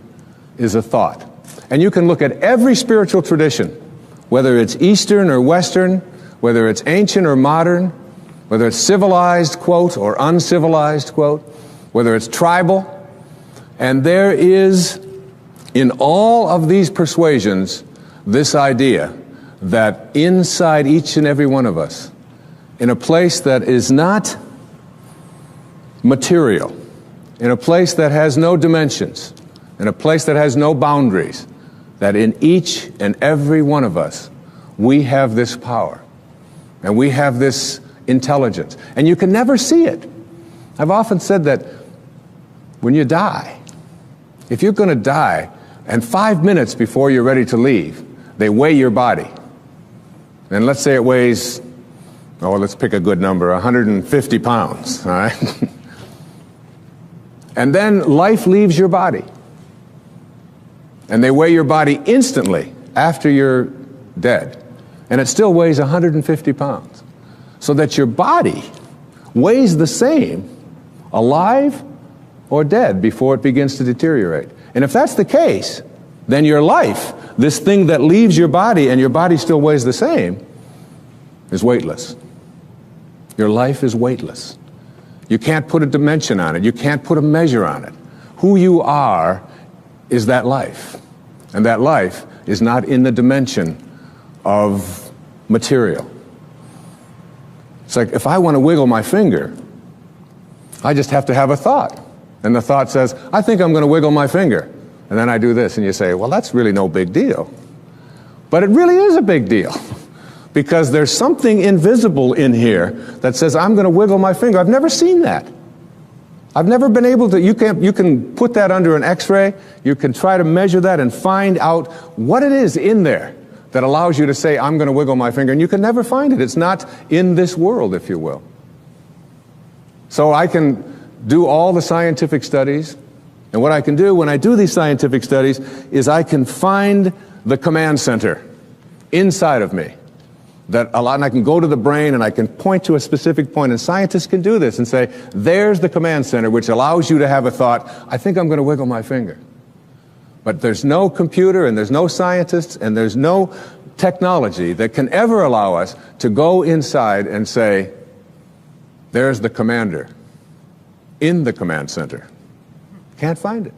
is a thought. And you can look at every spiritual tradition, whether it's Eastern or Western, whether it's ancient or modern, whether it's civilized, quote, or uncivilized, quote, whether it's tribal, and there is, in all of these persuasions, this idea that inside each and every one of us, in a place that is not material, in a place that has no dimensions, in a place that has no boundaries, that in each and every one of us, we have this power, and we have this intelligence, and you can never see it. I've often said that when you die, if you're going to die, and 5 minutes before you're ready to leave, they weigh your body. And let's say it weighs, oh, let's pick a good number, 150 pounds, all right? And then life leaves your body. And they weigh your body instantly after you're dead. And it still weighs 150 pounds. So that your body weighs the same, alive or dead, before it begins to deteriorate. And if that's the case, then your life, this thing that leaves your body and your body still weighs the same, is weightless. Your life is weightless. You can't put a dimension on it. You can't put a measure on it. Who you are is that life. And that life is not in the dimension of material. It's like if I want to wiggle my finger, I just have to have a thought. And the thought says, I think I'm going to wiggle my finger. And then I do this, and you say, well, that's really no big deal. But it really is a big deal. Because there's something invisible in here that says, I'm going to wiggle my finger. I've never seen that. I've never been able to, you can put that under an x-ray, you can try to measure that and find out what it is in there that allows you to say, I'm going to wiggle my finger, and you can never find it. It's not in this world, if you will. So I can do all the scientific studies, and what I can do when I do these scientific studies is I can find the command center inside of me. And I can go to the brain and I can point to a specific point, and scientists can do this and say, there's the command center, which allows you to have a thought, I think I'm going to wiggle my finger. But there's no computer and there's no scientists and there's no technology that can ever allow us to go inside and say, there's the commander in the command center. Can't find it.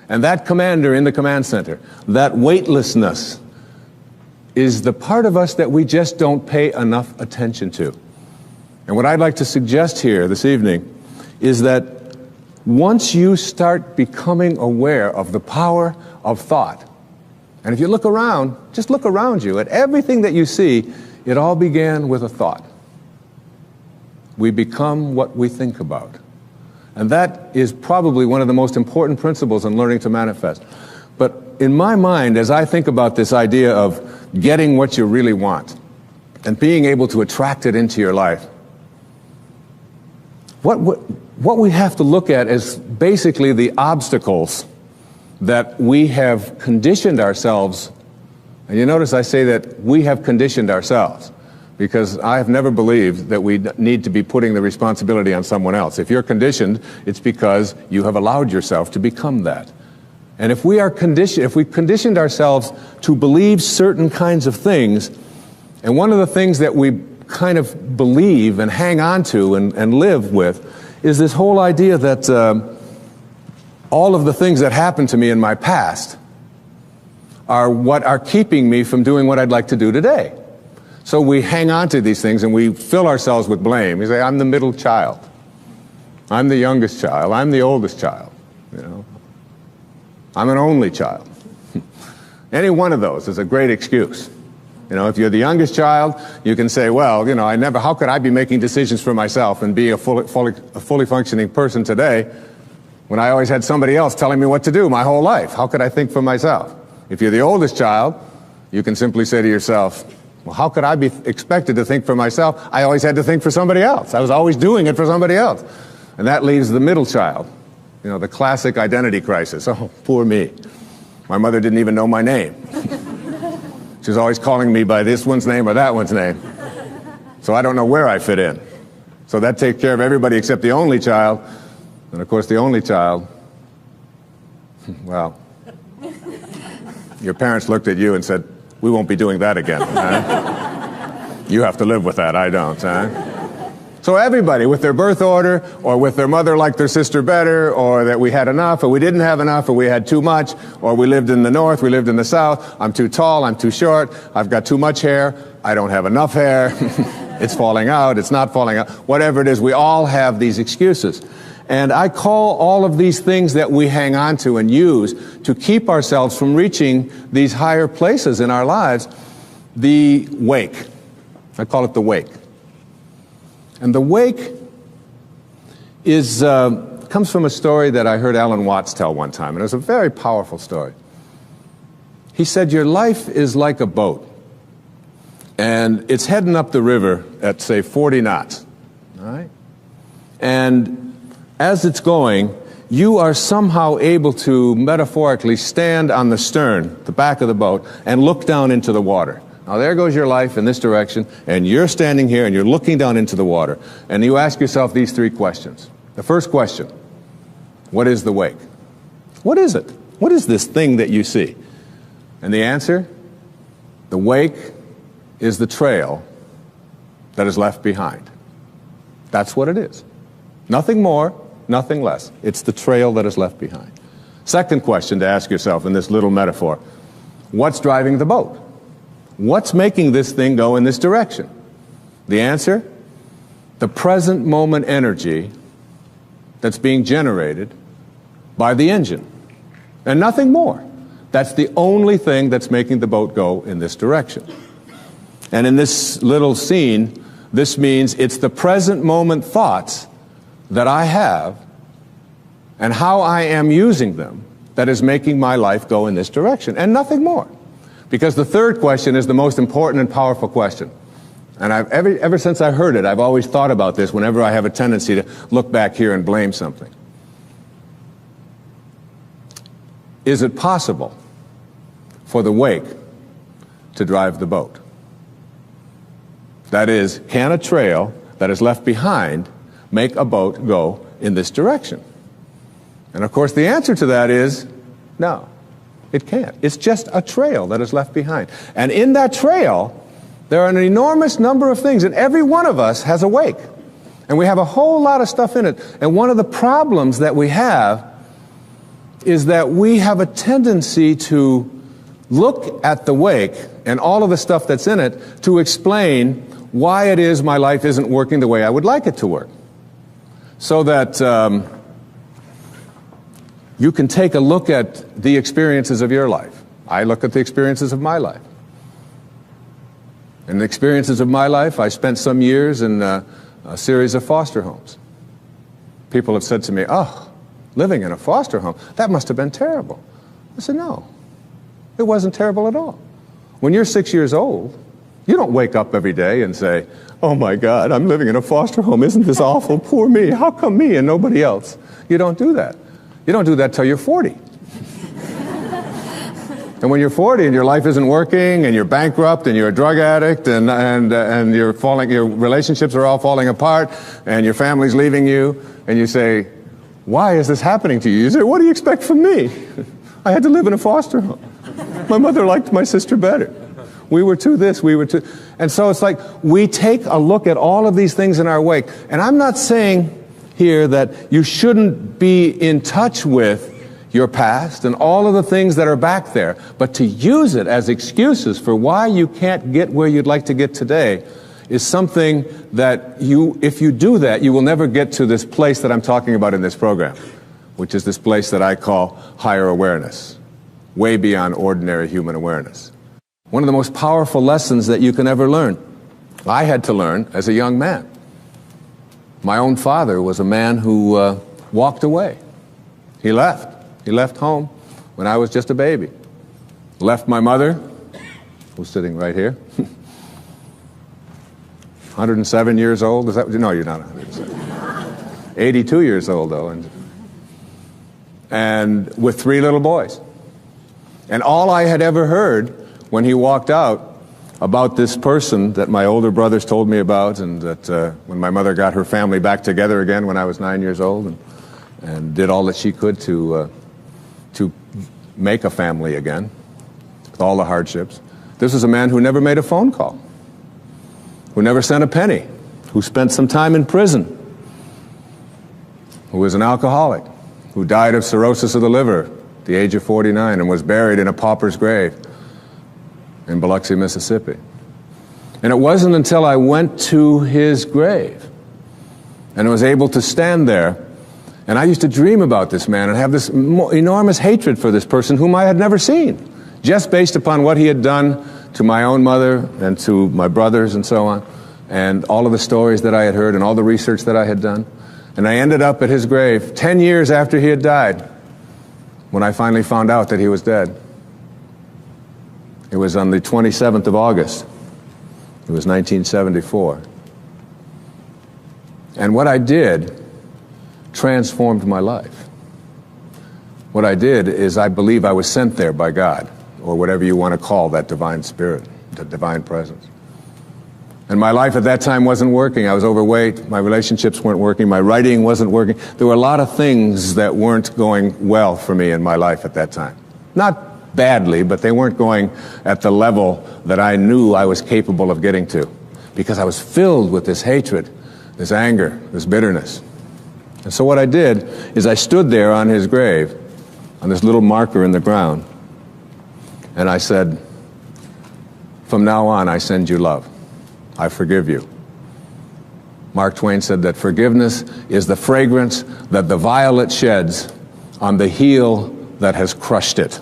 And that commander in the command center, that weightlessness, is the part of us that we just don't pay enough attention to. And what I'd like to suggest here this evening is that once you start becoming aware of the power of thought, and if you look around, just look around you at everything that you see, it all began with a thought. We become what we think about. And that is probably one of the most important principles in learning to manifest. But in my mind, as I think about this idea of getting what you really want and being able to attract it into your life, what we have to look at is basically the obstacles that we have conditioned ourselves. And you notice I say that we have conditioned ourselves, because I have never believed that we need to be putting the responsibility on someone else. If you're conditioned, it's because you have allowed yourself to become that. And if we are conditioned, if we've conditioned ourselves to believe certain kinds of things, and one of the things that we kind of believe and hang on to and live with is this whole idea that all of the things that happened to me in my past are what are keeping me from doing what I'd like to do today. So we hang on to these things and we fill ourselves with blame. We say, I'm the middle child. I'm the youngest child. I'm the oldest child. You know, I'm an only child. Any one of those is a great excuse. You know, if you're the youngest child, you can say, well, you know, how could I be making decisions for myself and be a fully functioning person today when I always had somebody else telling me what to do my whole life? How could I think for myself? If you're the oldest child, you can simply say to yourself, well, how could I be expected to think for myself? I always had to think for somebody else. I was always doing it for somebody else. And that leaves the middle child, you know, the classic identity crisis. Oh, poor me. My mother didn't even know my name. She was always calling me by this one's name or that one's name. So I don't know where I fit in. So that takes care of everybody except the only child. And of course, the only child, well, your parents looked at you and said, we won't be doing that again. Huh? You have to live with that, I don't. Huh? So everybody, with their birth order, or with their mother liked their sister better, or that we had enough, or we didn't have enough, or we had too much, or we lived in the north, we lived in the south, I'm too tall, I'm too short, I've got too much hair, I don't have enough hair, it's falling out, it's not falling out, whatever it is, we all have these excuses. And I call all of these things that we hang on to and use to keep ourselves from reaching these higher places in our lives, the wake. I call it the wake. And the wake is comes from a story that I heard Alan Watts tell one time, and it was a very powerful story. He said, your life is like a boat, and it's heading up the river at, say, 40 knots, all right? And as it's going, you are somehow able to metaphorically stand on the stern, the back of the boat, and look down into the water. Now there goes your life in this direction, and you're standing here and you're looking down into the water, and you ask yourself these three questions. The first question, what is the wake? What is it? What is this thing that you see? And the answer, the wake is the trail that is left behind. That's what it is. Nothing more, nothing less. It's the trail that is left behind. Second question to ask yourself in this little metaphor, what's driving the boat? What's making this thing go in this direction? The answer, the present moment energy that's being generated by the engine, and nothing more. That's the only thing that's making the boat go in this direction. And in this little scene, this means it's the present moment thoughts that I have and how I am using them that is making my life go in this direction, and nothing more. Because the third question is the most important and powerful question. And ever since I heard it, I've always thought about this whenever I have a tendency to look back here and blame something. Is it possible for the wake to drive the boat? That is, can a trail that is left behind make a boat go in this direction? And of course the answer to that is no, it can't. It's just a trail that is left behind. And in that trail, there are an enormous number of things, and every one of us has a wake. And we have a whole lot of stuff in it. And one of the problems that we have is that we have a tendency to look at the wake and all of the stuff that's in it to explain why it is my life isn't working the way I would like it to work. So that you can take a look at the experiences of your life. I look at the experiences of my life. In the experiences of my life, I spent some years in a series of foster homes. People have said to me, "Oh, living in a foster home, that must have been terrible." I said, "No, it wasn't terrible at all." When you're 6 years old, you don't wake up every day and say, "Oh my God, I'm living in a foster home. Isn't this awful? Poor me. How come me and nobody else?" You don't do that. You don't do that till you're 40. And when you're 40 and your life isn't working and you're bankrupt and you're a drug addict and your relationships are all falling apart and your family's leaving you, and you say, "Why is this happening to you?" You say, "What do you expect from me? I had to live in a foster home. My mother liked my sister better. We were too this, we were too..." And so it's like we take a look at all of these things in our wake. And I'm not saying here that you shouldn't be in touch with your past and all of the things that are back there, but to use it as excuses for why you can't get where you'd like to get today is something that if you do that, you will never get to this place that I'm talking about in this program, which is this place that I call higher awareness, way beyond ordinary human awareness. One of the most powerful lessons that you can ever learn, I had to learn as a young man. My own father was a man who walked away. He left. He left home when I was just a baby. Left my mother, who's sitting right here, 107 years old. Is that? No, you're not 107. 82 years old, though. And with 3 little boys. And all I had ever heard when he walked out about this person that my older brothers told me about, and that when my mother got her family back together again when I was 9 years old and did all that she could to make a family again, with all the hardships. This was a man who never made a phone call, who never sent a penny, who spent some time in prison, who was an alcoholic, who died of cirrhosis of the liver at the age of 49 and was buried in a pauper's grave in Biloxi, Mississippi. And it wasn't until I went to his grave and was able to stand there. And I used to dream about this man and have this enormous hatred for this person whom I had never seen, just based upon what he had done to my own mother and to my brothers and so on, and all of the stories that I had heard and all the research that I had done. And I ended up at his grave 10 years after he had died, when I finally found out that he was dead. It was on the 27th of August. It was 1974. And what I did transformed my life. What I did is I believe I was sent there by God, or whatever you want to call that divine spirit, the divine presence. And my life at that time wasn't working. I was overweight. My relationships weren't working. My writing wasn't working. There were a lot of things that weren't going well for me in my life at that time. Not badly, but they weren't going at the level that I knew I was capable of getting to, because I was filled with this hatred, this anger, this bitterness. And so what I did is I stood there on his grave, on this little marker in the ground, and I said, "From now on, I send you love. I forgive you." Mark Twain said that forgiveness is the fragrance that the violet sheds on the heel that has crushed it.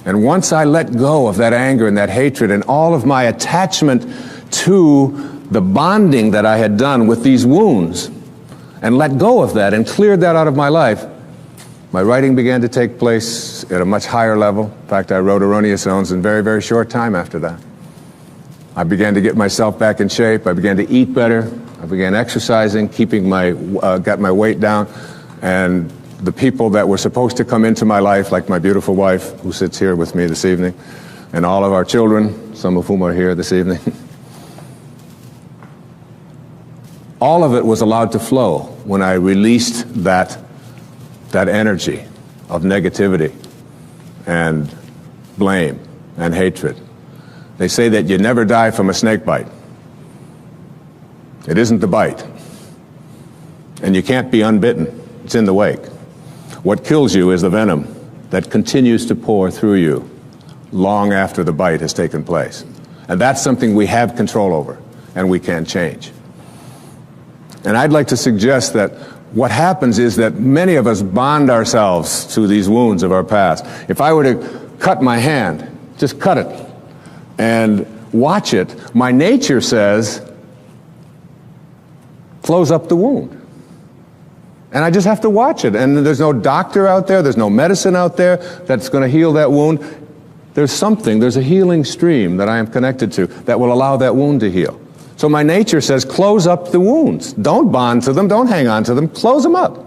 And once I let go of that anger and that hatred and all of my attachment to the bonding that I had done with these wounds, and let go of that and cleared that out of my life, my writing began to take place at a much higher level. In fact, I wrote Erroneous Zones in very, very short time after that. I began to get myself back in shape. I began to eat better. I began exercising, got my weight down. And the people that were supposed to come into my life, like my beautiful wife, who sits here with me this evening, and all of our children, some of whom are here this evening, all of it was allowed to flow when I released that energy of negativity and blame and hatred. They say that you never die from a snake bite. It isn't the bite. And you can't be unbitten. It's in the wake. What kills you is the venom that continues to pour through you long after the bite has taken place. And that's something we have control over and we can change. And I'd like to suggest that what happens is that many of us bond ourselves to these wounds of our past. If I were to cut my hand, just cut it and watch it, my nature says, close up the wound. And I just have to watch it. And there's no doctor out there, there's no medicine out there that's going to heal that wound. There's a healing stream that I am connected to that will allow that wound to heal. So my nature says, close up the wounds. Don't bond to them, don't hang on to them, close them up.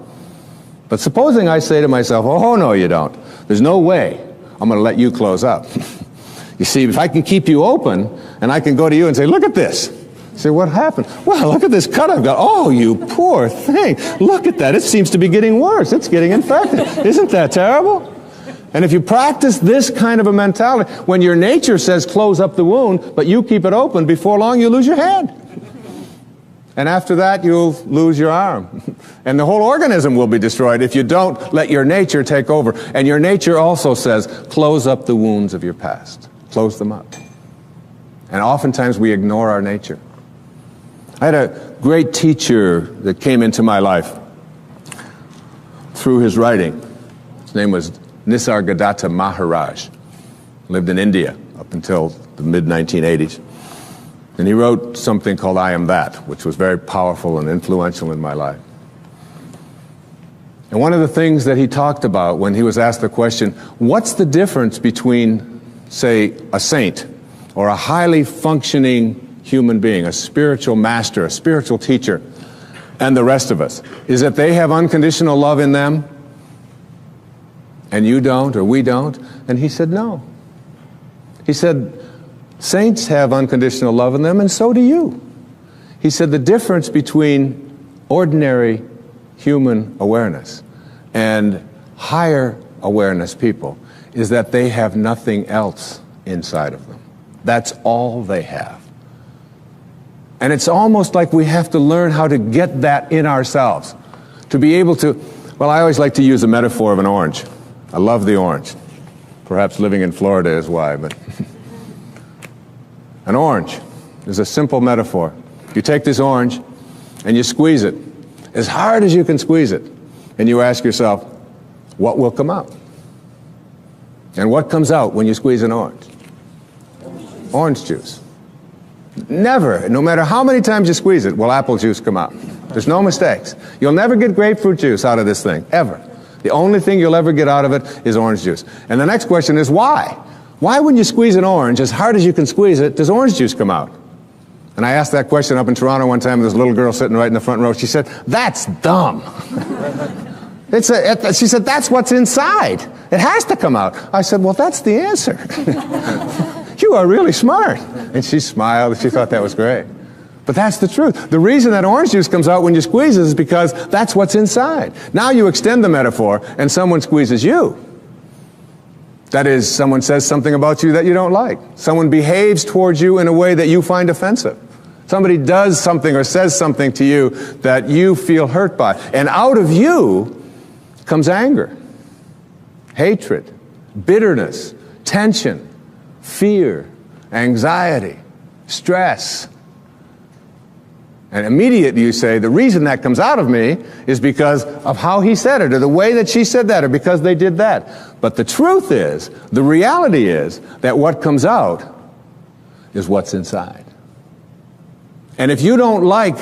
But supposing I say to myself, oh no you don't. There's no way I'm going to let you close up. You see, if I can keep you open, and I can go to you and say, look at this. Say, what happened? Well, look at this cut I've got. Oh, you poor thing. Look at that. It seems to be getting worse. It's getting infected. Isn't that terrible? And if you practice this kind of a mentality, when your nature says close up the wound, but you keep it open, before long you lose your hand. And after that, you'll lose your arm. And the whole organism will be destroyed if you don't let your nature take over. And your nature also says, close up the wounds of your past. Close them up. And oftentimes we ignore our nature. I had a great teacher that came into my life through his writing. His name was Nisargadatta Maharaj. Lived in India up until the mid-1980s. And he wrote something called I Am That, which was very powerful and influential in my life. And one of the things that he talked about when he was asked the question, what's the difference between, say, a saint or a highly functioning human being, a spiritual master, a spiritual teacher, and the rest of us? Is that they have unconditional love in them and you don't, or we don't? And he said, no. He said, saints have unconditional love in them, and so do you. He said the difference between ordinary human awareness and higher awareness people is that they have nothing else inside of them. That's all they have. And it's almost like we have to learn how to get that in ourselves. To be able to, well, I always like to use the metaphor of an orange. I love the orange. Perhaps living in Florida is why, but an orange is a simple metaphor. You take this orange and you squeeze it as hard as you can squeeze it, and you ask yourself, what will come out? And what comes out when you squeeze an orange? Orange juice. Never, no matter how many times you squeeze it, will apple juice come out. There's no mistakes. You'll never get grapefruit juice out of this thing, ever. The only thing you'll ever get out of it is orange juice. And the next question is why? Why when you squeeze an orange, as hard as you can squeeze it, does orange juice come out? And I asked that question up in Toronto one time, this little girl sitting right in the front row. She said, that's dumb. She said, that's what's inside. It has to come out. I said, well, that's the answer. You are really smart. And she smiled. She thought that was great. But that's the truth. The reason that orange juice comes out when you squeeze it is because that's what's inside. Now you extend the metaphor and someone squeezes you. That is, someone says something about you that you don't like. Someone behaves towards you in a way that you find offensive. Somebody does something or says something to you that you feel hurt by. And out of you comes anger, hatred, bitterness, tension, fear, anxiety, stress. And immediately you say, the reason that comes out of me is because of how he said it, or the way that she said that, or because they did that. But the truth is, the reality is, that what comes out is what's inside. And if you don't like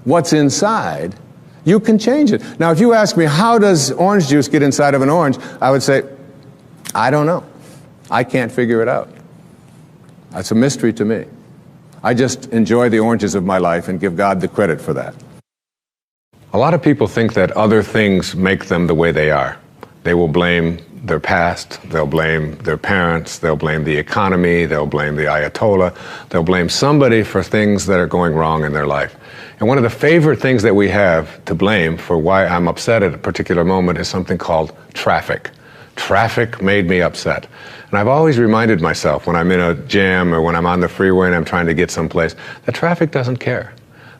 what's inside, you can change it. Now, if you ask me, how does orange juice get inside of an orange? I would say, I don't know. I can't figure it out. That's a mystery to me. I just enjoy the oranges of my life and give God the credit for that. A lot of people think that other things make them the way they are. They will blame their past, they'll blame their parents, they'll blame the economy, they'll blame the Ayatollah, they'll blame somebody for things that are going wrong in their life. And one of the favorite things that we have to blame for why I'm upset at a particular moment is something called traffic. Traffic made me upset. And I've always reminded myself when I'm in a jam or when I'm on the freeway and I'm trying to get someplace, that traffic doesn't care.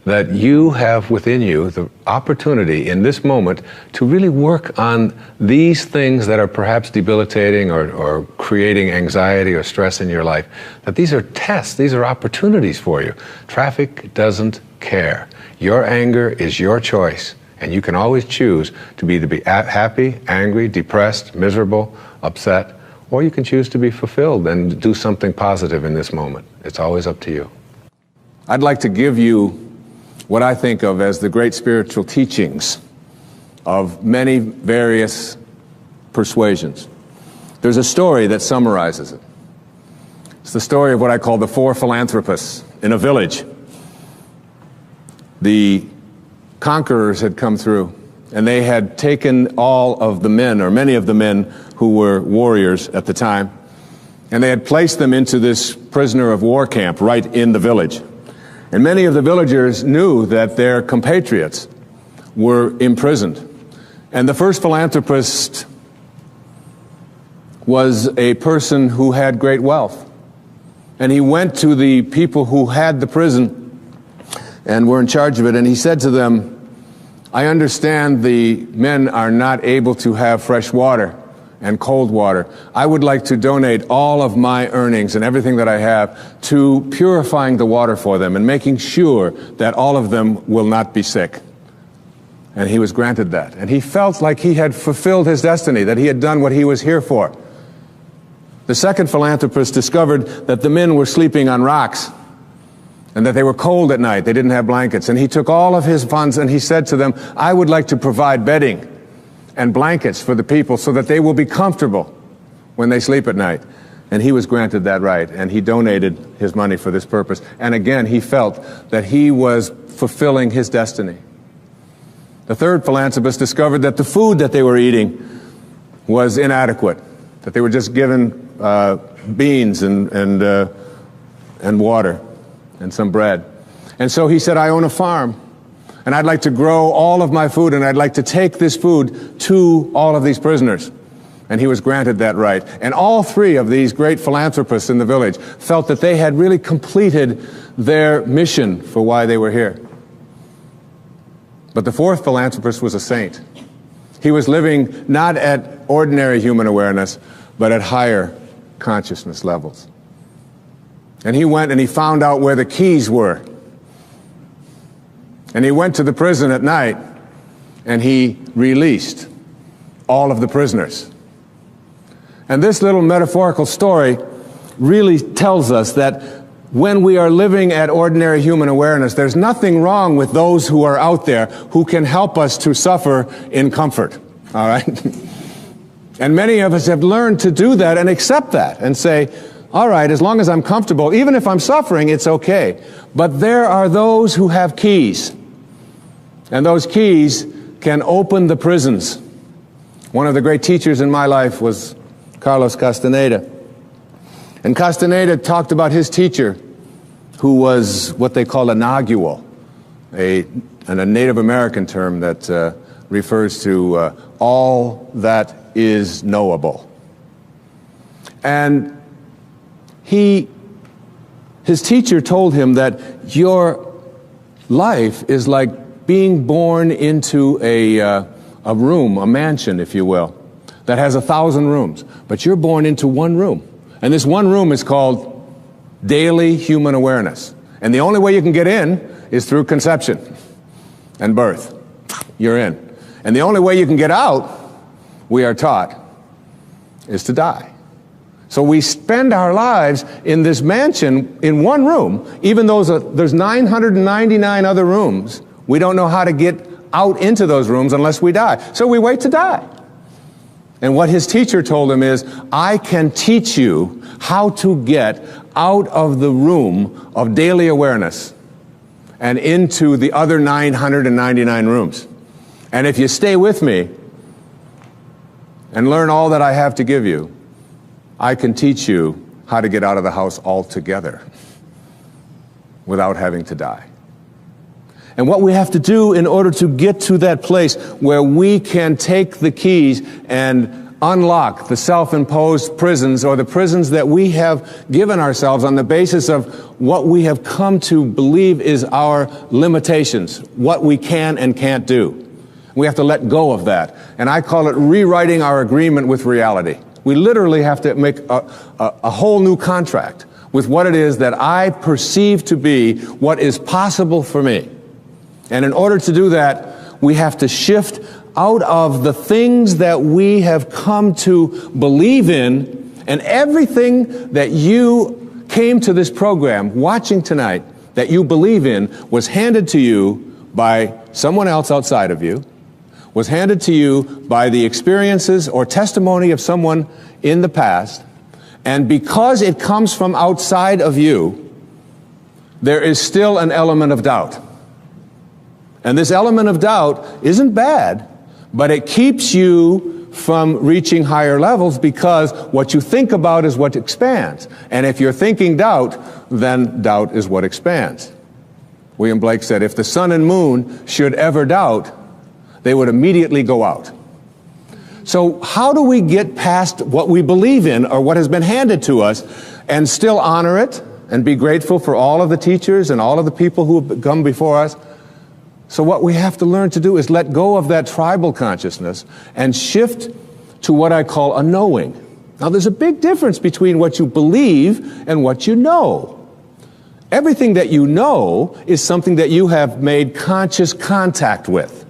that you have within you the opportunity in this moment to really work on these things that are perhaps debilitating or creating anxiety or stress in your life, that these are tests, these are opportunities for you. Traffic doesn't care. Your anger is your choice, and you can always choose to be happy, angry, depressed, miserable, upset, or you can choose to be fulfilled and do something positive in this moment. It's always up to you. I'd like to give you what I think of as the great spiritual teachings of many various persuasions. There's a story that summarizes it. It's the story of what I call the four philanthropists in a village. The conquerors had come through, and they had taken all of the men, or many of the men who were warriors at the time, and they had placed them into this prisoner of war camp right in the village. And many of the villagers knew that their compatriots were imprisoned. And the first philanthropist was a person who had great wealth. And he went to the people who had the prison and were in charge of it, and he said to them, I understand the men are not able to have fresh water and cold water. I would like to donate all of my earnings and everything that I have to purifying the water for them and making sure that all of them will not be sick. And he was granted that. And he felt like he had fulfilled his destiny, that he had done what he was here for. The second philanthropist discovered that the men were sleeping on rocks and that they were cold at night. They didn't have blankets. And he took all of his funds and he said to them, I would like to provide bedding and blankets for the people so that they will be comfortable when they sleep at night. And he was granted that right, and he donated his money for this purpose. And again, he felt that he was fulfilling his destiny. The third philanthropist discovered that the food that they were eating was inadequate, that they were just given beans and water and some bread. And so he said, I own a farm, and I'd like to grow all of my food, and I'd like to take this food to all of these prisoners. And he was granted that right. And all three of these great philanthropists in the village felt that they had really completed their mission for why they were here. But the fourth philanthropist was a saint. He was living not at ordinary human awareness, but at higher consciousness levels. And he went and he found out where the keys were. And he went to the prison at night, and he released all of the prisoners. And this little metaphorical story really tells us that when we are living at ordinary human awareness, there's nothing wrong with those who are out there who can help us to suffer in comfort, all right? And many of us have learned to do that and accept that and say, all right, as long as I'm comfortable, even if I'm suffering, it's okay. But there are those who have keys. And those keys can open the prisons. One of the great teachers in my life was Carlos Castaneda. And Castaneda talked about his teacher, who was what they call a nagual, a Native American term that refers to all that is knowable. And his teacher told him that your life is like being born into a room, a mansion, if you will, that has 1,000 rooms. But you're born into one room. And this one room is called daily human awareness. And the only way you can get in is through conception and birth. You're in. And the only way you can get out, we are taught, is to die. So we spend our lives in this mansion in one room, even though there's 999 other rooms. We don't know how to get out into those rooms unless we die. So we wait to die. And what his teacher told him is, I can teach you how to get out of the room of daily awareness and into the other 999 rooms. And if you stay with me and learn all that I have to give you, I can teach you how to get out of the house altogether without having to die. And what we have to do in order to get to that place where we can take the keys and unlock the self-imposed prisons or the prisons that we have given ourselves on the basis of what we have come to believe is our limitations, what we can and can't do. We have to let go of that. And I call it rewriting our agreement with reality. We literally have to make a whole new contract with what it is that I perceive to be what is possible for me. And in order to do that, we have to shift out of the things that we have come to believe in, and everything that you came to this program watching tonight that you believe in was handed to you by someone else outside of you, was handed to you by the experiences or testimony of someone in the past, and because it comes from outside of you, there is still an element of doubt. And this element of doubt isn't bad, but it keeps you from reaching higher levels because what you think about is what expands. And if you're thinking doubt, then doubt is what expands. William Blake said, if the sun and moon should ever doubt, they would immediately go out. So how do we get past what we believe in or what has been handed to us and still honor it and be grateful for all of the teachers and all of the people who have come before us? So what we have to learn to do is let go of that tribal consciousness and shift to what I call a knowing. Now there's a big difference between what you believe and what you know. Everything that you know is something that you have made conscious contact with.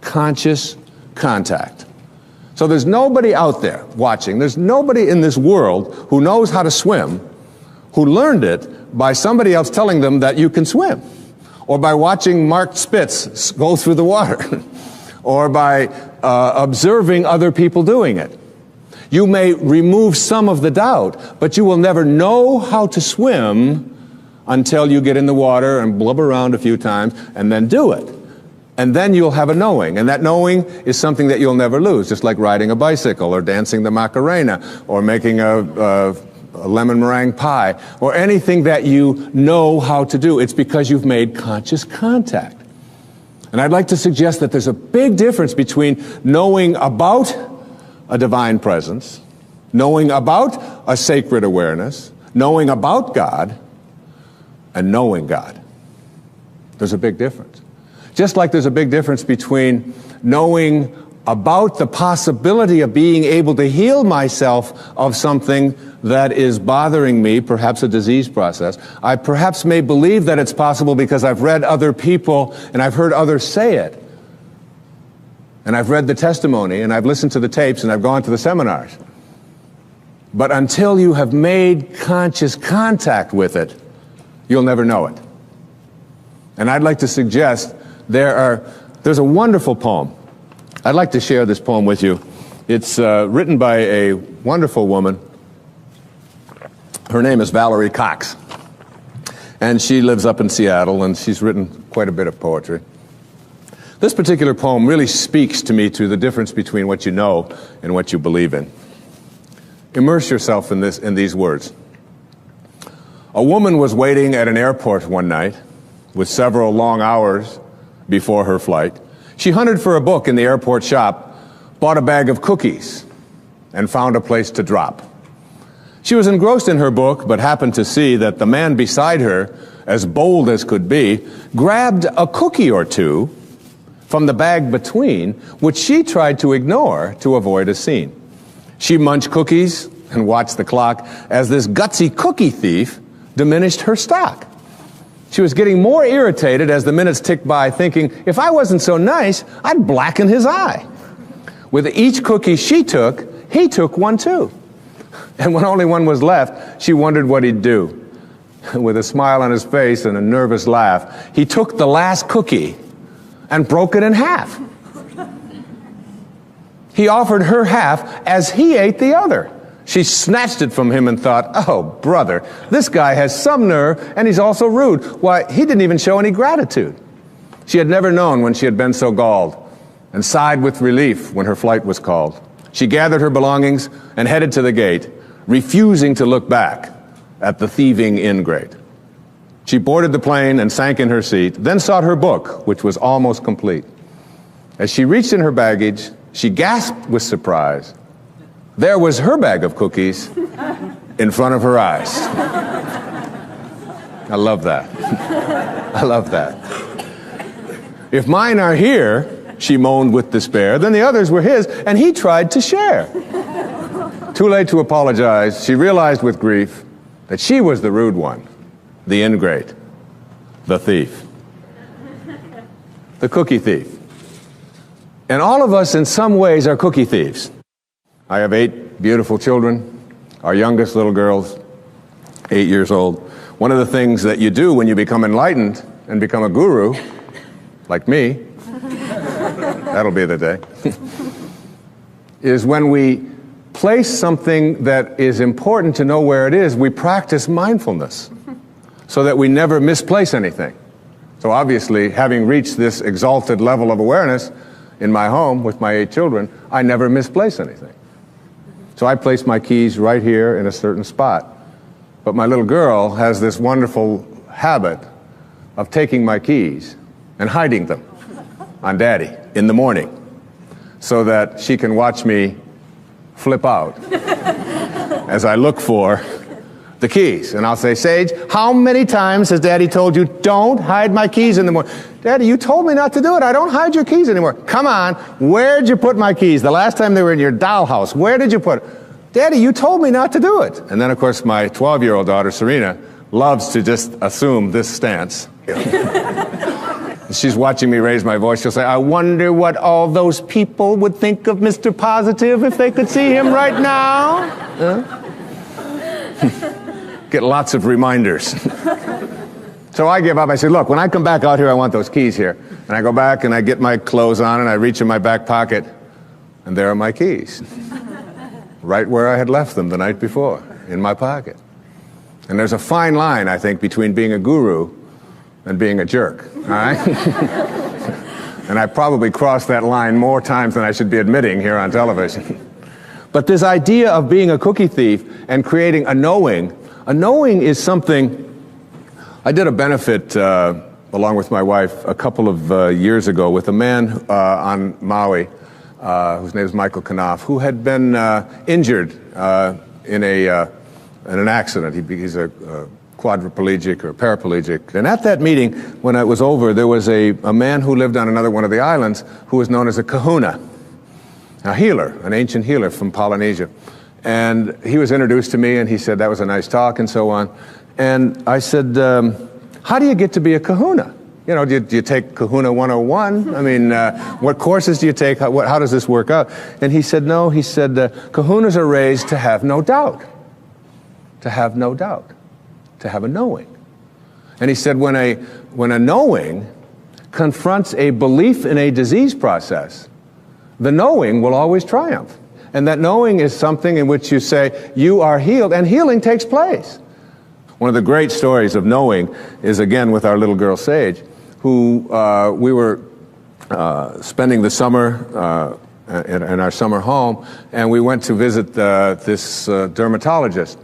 Conscious contact. So there's nobody out there watching, there's nobody in this world who knows how to swim, who learned it by somebody else telling them that you can swim, or by watching Mark Spitz go through the water, or by observing other people doing it. You may remove some of the doubt, but you will never know how to swim until you get in the water and blubber around a few times and then do it. And then you'll have a knowing, and that knowing is something that you'll never lose, just like riding a bicycle or dancing the Macarena or making a lemon meringue pie or anything that you know how to do. It's because you've made conscious contact. And I'd like to suggest that there's a big difference between knowing about a divine presence, knowing about a sacred awareness, knowing about God, and knowing God. There's a big difference. Just like there's a big difference between knowing about the possibility of being able to heal myself of something that is bothering me, perhaps a disease process. I perhaps may believe that it's possible because I've read other people and I've heard others say it. And I've read the testimony and I've listened to the tapes and I've gone to the seminars. But until you have made conscious contact with it, you'll never know it. And I'd like to suggest there's a wonderful poem. I'd like to share this poem with you. It's written by a wonderful woman. Her name is Valerie Cox. And she lives up in Seattle, and she's written quite a bit of poetry. This particular poem really speaks to me to the difference between what you know and what you believe in. Immerse yourself in these words. A woman was waiting at an airport one night with several long hours before her flight. She hunted for a book in the airport shop, bought a bag of cookies, and found a place to drop. She was engrossed in her book, but happened to see that the man beside her, as bold as could be, grabbed a cookie or two from the bag between, which she tried to ignore to avoid a scene. She munched cookies and watched the clock as this gutsy cookie thief diminished her stock. She was getting more irritated as the minutes ticked by, thinking, if I wasn't so nice, I'd blacken his eye. With each cookie she took, he took one too. And when only one was left, she wondered what he'd do. With a smile on his face and a nervous laugh, he took the last cookie and broke it in half. He offered her half as he ate the other. She snatched it from him and thought, oh, brother, this guy has some nerve, and he's also rude. Why, he didn't even show any gratitude. She had never known when she had been so galled, and sighed with relief when her flight was called. She gathered her belongings and headed to the gate, refusing to look back at the thieving ingrate. She boarded the plane and sank in her seat, then sought her book, which was almost complete. As she reached in her baggage, she gasped with surprise there was her bag of cookies in front of her eyes. I love that. I love that. If mine are here, she moaned with despair, then the others were his, and he tried to share. Too late to apologize, she realized with grief that she was the rude one, the ingrate, the thief, the cookie thief. And all of us in some ways are cookie thieves. I have 8 beautiful children. Our youngest little girl's 8 years old. One of the things that you do when you become enlightened and become a guru, like me, that'll be the day, is when we place something that is important to know where it is, we practice mindfulness so that we never misplace anything. So obviously, having reached this exalted level of awareness in my home with my 8 children, I never misplace anything. So I place my keys right here in a certain spot. But my little girl has this wonderful habit of taking my keys and hiding them on Daddy in the morning so that she can watch me flip out as I look for the keys. And I'll say, Sage, how many times has Daddy told you, don't hide my keys in the morning? Daddy, you told me not to do it. I don't hide your keys anymore. Come on, where'd you put my keys? The last time they were in your dollhouse, where did you put it? Daddy, you told me not to do it. And then, of course, my 12-year-old daughter, Serena, loves to just assume this stance. She's watching me raise my voice. She'll say, I wonder what all those people would think of Mr. Positive if they could see him right now. Get lots of reminders. So I give up. I say, look, when I come back out here, I want those keys here. And I go back and I get my clothes on and I reach in my back pocket, and there are my keys. Right where I had left them the night before, in my pocket. And there's a fine line, I think, between being a guru and being a jerk, all right? And I probably crossed that line more times than I should be admitting here on television. But this idea of being a cookie thief and creating a knowing is something. I did a benefit along with my wife a couple of years ago with a man on Maui whose name is Michael Knopf, who had been injured in an accident. He's a quadriplegic or paraplegic. And at that meeting, when it was over, there was a man who lived on another one of the islands who was known as a kahuna, a healer, an ancient healer from Polynesia. And he was introduced to me, and he said, that was a nice talk, and so on. And I said, how do you get to be a kahuna? You know, do you take Kahuna 101? I mean, what courses do you take? How does this work out? And he said, no, he said, kahunas are raised to have no doubt. To have no doubt. To have a knowing. And he said, when a knowing confronts a belief in a disease process, the knowing will always triumph. And that knowing is something in which you say, you are healed, and healing takes place. One of the great stories of knowing is, again, with our little girl, Sage, who we were spending the summer in our summer home, and we went to visit this dermatologist.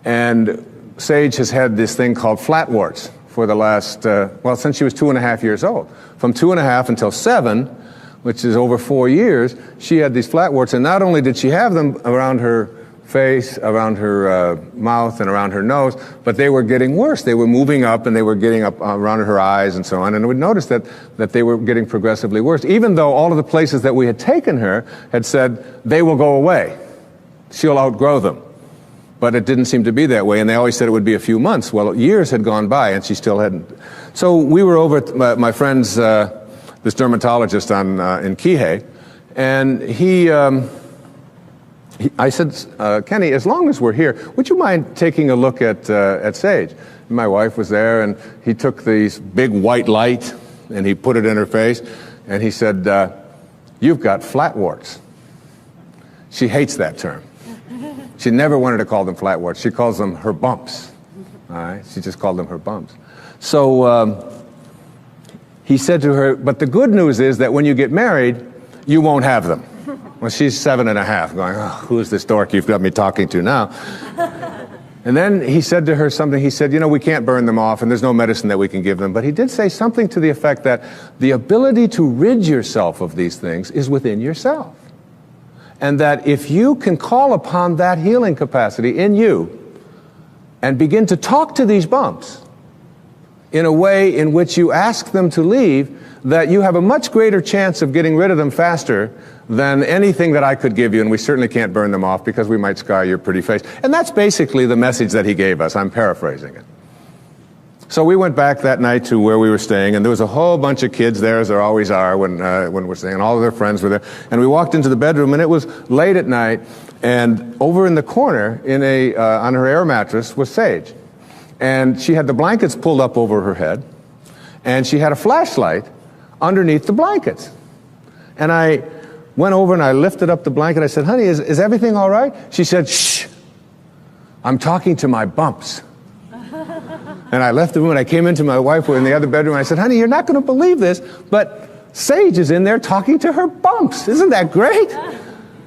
And Sage has had this thing called flatwarts for the last, since she was 2.5 years old. From 2.5 until 7, which is over 4 years, she had these flatwarts, and not only did she have them around her face, around her mouth, and around her nose, but they were getting worse. They were moving up, and they were getting up around her eyes and so on, and we noticed that they were getting progressively worse, even though all of the places that we had taken her had said, they will go away. She'll outgrow them. But it didn't seem to be that way, and they always said it would be a few months. Well, years had gone by, and she still hadn't. So we were over at my friend's, this dermatologist in Kihei, and I said, Kenny, as long as we're here, would you mind taking a look at Sage? And my wife was there, and he took this big white light, and he put it in her face, and he said, you've got flatwarts. She hates that term. She never wanted to call them flatwarts. She calls them her bumps. All right? She just called them her bumps. So he said to her, but the good news is that when you get married, you won't have them. Well, she's 7.5, going, oh, who's this dork you've got me talking to now? And then he said to her something. He said, you know, we can't burn them off, and there's no medicine that we can give them. But he did say something to the effect that the ability to rid yourself of these things is within yourself. And that if you can call upon that healing capacity in you and begin to talk to these bumps in a way in which you ask them to leave, that you have a much greater chance of getting rid of them faster than anything that I could give you, and we certainly can't burn them off because we might scar your pretty face. And that's basically the message that he gave us. I'm paraphrasing it. So we went back that night to where we were staying, and there was a whole bunch of kids there, as there always are when we're staying, and all of their friends were there. And we walked into the bedroom, and it was late at night, and over in the corner, on her air mattress, was Sage. And she had the blankets pulled up over her head, and she had a flashlight underneath the blankets. And I went over and I lifted up the blanket. I said, honey, is everything all right? She said, shh, I'm talking to my bumps. And I left the room and I came into my wife in the other bedroom and I said, honey, you're not going to believe this, but Sage is in there talking to her bumps. Isn't that great?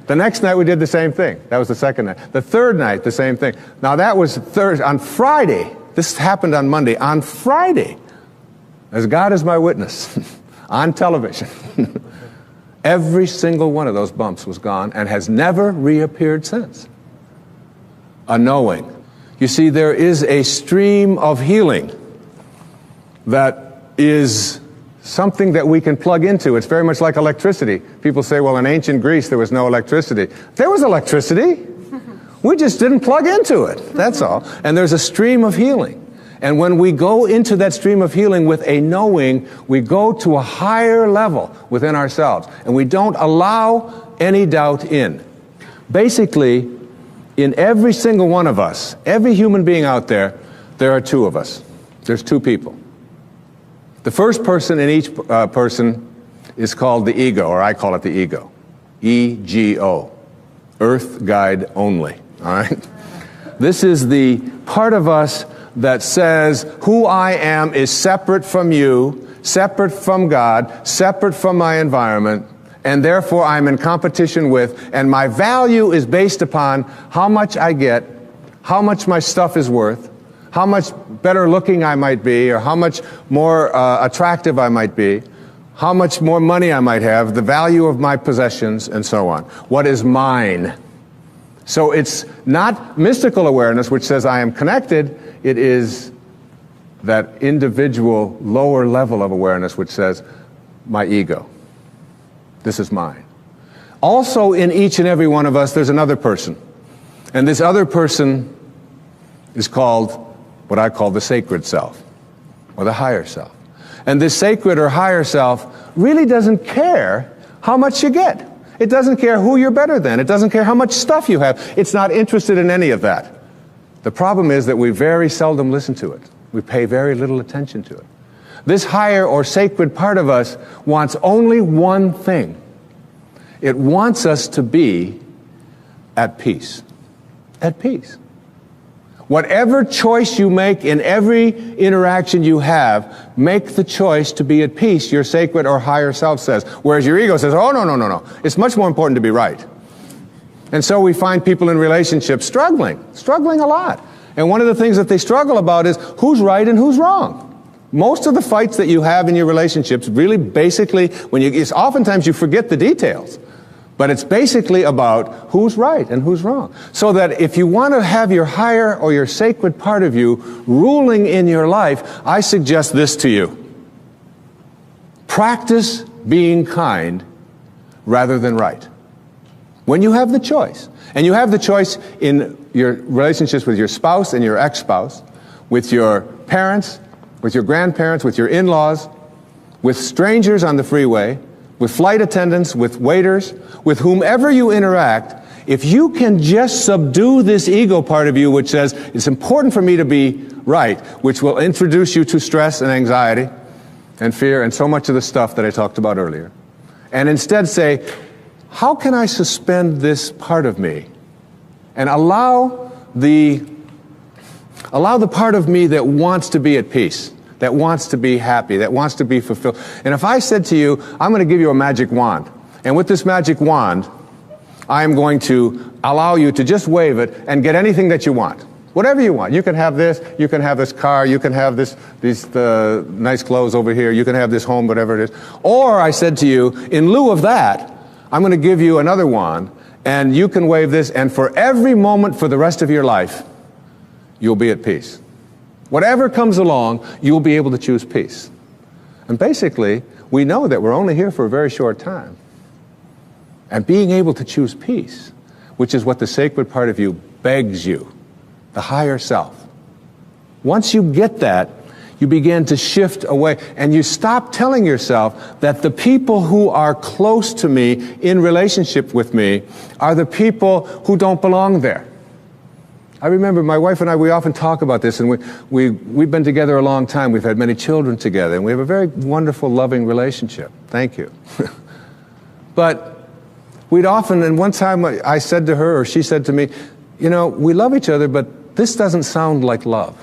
The next night we did the same thing. That was the second night. The third night, the same thing. Now that was Thursday. On Friday, this happened on Monday. On Friday, as God is my witness, on television, every single one of those bumps was gone and has never reappeared since. A knowing. You see, there is a stream of healing that is something that we can plug into. It's very much like electricity. People say, well, in ancient Greece, there was no electricity. There was electricity. We just didn't plug into it. That's all. And there's a stream of healing. And when we go into that stream of healing with a knowing, we go to a higher level within ourselves. And we don't allow any doubt in. Basically, in every single one of us, every human being out there, there are two of us. There's two people. The first person in each person is called the ego, or I call it the ego. E-G-O. Earth Guide Only. All right? This is the part of us that says who I am is separate from you, separate from God, separate from my environment, and therefore I'm in competition with, and my value is based upon how much I get, how much my stuff is worth, how much better looking I might be, or how much more attractive I might be, how much more money I might have, the value of my possessions, and so on. What is mine? So it's not mystical awareness, which says I am connected. It is that individual lower level of awareness, which says my ego. This is mine. Also, in each and every one of us, there's another person. And this other person is called what I call the sacred self, or the higher self. And this sacred or higher self really doesn't care how much you get. It doesn't care who you're better than. It doesn't care how much stuff you have. It's not interested in any of that. The problem is that we very seldom listen to it. We pay very little attention to it. This higher or sacred part of us wants only one thing. It wants us to be at peace. At peace. Whatever choice you make in every interaction you have, make the choice to be at peace, your sacred or higher self says. Whereas your ego says, oh, no. It's much more important to be right. And so we find people in relationships struggling a lot. And one of the things that they struggle about is who's right and who's wrong. Most of the fights that you have in your relationships really basically, oftentimes you forget the details. But it's basically about who's right and who's wrong. So that if you want to have your higher or your sacred part of you ruling in your life, I suggest this to you. Practice being kind rather than right. When you have the choice, and you have the choice in your relationships with your spouse and your ex-spouse, with your parents, with your grandparents, with your in-laws, with strangers on the freeway, with flight attendants, with waiters, with whomever you interact, if you can just subdue this ego part of you which says, it's important for me to be right, which will introduce you to stress and anxiety and fear and so much of the stuff that I talked about earlier, and instead say, how can I suspend this part of me and allow the part of me that wants to be at peace, that wants to be happy, that wants to be fulfilled. And if I said to you, I'm going to give you a magic wand, and with this magic wand, I am going to allow you to just wave it and get anything that you want. Whatever you want. You can have this car, you can have these nice clothes over here, you can have this home, whatever it is. Or I said to you, in lieu of that, I'm going to give you another wand, And you can wave this, and for every moment for the rest of your life, you'll be at peace. Whatever comes along, you'll be able to choose peace. And basically, we know that we're only here for a very short time. And being able to choose peace, which is what the sacred part of you begs you, the higher self. Once you get that, you begin to shift away, and you stop telling yourself that the people who are close to me, in relationship with me, are the people who don't belong there. I remember my wife and I, we often talk about this, and we've been together a long time. We've had many children together, and we have a very wonderful, loving relationship. Thank you. But we'd often, and one time I said to her, or she said to me, you know, we love each other, but this doesn't sound like love.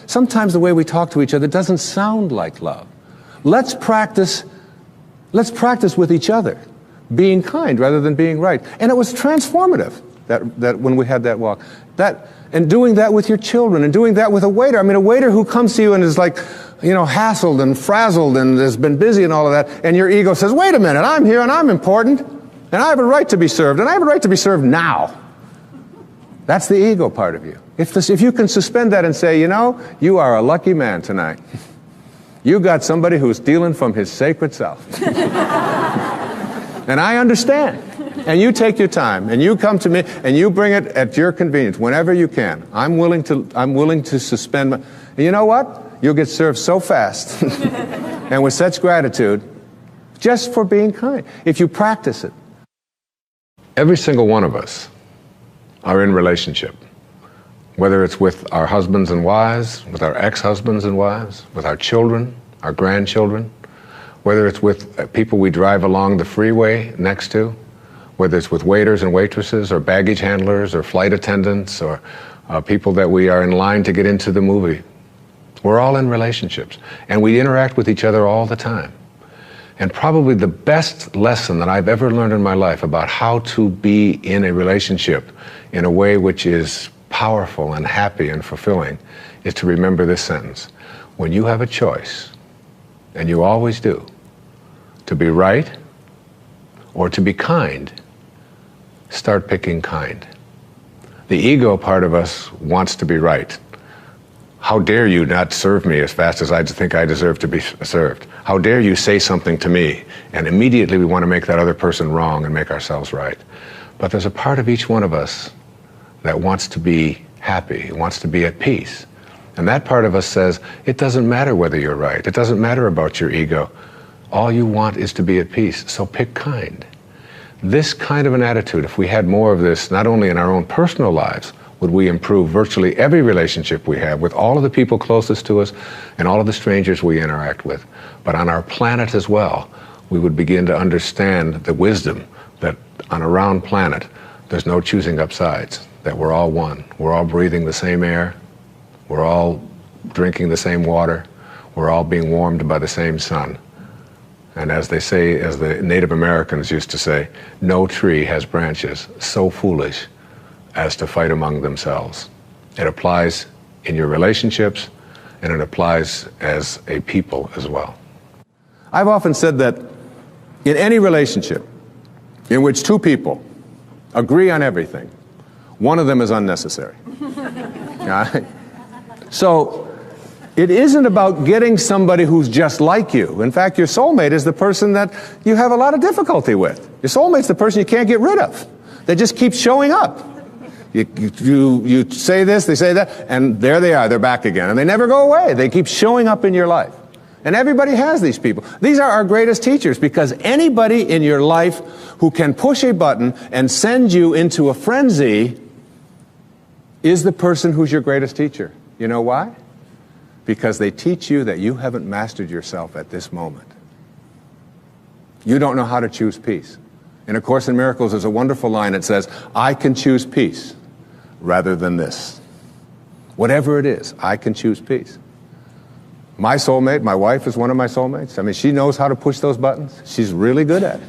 Sometimes the way we talk to each other doesn't sound like love. Let's practice with each other, being kind rather than being right. And it was transformative. That when we had that walk, and doing that with your children, and doing that with a waiter. I mean, a waiter who comes to you and is like, you know, hassled and frazzled and has been busy and all of that, and your ego says, wait a minute, I'm here and I'm important, and I have a right to be served, and I have a right to be served now. That's the ego part of you. If you can suspend that and say, you know, you are a lucky man tonight. You got somebody who's dealing from his sacred self. And I understand. And you take your time, and you come to me, and you bring it at your convenience, whenever you can. I'm willing to suspend my... And you know what? You'll get served so fast, and with such gratitude, just for being kind, if you practice it. Every single one of us are in relationship, whether it's with our husbands and wives, with our ex-husbands and wives, with our children, our grandchildren, whether it's with people we drive along the freeway next to, whether it's with waiters and waitresses or baggage handlers or flight attendants or people that we are in line to get into the movie. We're all in relationships, and we interact with each other all the time. And probably the best lesson that I've ever learned in my life about how to be in a relationship in a way which is powerful and happy and fulfilling is to remember this sentence. When you have a choice, and you always do, to be right or to be kind, start picking kind. The ego part of us wants to be right. How dare you not serve me as fast as I think I deserve to be served? How dare you say something to me? And immediately we want to make that other person wrong and make ourselves right. But there's a part of each one of us that wants to be happy, wants to be at peace. And that part of us says, it doesn't matter whether you're right. It doesn't matter about your ego. All you want is to be at peace, so pick kind. This kind of an attitude, if we had more of this, not only in our own personal lives, would we improve virtually every relationship we have with all of the people closest to us and all of the strangers we interact with. But on our planet as well, we would begin to understand the wisdom that on a round planet, there's no choosing up sides, that we're all one. We're all breathing the same air. We're all drinking the same water. We're all being warmed by the same sun. And as they say, as the Native Americans used to say, no tree has branches so foolish as to fight among themselves. It applies in your relationships, and it applies as a people as well. I've often said that in any relationship in which two people agree on everything, one of them is unnecessary. All right? So it isn't about getting somebody who's just like you. In fact, your soulmate is the person that you have a lot of difficulty with. Your soulmate's the person you can't get rid of. They just keep showing up. You say this, they say that, and there they are, they're back again. And they never go away. They keep showing up in your life. And everybody has these people. These are our greatest teachers, because anybody in your life who can push a button and send you into a frenzy is the person who's your greatest teacher. You know why? Because they teach you that you haven't mastered yourself at this moment. You don't know how to choose peace. In A Course in Miracles, there's a wonderful line that says, I can choose peace rather than this. Whatever it is, I can choose peace. My soulmate, my wife, is one of my soulmates. I mean, she knows how to push those buttons. She's really good at it.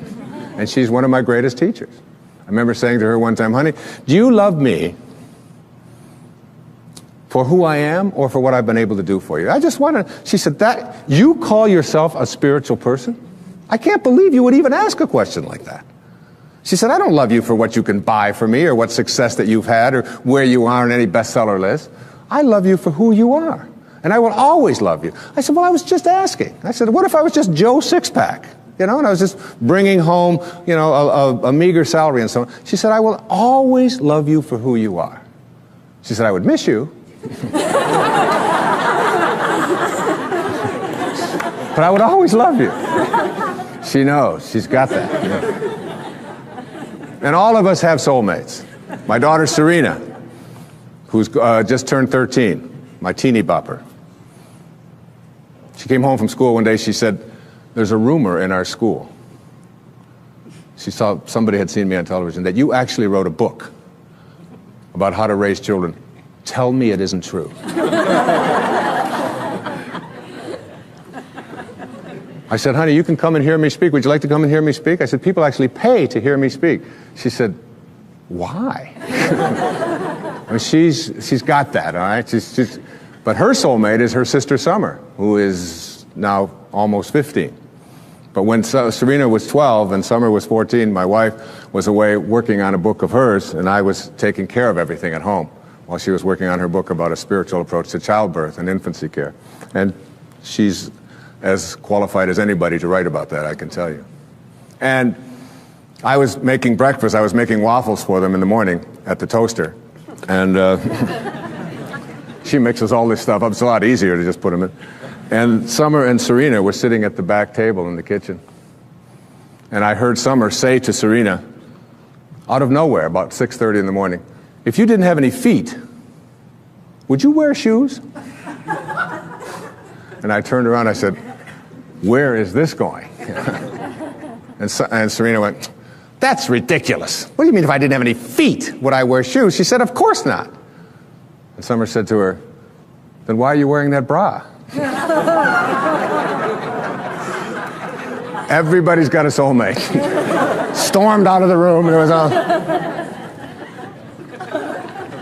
And she's one of my greatest teachers. I remember saying to her one time, honey, do you love me for who I am or for what I've been able to do for you? I just want to, she said, that you call yourself a spiritual person? I can't believe you would even ask a question like that. She said, I don't love you for what you can buy for me or what success that you've had or where you are on any bestseller list. I love you for who you are, and I will always love you. I said, well, I was just asking. I said, what if I was just Joe Sixpack, and I was just bringing home, a meager salary and so on. She said, I will always love you for who you are. She said, I would miss you, but I would always love you. She knows. She's got that. Yeah. And all of us have soulmates. My daughter Serena, who's just turned 13, my teeny bopper. She came home from school one day. She said, there's a rumor in our school. She saw somebody had seen me on television that you actually wrote a book about how to raise children. Tell me it isn't true. I said, honey, you can come and hear me speak. Would you like to come and hear me speak? I said, people actually pay to hear me speak. She said, why? I mean, she's got that, all right? But her soulmate is her sister Summer, who is now almost 15. But when Serena was 12 and Summer was 14, my wife was away working on a book of hers, and I was taking care of everything at home while she was working on her book about a spiritual approach to childbirth and infancy care. And she's as qualified as anybody to write about that, I can tell you. And I was making breakfast. I was making waffles for them in the morning at the toaster. And she mixes all this stuff up. It's a lot easier to just put them in. And Summer and Serena were sitting at the back table in the kitchen. And I heard Summer say to Serena, out of nowhere, about 6:30 in the morning, if you didn't have any feet, would you wear shoes? And I turned around, I said, where is this going? And Serena went, that's ridiculous. What do you mean if I didn't have any feet, would I wear shoes? She said, of course not. And Summer said to her, then why are you wearing that bra? Everybody's got a soulmate. Stormed out of the room, and it was all...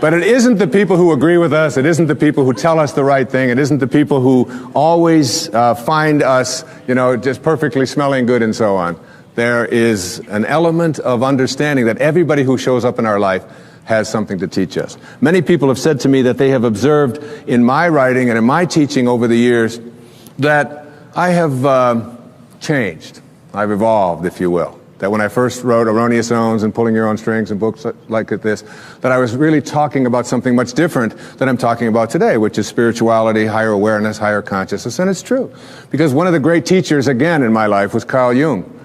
But it isn't the people who agree with us, it isn't the people who tell us the right thing, it isn't the people who always find us, just perfectly smelling good and so on. There is an element of understanding that everybody who shows up in our life has something to teach us. Many people have said to me that they have observed in my writing and in my teaching over the years that I have changed. I've evolved, if you will. That when I first wrote Erroneous Zones and Pulling Your Own Strings and books like this, that I was really talking about something much different than I'm talking about today, which is spirituality, higher awareness, higher consciousness. And it's true. Because one of the great teachers, again, in my life was Carl Jung.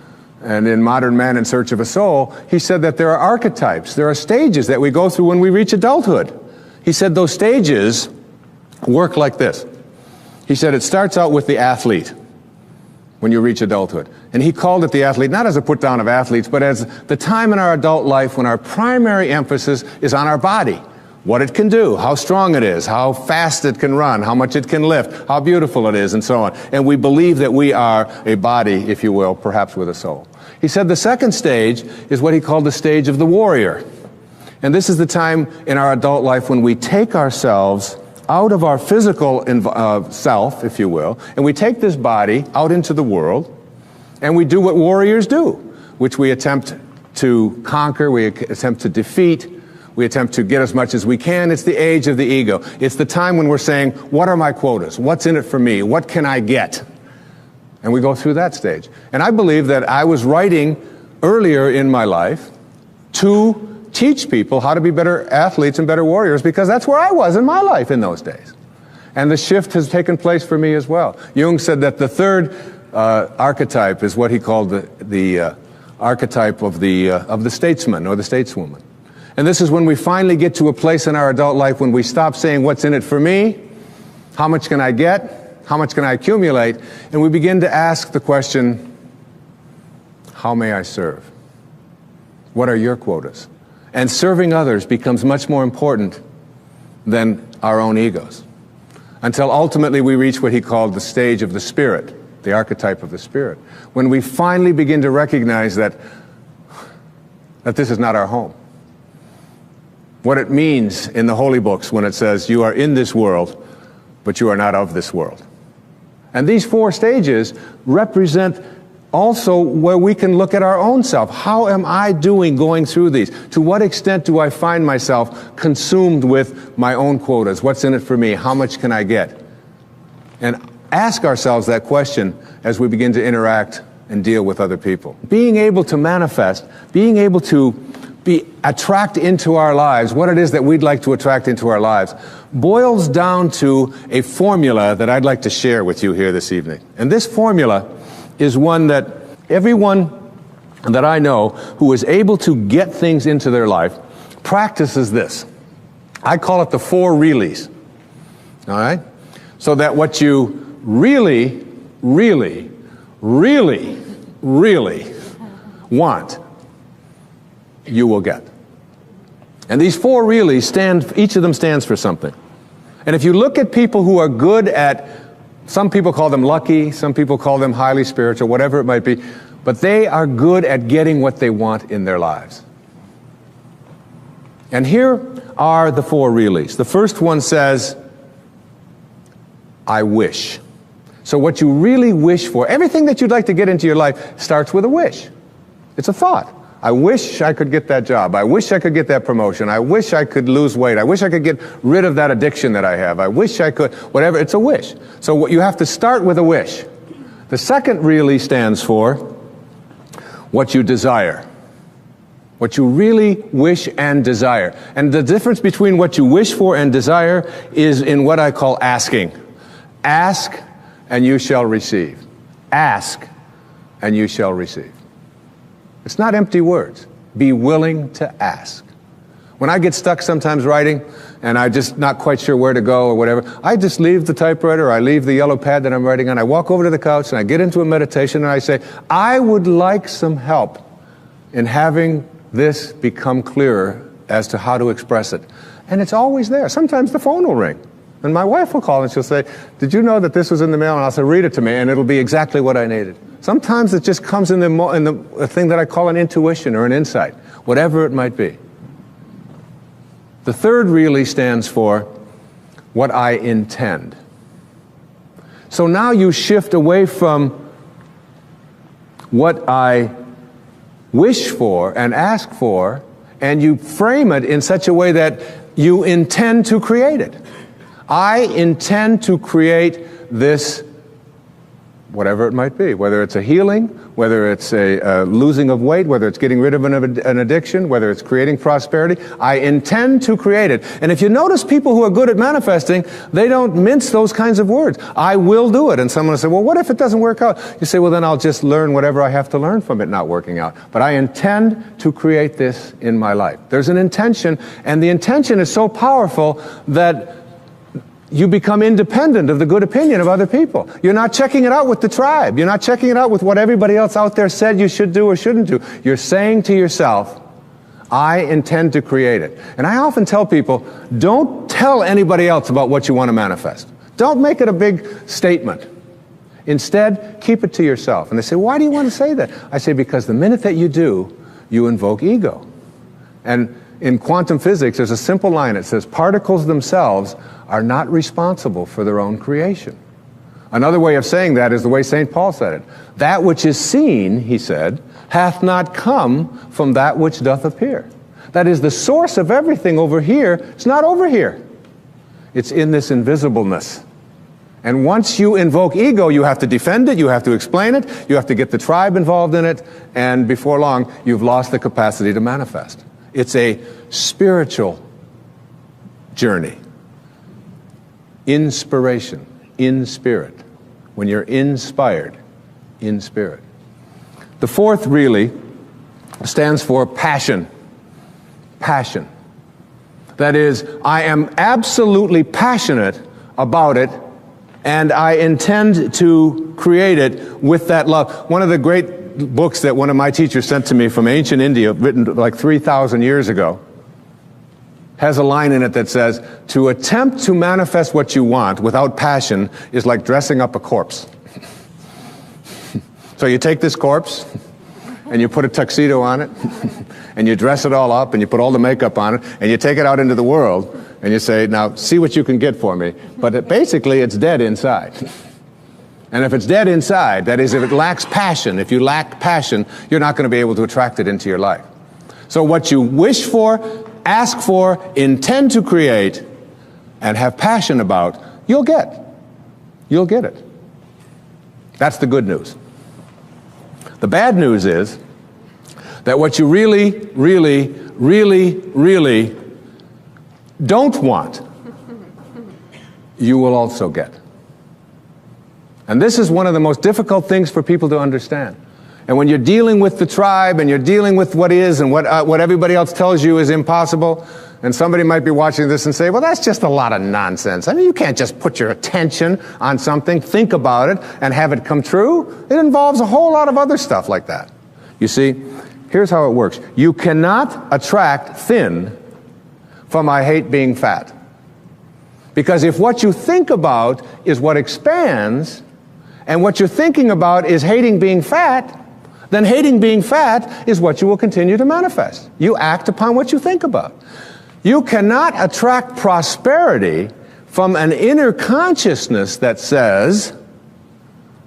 And in Modern Man in Search of a Soul, he said that there are archetypes, there are stages that we go through when we reach adulthood. He said those stages work like this. He said it starts out with the athlete when you reach adulthood. And he called it the athlete, not as a put down of athletes, but as the time in our adult life when our primary emphasis is on our body. What it can do, how strong it is, how fast it can run, how much it can lift, how beautiful it is, and so on. And we believe that we are a body, if you will, perhaps with a soul. He said the second stage is what he called the stage of the warrior. And this is the time in our adult life when we take ourselves out of our physical self, if you will, and we take this body out into the world, and we do what warriors do, which we attempt to conquer, we attempt to defeat, we attempt to get as much as we can. It's the age of the ego. It's the time when we're saying, what are my quotas? What's in it for me? What can I get? And we go through that stage. And I believe that I was writing earlier in my life to teach people how to be better athletes and better warriors, because that's where I was in my life in those days. And the shift has taken place for me as well. Jung said that the third archetype is what he called the archetype of the statesman or the stateswoman. And this is when we finally get to a place in our adult life when we stop saying, what's in it for me? How much can I get? How much can I accumulate? And we begin to ask the question, how may I serve? What are your quotas? And serving others becomes much more important than our own egos, until ultimately we reach what he called the stage of the spirit, the archetype of the spirit, when we finally begin to recognize that this is not our home. What it means in the holy books when it says, you are in this world, but you are not of this world. And these four stages represent also where we can look at our own self. How am I doing going through these? To what extent do I find myself consumed with my own quotas? What's in it for me? How much can I get? And ask ourselves that question as we begin to interact and deal with other people. Being able to manifest, being able to attract into our lives what it is that we'd like to attract into our lives boils down to a formula that I'd like to share with you here this evening. And this formula is one that everyone that I know who is able to get things into their life practices this. I call it the 4 reallys. All right? So that what you really, really, really, really want, you will get. And these 4 reallys each of them stands for something. And if you look at people who are good at, some people call them lucky, some people call them highly spiritual, whatever it might be, but they are good at getting what they want in their lives. And here are the 4 reallys. The first one says, I wish. So what you really wish for, everything that you'd like to get into your life starts with a wish. It's a thought. I wish I could get that job. I wish I could get that promotion. I wish I could lose weight. I wish I could get rid of that addiction that I have. I wish I could, whatever. It's a wish. So what you have to start with a wish. The second really stands for what you desire. What you really wish and desire. And the difference between what you wish for and desire is in what I call asking. Ask and you shall receive. Ask and you shall receive. It's not empty words. Be willing to ask. When I get stuck sometimes writing and I'm just not quite sure where to go or whatever, I just leave the typewriter, or I leave the yellow pad that I'm writing on, I walk over to the couch and I get into a meditation and I say, I would like some help in having this become clearer as to how to express it. And it's always there. Sometimes the phone will ring. And my wife will call and she'll say, did you know that this was in the mail? And I'll say, read it to me, and it'll be exactly what I needed. Sometimes it just comes in the thing that I call an intuition or an insight, whatever it might be. The third really stands for what I intend. So now you shift away from what I wish for and ask for, and you frame it in such a way that you intend to create it. I intend to create this, whatever it might be, whether it's a healing, whether it's a losing of weight, whether it's getting rid of an addiction, whether it's creating prosperity. I intend to create it. And if you notice people who are good at manifesting, they don't mince those kinds of words. I will do it. And someone will say, well, what if it doesn't work out? You say, well, then I'll just learn whatever I have to learn from it not working out. But I intend to create this in my life. There's an intention, and the intention is so powerful that you become independent of the good opinion of other people. You're not checking it out with the tribe. You're not checking it out with what everybody else out there said you should do or shouldn't do. You're saying to yourself, I intend to create it. And I often tell people, don't tell anybody else about what you want to manifest. Don't make it a big statement. Instead, keep it to yourself. And they say, why do you want to say that? I say, because the minute that you do, you invoke ego. And in quantum physics, there's a simple line. It says, particles themselves are not responsible for their own creation. Another way of saying that is the way St. Paul said it. That which is seen, he said, hath not come from that which doth appear. That is, the source of everything over here, it's not over here. It's in this invisibleness. And once you invoke ego, you have to defend it, you have to explain it, you have to get the tribe involved in it, and before long, you've lost the capacity to manifest. It's a spiritual journey. Inspiration, in spirit. When you're inspired, in spirit. The fourth really stands for passion. Passion. That is, I am absolutely passionate about it, and I intend to create it with that love. One of the great books that one of my teachers sent to me from ancient India, written like 3,000 years ago, has a line in it that says, to attempt to manifest what you want without passion is like dressing up a corpse. So you take this corpse, and you put a tuxedo on it, and you dress it all up, and you put all the makeup on it, and you take it out into the world, and you say, now see what you can get for me. But basically, it's dead inside. And if it's dead inside, that is, if it lacks passion, if you lack passion, you're not going to be able to attract it into your life. So what you wish for, ask for, intend to create, and have passion about, you'll get. You'll get it. That's the good news. The bad news is that what you really, really, really, really don't want, you will also get. And this is one of the most difficult things for people to understand. And when you're dealing with the tribe and you're dealing with what is and what everybody else tells you is impossible, and somebody might be watching this and say, well, that's just a lot of nonsense. I mean, you can't just put your attention on something, think about it, and have it come true. It involves a whole lot of other stuff like that. You see, here's how it works. You cannot attract thin from I hate being fat. Because if what you think about is what expands, and what you're thinking about is hating being fat, then hating being fat is what you will continue to manifest. You act upon what you think about. You cannot attract prosperity from an inner consciousness that says,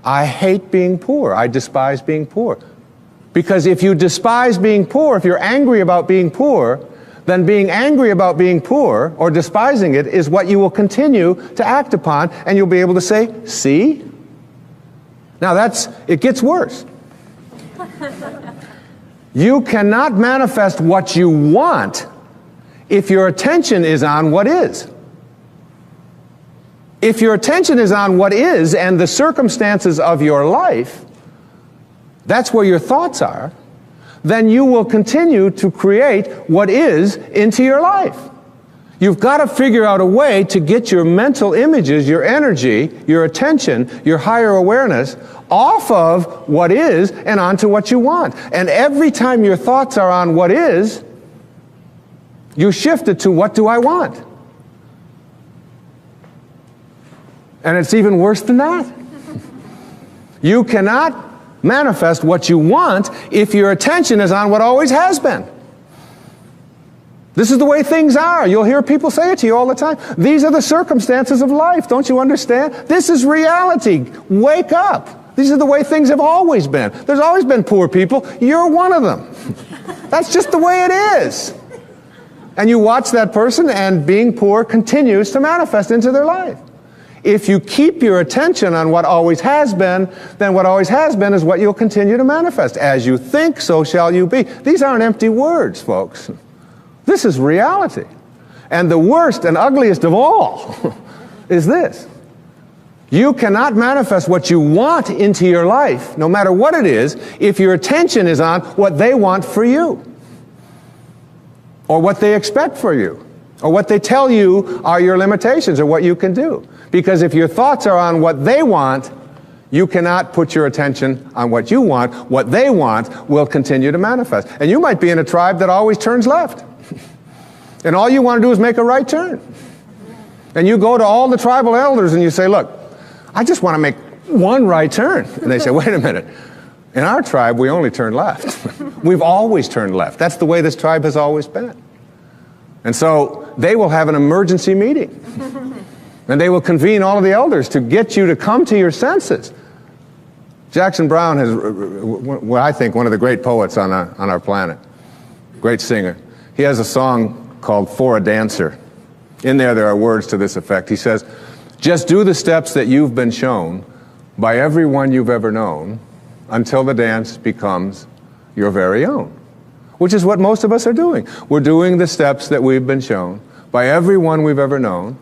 I hate being poor, I despise being poor. Because if you despise being poor, if you're angry about being poor, then being angry about being poor or despising it is what you will continue to act upon, and you'll be able to say, see? Now it gets worse. You cannot manifest what you want if your attention is on what is. If your attention is on what is and the circumstances of your life, that's where your thoughts are, then you will continue to create what is into your life. You've got to figure out a way to get your mental images, your energy, your attention, your higher awareness off of what is and onto what you want. And every time your thoughts are on what is, you shift it to what do I want? And it's even worse than that. You cannot manifest what you want if your attention is on what always has been. This is the way things are. You'll hear people say it to you all the time. These are the circumstances of life. Don't you understand? This is reality. Wake up. These are the way things have always been. There's always been poor people. You're one of them. That's just the way it is. And you watch that person, and being poor continues to manifest into their life. If you keep your attention on what always has been, then what always has been is what you'll continue to manifest. As you think, so shall you be. These aren't empty words, folks. This is reality. And the worst and ugliest of all is this. You cannot manifest what you want into your life, no matter what it is, if your attention is on what they want for you, or what they expect for you, or what they tell you are your limitations or what you can do. Because if your thoughts are on what they want, you cannot put your attention on what you want. What they want will continue to manifest. And you might be in a tribe that always turns left. And all you want to do is make a right turn. And you go to all the tribal elders and you say, look, I just want to make one right turn. And they say, wait a minute. In our tribe, we only turn left. We've always turned left. That's the way this tribe has always been. And so they will have an emergency meeting. And they will convene all of the elders to get you to come to your senses. Jackson Browne is, what I think, one of the great poets on our planet. Great singer. He has a song called For a Dancer. In there are words to this effect. He says, just do the steps that you've been shown by everyone you've ever known until the dance becomes your very own. Which is what most of us are doing. We're doing the steps that we've been shown by everyone we've ever known,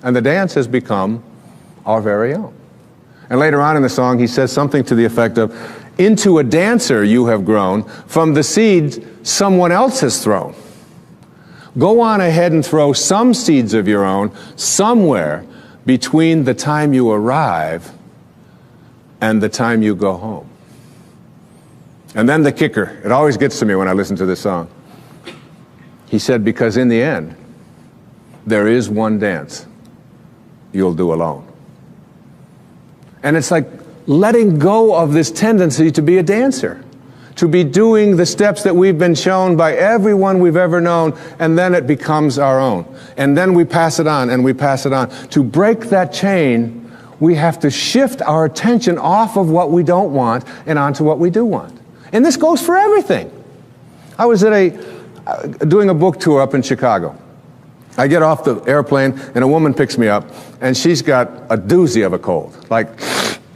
and the dance has become our very own. And later on in the song, he says something to the effect of, into a dancer you have grown from the seeds someone else has thrown. Go on ahead and throw some seeds of your own somewhere between the time you arrive and the time you go home. And then the kicker, it always gets to me when I listen to this song. He said, because in the end, there is one dance you'll do alone. And it's like letting go of this tendency to be a dancer, to be doing the steps that we've been shown by everyone we've ever known, and then it becomes our own. And then we pass it on, and we pass it on. To break that chain we have to shift our attention off of what we don't want and onto what we do want. And this goes for everything. I was at doing a book tour up in Chicago. I get off the airplane, and a woman picks me up, and she's got a doozy of a cold. Like,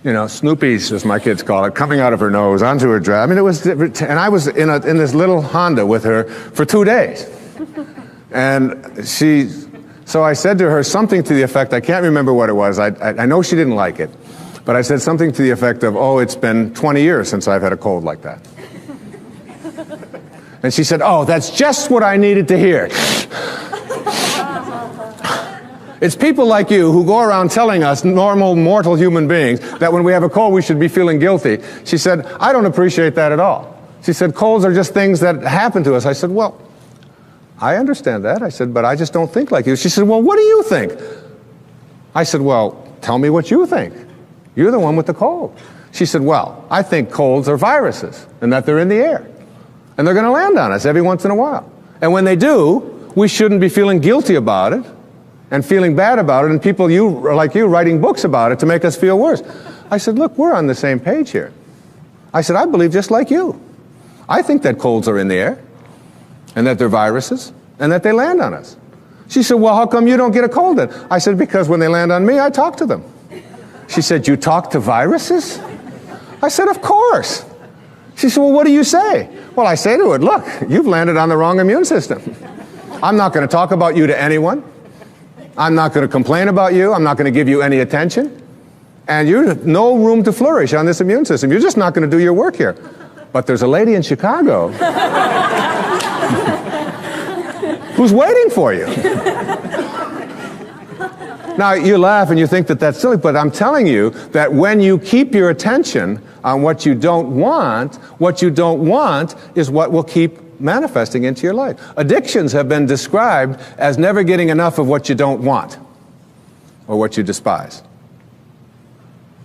you know, Snoopy's, as my kids call it, coming out of her nose, onto her dress. I mean, it was, and I was in this little Honda with her for 2 days. And so I said to her something to the effect, I can't remember what it was, I know she didn't like it, but I said something to the effect of, oh, it's been 20 years since I've had a cold like that. And she said, oh, that's just what I needed to hear. It's people like you who go around telling us, normal, mortal human beings, that when we have a cold we should be feeling guilty. She said, I don't appreciate that at all. She said, colds are just things that happen to us. I said, well, I understand that. I said, but I just don't think like you. She said, well, what do you think? I said, well, tell me what you think. You're the one with the cold. She said, well, I think colds are viruses and that they're in the air. And they're going to land on us every once in a while. And when they do, we shouldn't be feeling guilty about it and feeling bad about it, and people like you writing books about it to make us feel worse. I said, look, we're on the same page here. I said, I believe just like you. I think that colds are in the air, and that they're viruses, and that they land on us. She said, well, how come you don't get a cold then? I said, because when they land on me, I talk to them. She said, you talk to viruses? I said, of course. She said, well, what do you say? Well, I say to it, look, you've landed on the wrong immune system. I'm not going to talk about you to anyone. I'm not going to complain about you. I'm not going to give you any attention. And you have no room to flourish on this immune system. You're just not going to do your work here. But there's a lady in Chicago who's waiting for you. Now, you laugh and you think that that's silly, but I'm telling you that when you keep your attention on what you don't want is what will keep manifesting into your life. Addictions have been described as never getting enough of what you don't want or what you despise.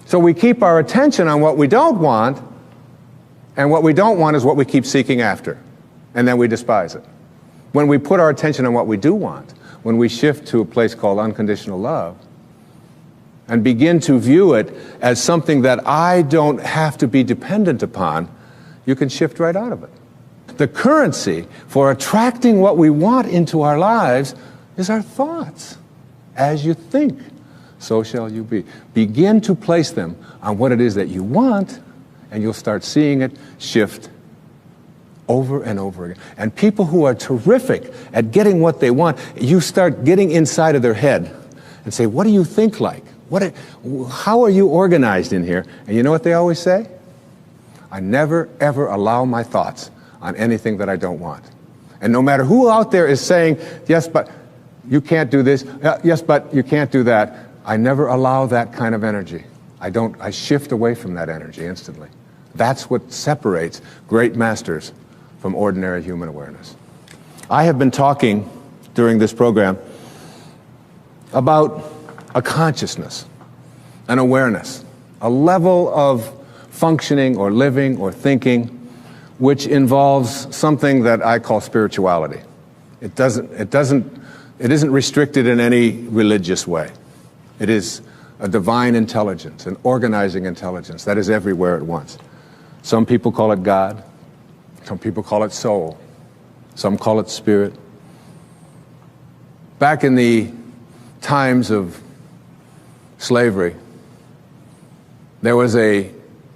So we keep our attention on what we don't want, and what we don't want is what we keep seeking after, and then we despise it. When we put our attention on what we do want, when we shift to a place called unconditional love, and begin to view it as something that I don't have to be dependent upon, you can shift right out of it. The currency for attracting what we want into our lives is our thoughts. As you think, so shall you be. Begin to place them on what it is that you want, and you'll start seeing it shift over and over again. And people who are terrific at getting what they want, you start getting inside of their head and say, what do you think like? How are you organized in here? And you know what they always say? I never, ever allow my thoughts on anything that I don't want. And no matter who out there is saying, yes, but you can't do this, yes, but you can't do that, I never allow that kind of energy. I shift away from that energy instantly. That's what separates great masters from ordinary human awareness. I have been talking during this program about a consciousness, an awareness, a level of functioning or living or thinking which involves something that I call spirituality. It isn't restricted in any religious way. It is a divine intelligence, an organizing intelligence that is everywhere at once. Some people call it God. Some people call it soul. Some call it spirit. Back in the times of slavery, there was a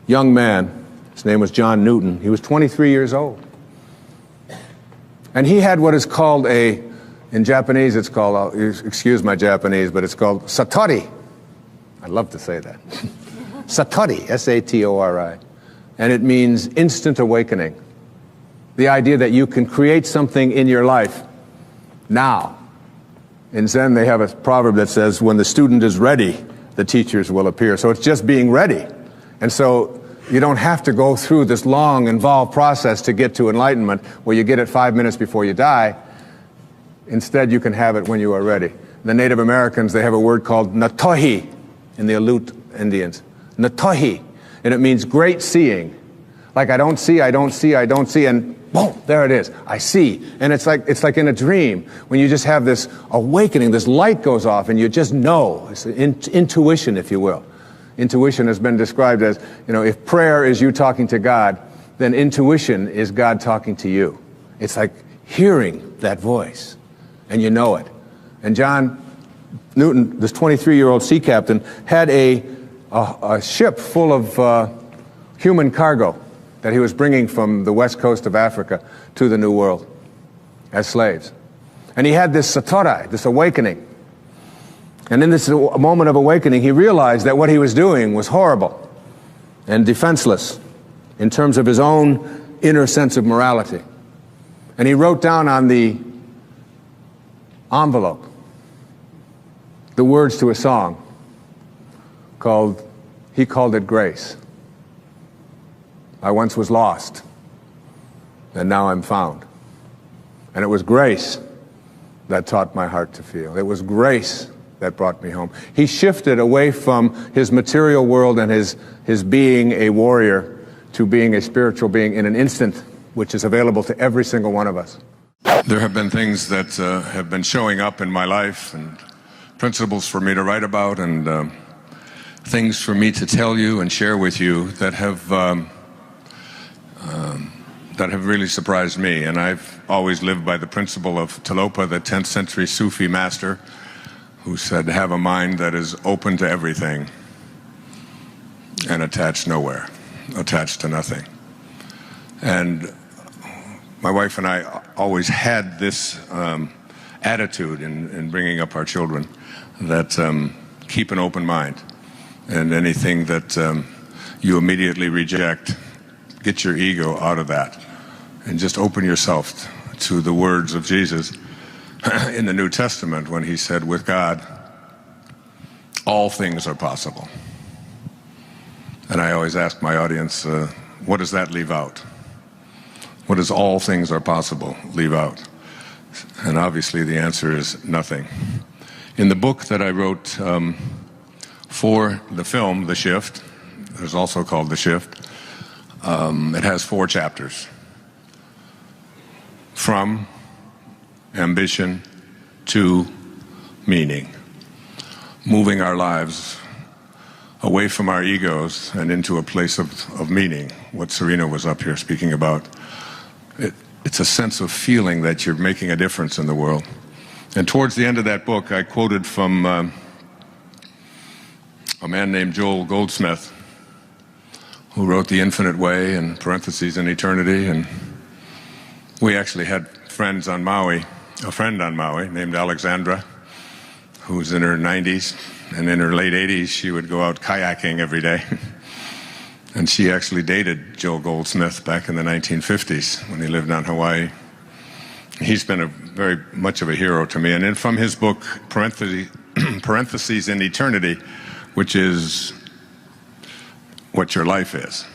young man. His name was John Newton. He was 23 years old. And he had what is called in Japanese it's called, excuse my Japanese, but it's called satori. I love to say that. Satori, S-A-T-O-R-I. And it means instant awakening. The idea that you can create something in your life now. In Zen, they have a proverb that says, when the student is ready, the teachers will appear. So it's just being ready. And so you don't have to go through this long, involved process to get to enlightenment where you get it 5 minutes before you die. Instead, you can have it when you are ready. The Native Americans, they have a word called natohi in the Aleut Indians. Natohi. And it means great seeing. Like I don't see, and boom, there it is. I see. And it's like in a dream when you just have this awakening, this light goes off and you just know. It's intuition, if you will. Intuition has been described as, if prayer is you talking to God, then intuition is God talking to you. It's like hearing that voice, and you know it. And John Newton, this 23-year-old sea captain, had a ship full of human cargo that he was bringing from the west coast of Africa to the New World as slaves. And he had this satori, this awakening. And in this moment of awakening, he realized that what he was doing was horrible and defenseless in terms of his own inner sense of morality. And he wrote down on the envelope the words to a song he called it Grace. I once was lost, and now I'm found. And it was grace that taught my heart to feel. It was grace that brought me home. He shifted away from his material world and his being a warrior to being a spiritual being in an instant, which is available to every single one of us. There have been things that have been showing up in my life, and principles for me to write about, and things for me to tell you and share with you that have really surprised me. And I've always lived by the principle of Tilopa, the 10th century Sufi master, who said, have a mind that is open to everything and attached nowhere, attached to nothing. And my wife and I always had this attitude in bringing up our children, that keep an open mind, and anything that you immediately reject, get your ego out of that, and just open yourself to the words of Jesus in the New Testament when he said, with God, all things are possible. And I always ask my audience, what does that leave out? What does all things are possible leave out? And obviously the answer is nothing. In the book that I wrote for the film, The Shift, it's also called The Shift, it has 4 chapters. From ambition to meaning. Moving our lives away from our egos and into a place of meaning, what Serena was up here speaking about. It's a sense of feeling that you're making a difference in the world. And towards the end of that book, I quoted from a man named Joel Goldsmith, who wrote The Infinite Way, in parentheses, in eternity. And we actually had friends on Maui, a friend on Maui named Alexandra, who's in her 90s, and in her late 80s, she would go out kayaking every day. And she actually dated Joel Goldsmith back in the 1950s when he lived on Hawaii. He's been very much of a hero to me. And then from his book, Parentheses in Eternity, which is what your life is,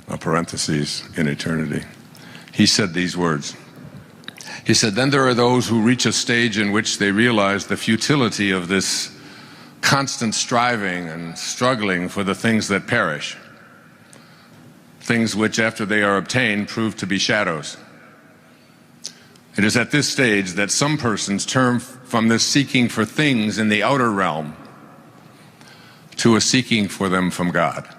a parentheses in eternity, he said these words. He said, then there are those who reach a stage in which they realize the futility of this constant striving and struggling for the things that perish, things which, after they are obtained, prove to be shadows. It is at this stage that some persons turn from this seeking for things in the outer realm to a seeking for them from God.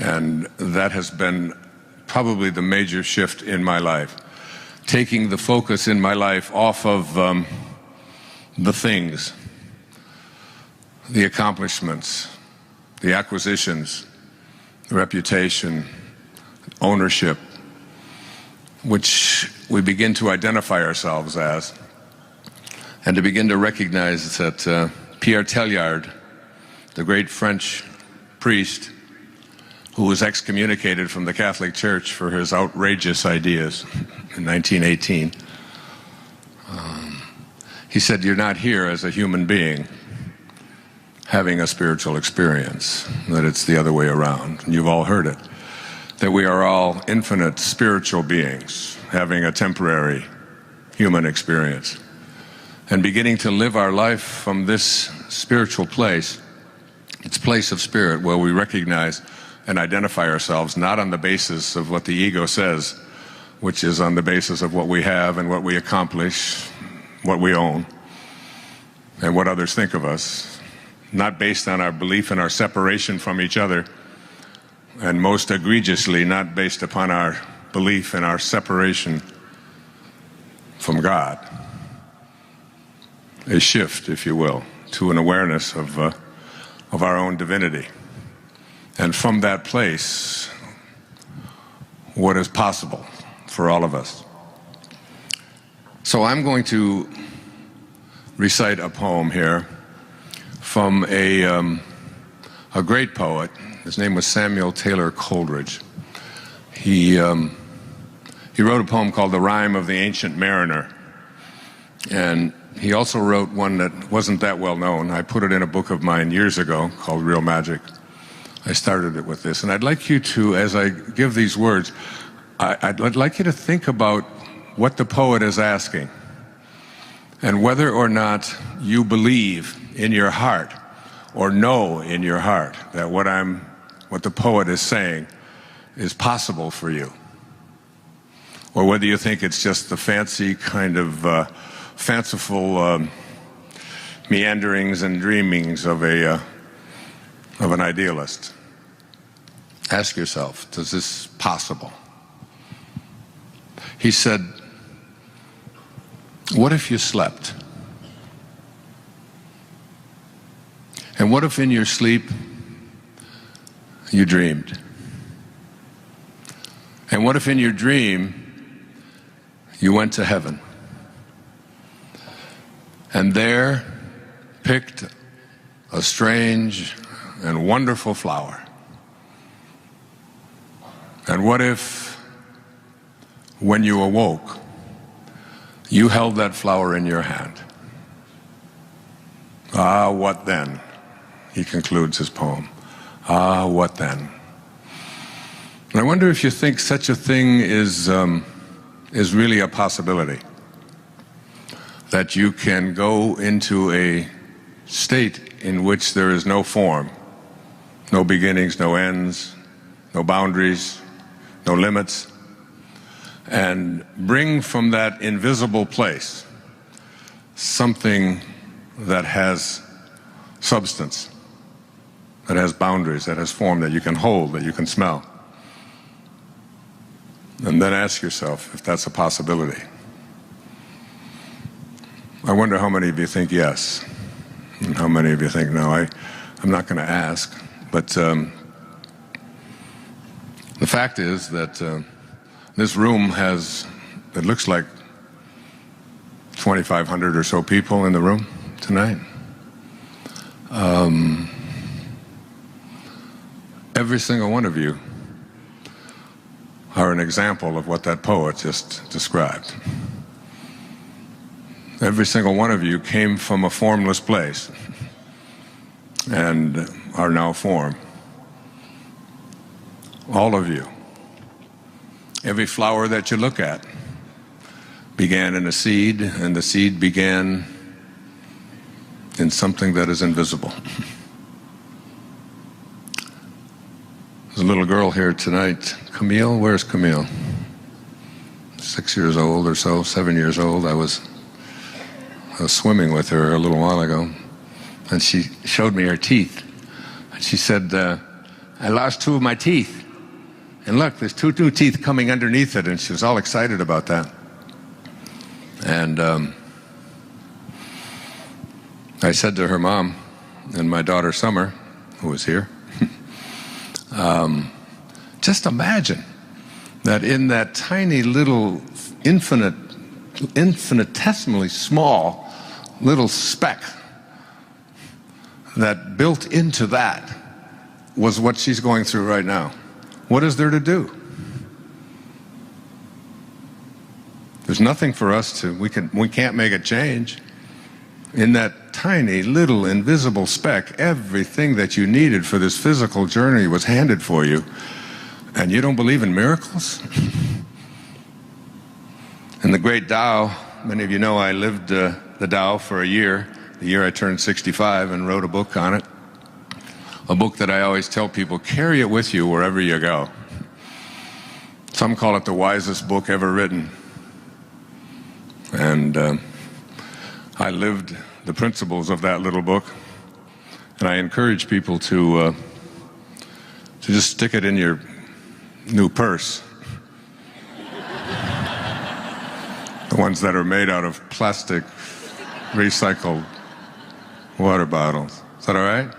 And that has been probably the major shift in my life, taking the focus in my life off of the things, the accomplishments, the acquisitions, the reputation, ownership, which we begin to identify ourselves as, and to begin to recognize that Pierre Teilhard, the great French priest who was excommunicated from the Catholic Church for his outrageous ideas in 1918, he said, you're not here as a human being having a spiritual experience, that it's the other way around. And you've all heard it, that we are all infinite spiritual beings having a temporary human experience. And beginning to live our life from this spiritual place, its place of spirit, where we recognize and identify ourselves not on the basis of what the ego says, which is on the basis of what we have and what we accomplish, what we own, and what others think of us, not based on our belief in our separation from each other, and most egregiously, not based upon our belief in our separation from God. A shift, if you will, to an awareness of our own divinity. And from that place, what is possible for all of us. So I'm going to recite a poem here from a great poet. His name was Samuel Taylor Coleridge. He wrote a poem called The Rime of the Ancient Mariner. And he also wrote one that wasn't that well known. I put it in a book of mine years ago called Real Magic. I started it with this. And I'd like you to, as I give these words, I'd like you to think about what the poet is asking and whether or not you believe in your heart or know in your heart that what the poet is saying is possible for you, or whether you think it's just the fancy kind of fanciful meanderings and dreamings of an idealist. Ask yourself, is this possible? He said, what if you slept? And what if in your sleep you dreamed? And what if in your dream you went to heaven and there picked a strange and wonderful flower? And what if when you awoke you held that flower in your hand? Ah, what then? He concludes his poem. Ah, what then? And I wonder if you think such a thing is really a possibility. That you can go into a state in which there is no form, no beginnings, no ends, no boundaries, no limits, and bring from that invisible place something that has substance, that has boundaries, that has form, that you can hold, that you can smell. And then ask yourself if that's a possibility. I wonder how many of you think yes, and how many of you think no. I'm not going to ask, but the fact is that this room has, it looks like 2,500 or so people in the room tonight. Every single one of you are an example of what that poet just described. Every single one of you came from a formless place and are now form. All of you. Every flower that you look at began in a seed, and the seed began in something that is invisible. There's a little girl here tonight. Camille, where's Camille? 6 years old or so, 7 years old. I was swimming with her a little while ago, and she showed me her teeth. And she said, I lost 2 of my teeth. And look, there's 2 new teeth coming underneath it, and she was all excited about that. And I said to her mom and my daughter Summer, who was here, just imagine that in that tiny little infinitesimally small little speck that built into that was what she's going through right now. What is there to do? There's nothing for us to, we can't make a change. In that tiny little invisible speck, everything that you needed for this physical journey was handed for you. And you don't believe in miracles? In the great Tao, many of you know I lived the Tao for a year, the year I turned 65, and wrote a book on it. a book that I always tell people, carry it with you wherever you go. Some call it the wisest book ever written. And I lived the principles of that little book, and I encourage people to just stick it in your new purse. The ones that are made out of plastic, recycled water bottles. Is that all right?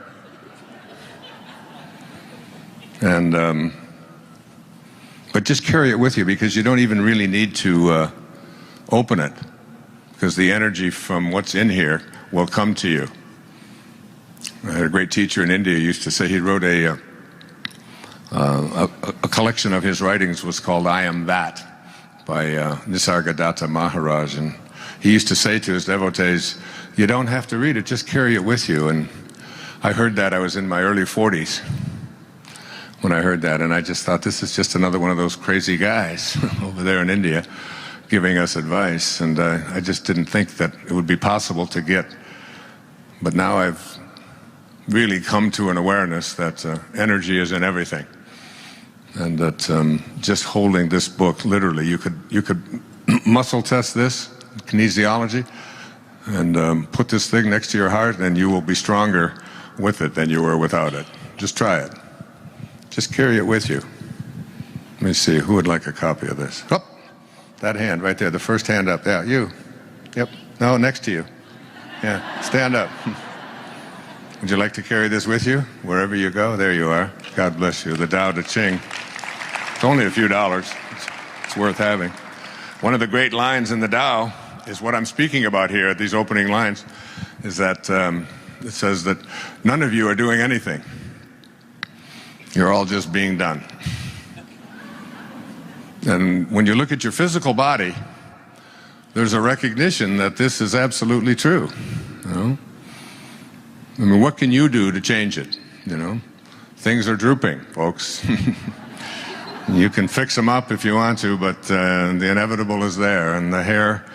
And but just carry it with you, because you don't even really need to open it, because the energy from what's in here will come to you. I had a great teacher in India who used to say, he wrote a collection of his writings was called I Am That, by Nisargadatta Maharaj. And he used to say to his devotees, you don't have to read it, just carry it with you. And I heard that. I was in my early 40s when I heard that, and I just thought, this is just another one of those crazy guys over there in India giving us advice. And I just didn't think that it would be possible to get. But now I've really come to an awareness that energy is in everything. And that just holding this book, literally, you could muscle test this, kinesiology, and put this thing next to your heart, and you will be stronger with it than you were without it. Just try it. Just carry it with you. Let me see, who would like a copy of this? Oh, that hand right there, the first hand up. Yeah, you. Yep. No, next to you. Yeah, stand up. Would you like to carry this with you wherever you go? There you are. God bless you. The Tao Te Ching. It's only a few dollars. It's worth having. One of the great lines in the Tao is what I'm speaking about here at these opening lines, is that it says that none of you are doing anything. You're all just being done. And when you look at your physical body, there's a recognition that this is absolutely true. You know? I mean, what can you do to change it? You know, things are drooping, folks. You can fix them up if you want to, but the inevitable is there. And the hair,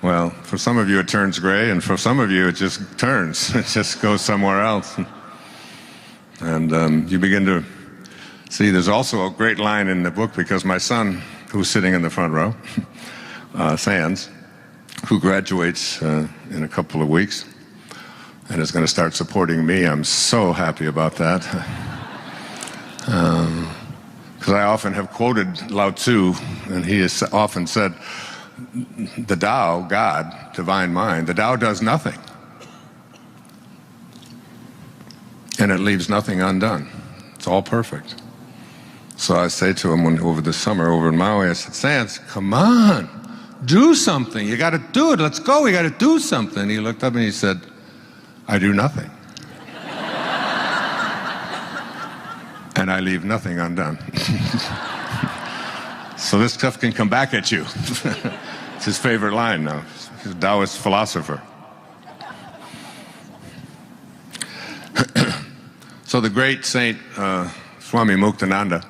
well, for some of you it turns gray, and for some of you it just turns. It just goes somewhere else. And you begin to see, there's also a great line in the book, because my son, who's sitting in the front row, Sands, who graduates in a couple of weeks and is going to start supporting me. I'm so happy about that. Because I often have quoted Lao Tzu, and he has often said, the Tao, God, divine mind, the Tao does nothing. And it leaves nothing undone. It's all perfect. So I say to him over the summer over in Maui, I said, Sands, come on, do something. You got to do it. Let's go. We got to do something. He looked up and he said, I do nothing. And I leave nothing undone. So this stuff can come back at you. It's his favorite line now. He's a Taoist philosopher. So the great Saint Swami Muktananda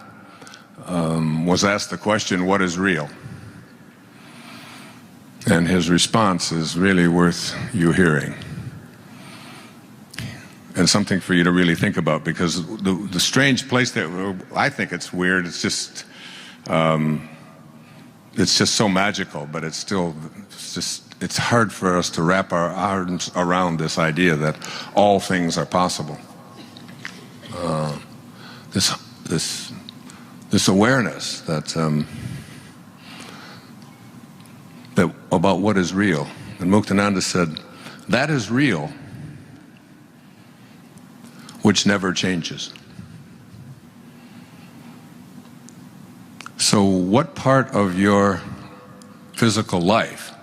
was asked the question, what is real? And his response is really worth you hearing. And something for you to really think about, because the strange place that I think it's weird, it's just so magical, but it's still, it's hard for us to wrap our arms around this idea that all things are possible. This awareness that about what is real. And Muktananda said, that is real, which never changes. So what part of your physical life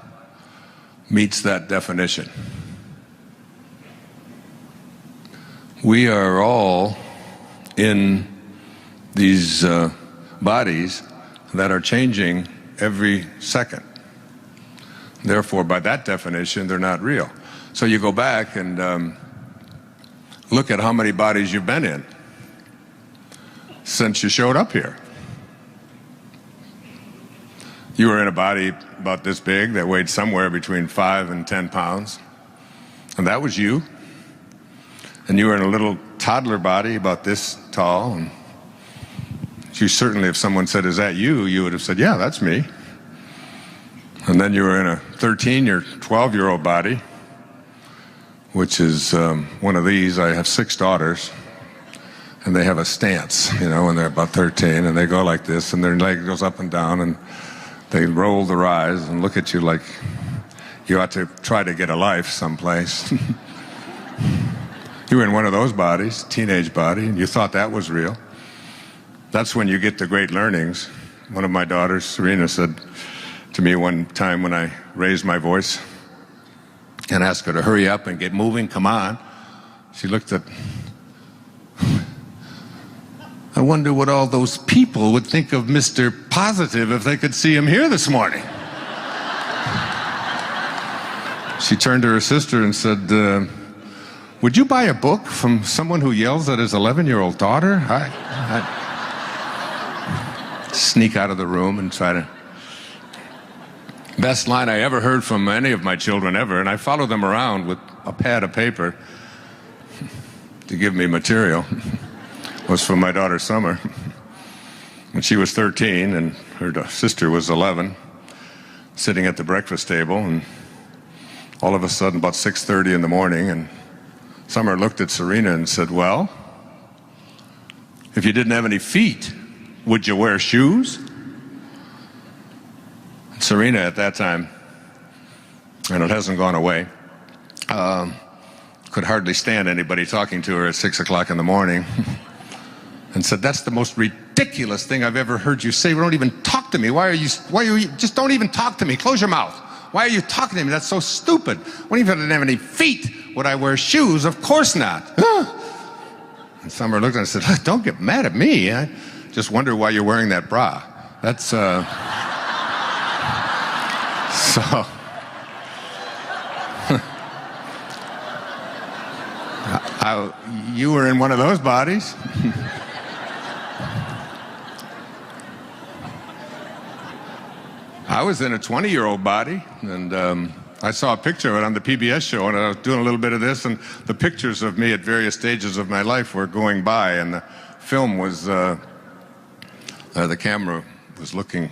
meets that definition? We are all in these bodies that are changing every second. Therefore, by that definition, they're not real. So you go back and look at how many bodies you've been in since you showed up here. You were in a body about this big that weighed somewhere between 5 and 10 pounds. And that was you. And you were in a little toddler body about this tall. And you certainly, if someone said, "Is that you?" you would have said, "Yeah, that's me." And then you were in a 13 or 12-year-old body, which is one of these. I have 6 daughters, and they have a stance, you know, when they're about 13, and they go like this, and their leg goes up and down, and they roll their eyes and look at you like you ought to try to get a life someplace. You were in one of those bodies, teenage body, and you thought that was real. That's when you get the great learnings. One of my daughters, Serena, said to me one time when I raised my voice and asked her to hurry up and get moving, come on. She looked at, I wonder what all those people would think of Mr. Positive if they could see him here this morning. She turned to her sister and said, would you buy a book from someone who yells at his 11-year-old daughter? I'd sneak out of the room and try to. Best line I ever heard from any of my children ever, and I followed them around with a pad of paper to give me material, was from my daughter Summer. When she was 13 and her sister was 11, sitting at the breakfast table, and all of a sudden about 6:30 in the morning, and Summer looked at Serena and said, well, if you didn't have any feet, would you wear shoes? Serena at that time, and it hasn't gone away, could hardly stand anybody talking to her at 6 o'clock in the morning, and said, that's the most ridiculous thing I've ever heard you say. Don't even talk to me. Why are you, just don't even talk to me. Close your mouth. Why are you talking to me? That's so stupid. When if I didn't have any feet, would I wear shoes? Of course not. And Summer looked at her and said, don't get mad at me. I just wonder why you're wearing that bra. That's, so, you were in one of those bodies. I was in a 20-year-old body, and I saw a picture of it on the PBS show, and I was doing a little bit of this, and the pictures of me at various stages of my life were going by, and the film was, the camera was looking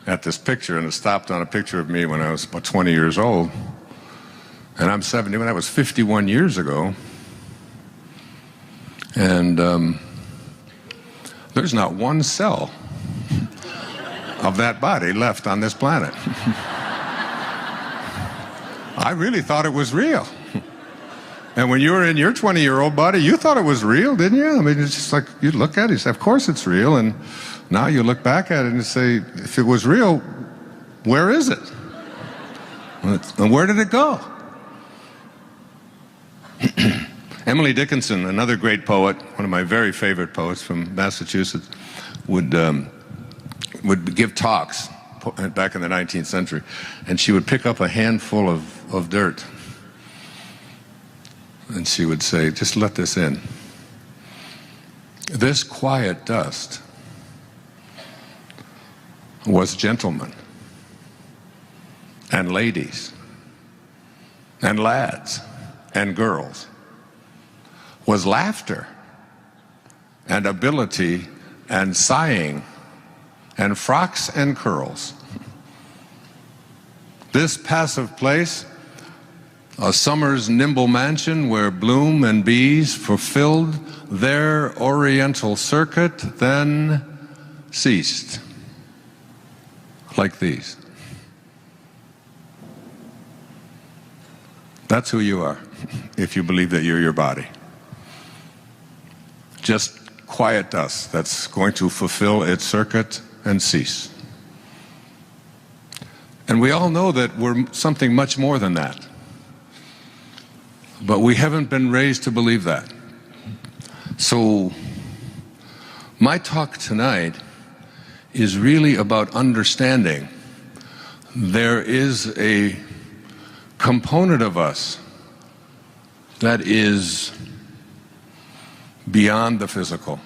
at this picture, and it stopped on a picture of me when I was about 20 years old. And I'm 70, when that was 51 years ago. And there's not one cell of that body left on this planet. I really thought it was real. And when you were in your 20-year-old body, you thought it was real, didn't you? I mean, it's just like, you look at it, you say, of course it's real. And now you look back at it and you say, if it was real, where is it? And where did it go? Emily Dickinson, another great poet, one of my very favorite poets from Massachusetts, would give talks back in the 19th century, and she would pick up a handful of dirt, and she would say, just let this in. This quiet dust was gentlemen and ladies and lads and girls, was laughter and ability and sighing and frocks and curls. This passive place, a summer's nimble mansion where bloom and bees fulfilled their oriental circuit, then ceased, like these. That's who you are, if you believe that you're your body. Just quiet dust that's going to fulfill its circuit and cease. And we all know that we're something much more than that. But we haven't been raised to believe that. So my talk tonight is really about understanding there is a component of us that is beyond the physical,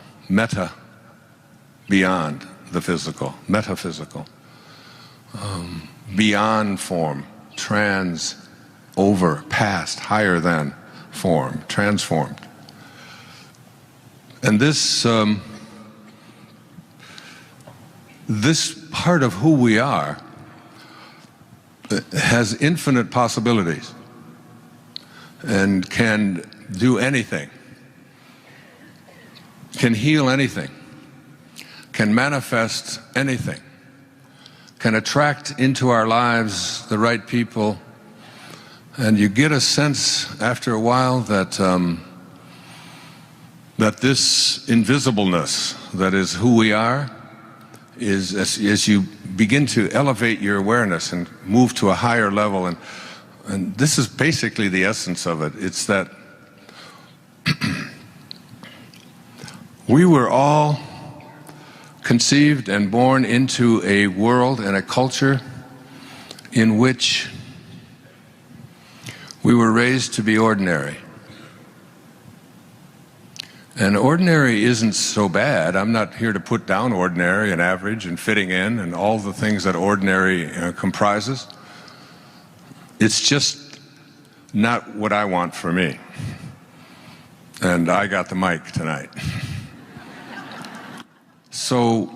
beyond the physical, metaphysical, beyond form, over, past, higher than form, transformed. And this part of who we are has infinite possibilities and can do anything, can heal anything, can manifest anything, can attract into our lives the right people. And you get a sense after a while that that this invisibleness that is who we are is, as you begin to elevate your awareness and move to a higher level, and this is basically the essence of it. It's that we were all conceived and born into a world and a culture in which we were raised to be ordinary. And ordinary isn't so bad. I'm not here to put down ordinary and average and fitting in and all the things that ordinary comprises. It's just not what I want for me. And I got the mic tonight. So,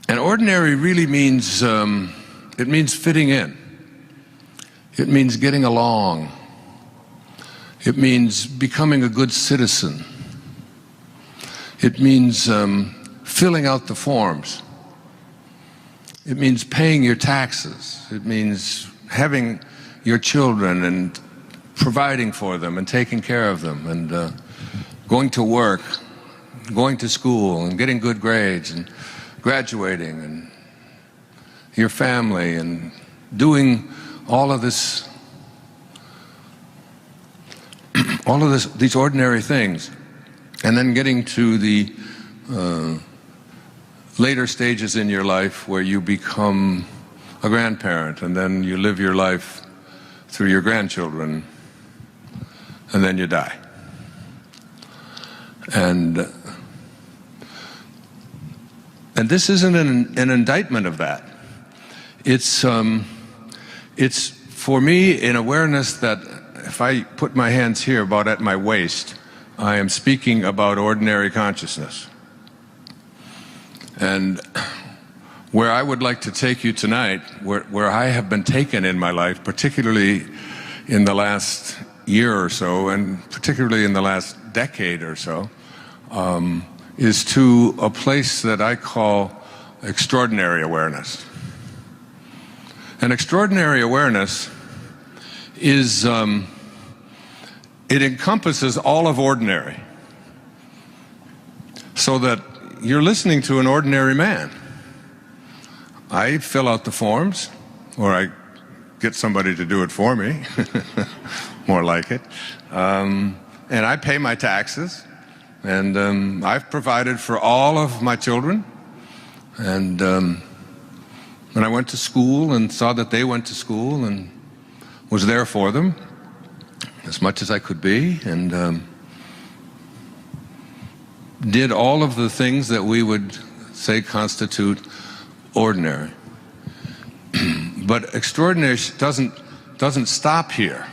and ordinary really means, it means fitting in. It means getting along. It means becoming a good citizen. It means filling out the forms. It means paying your taxes. It means having your children and providing for them and taking care of them and going to work, going to school and getting good grades and graduating and your family and doing all of this, these ordinary things, and then getting to the later stages in your life where you become a grandparent, and then you live your life through your grandchildren, and then you die. And this isn't an indictment of that. It's for me an awareness that if I put my hands here about at my waist, I am speaking about ordinary consciousness. And where I would like to take you tonight, where I have been taken in my life, particularly in the last year or so, and particularly in the last decade or so, is to a place that I call extraordinary awareness. And extraordinary awareness is, it encompasses all of ordinary. So that you're listening to an ordinary man. I fill out the forms, or I get somebody to do it for me, more like it. And I pay my taxes, and I've provided for all of my children. And I went to school and saw that they went to school and was there for them as much as I could be, and did all of the things that we would say constitute ordinary. But extraordinary doesn't stop here.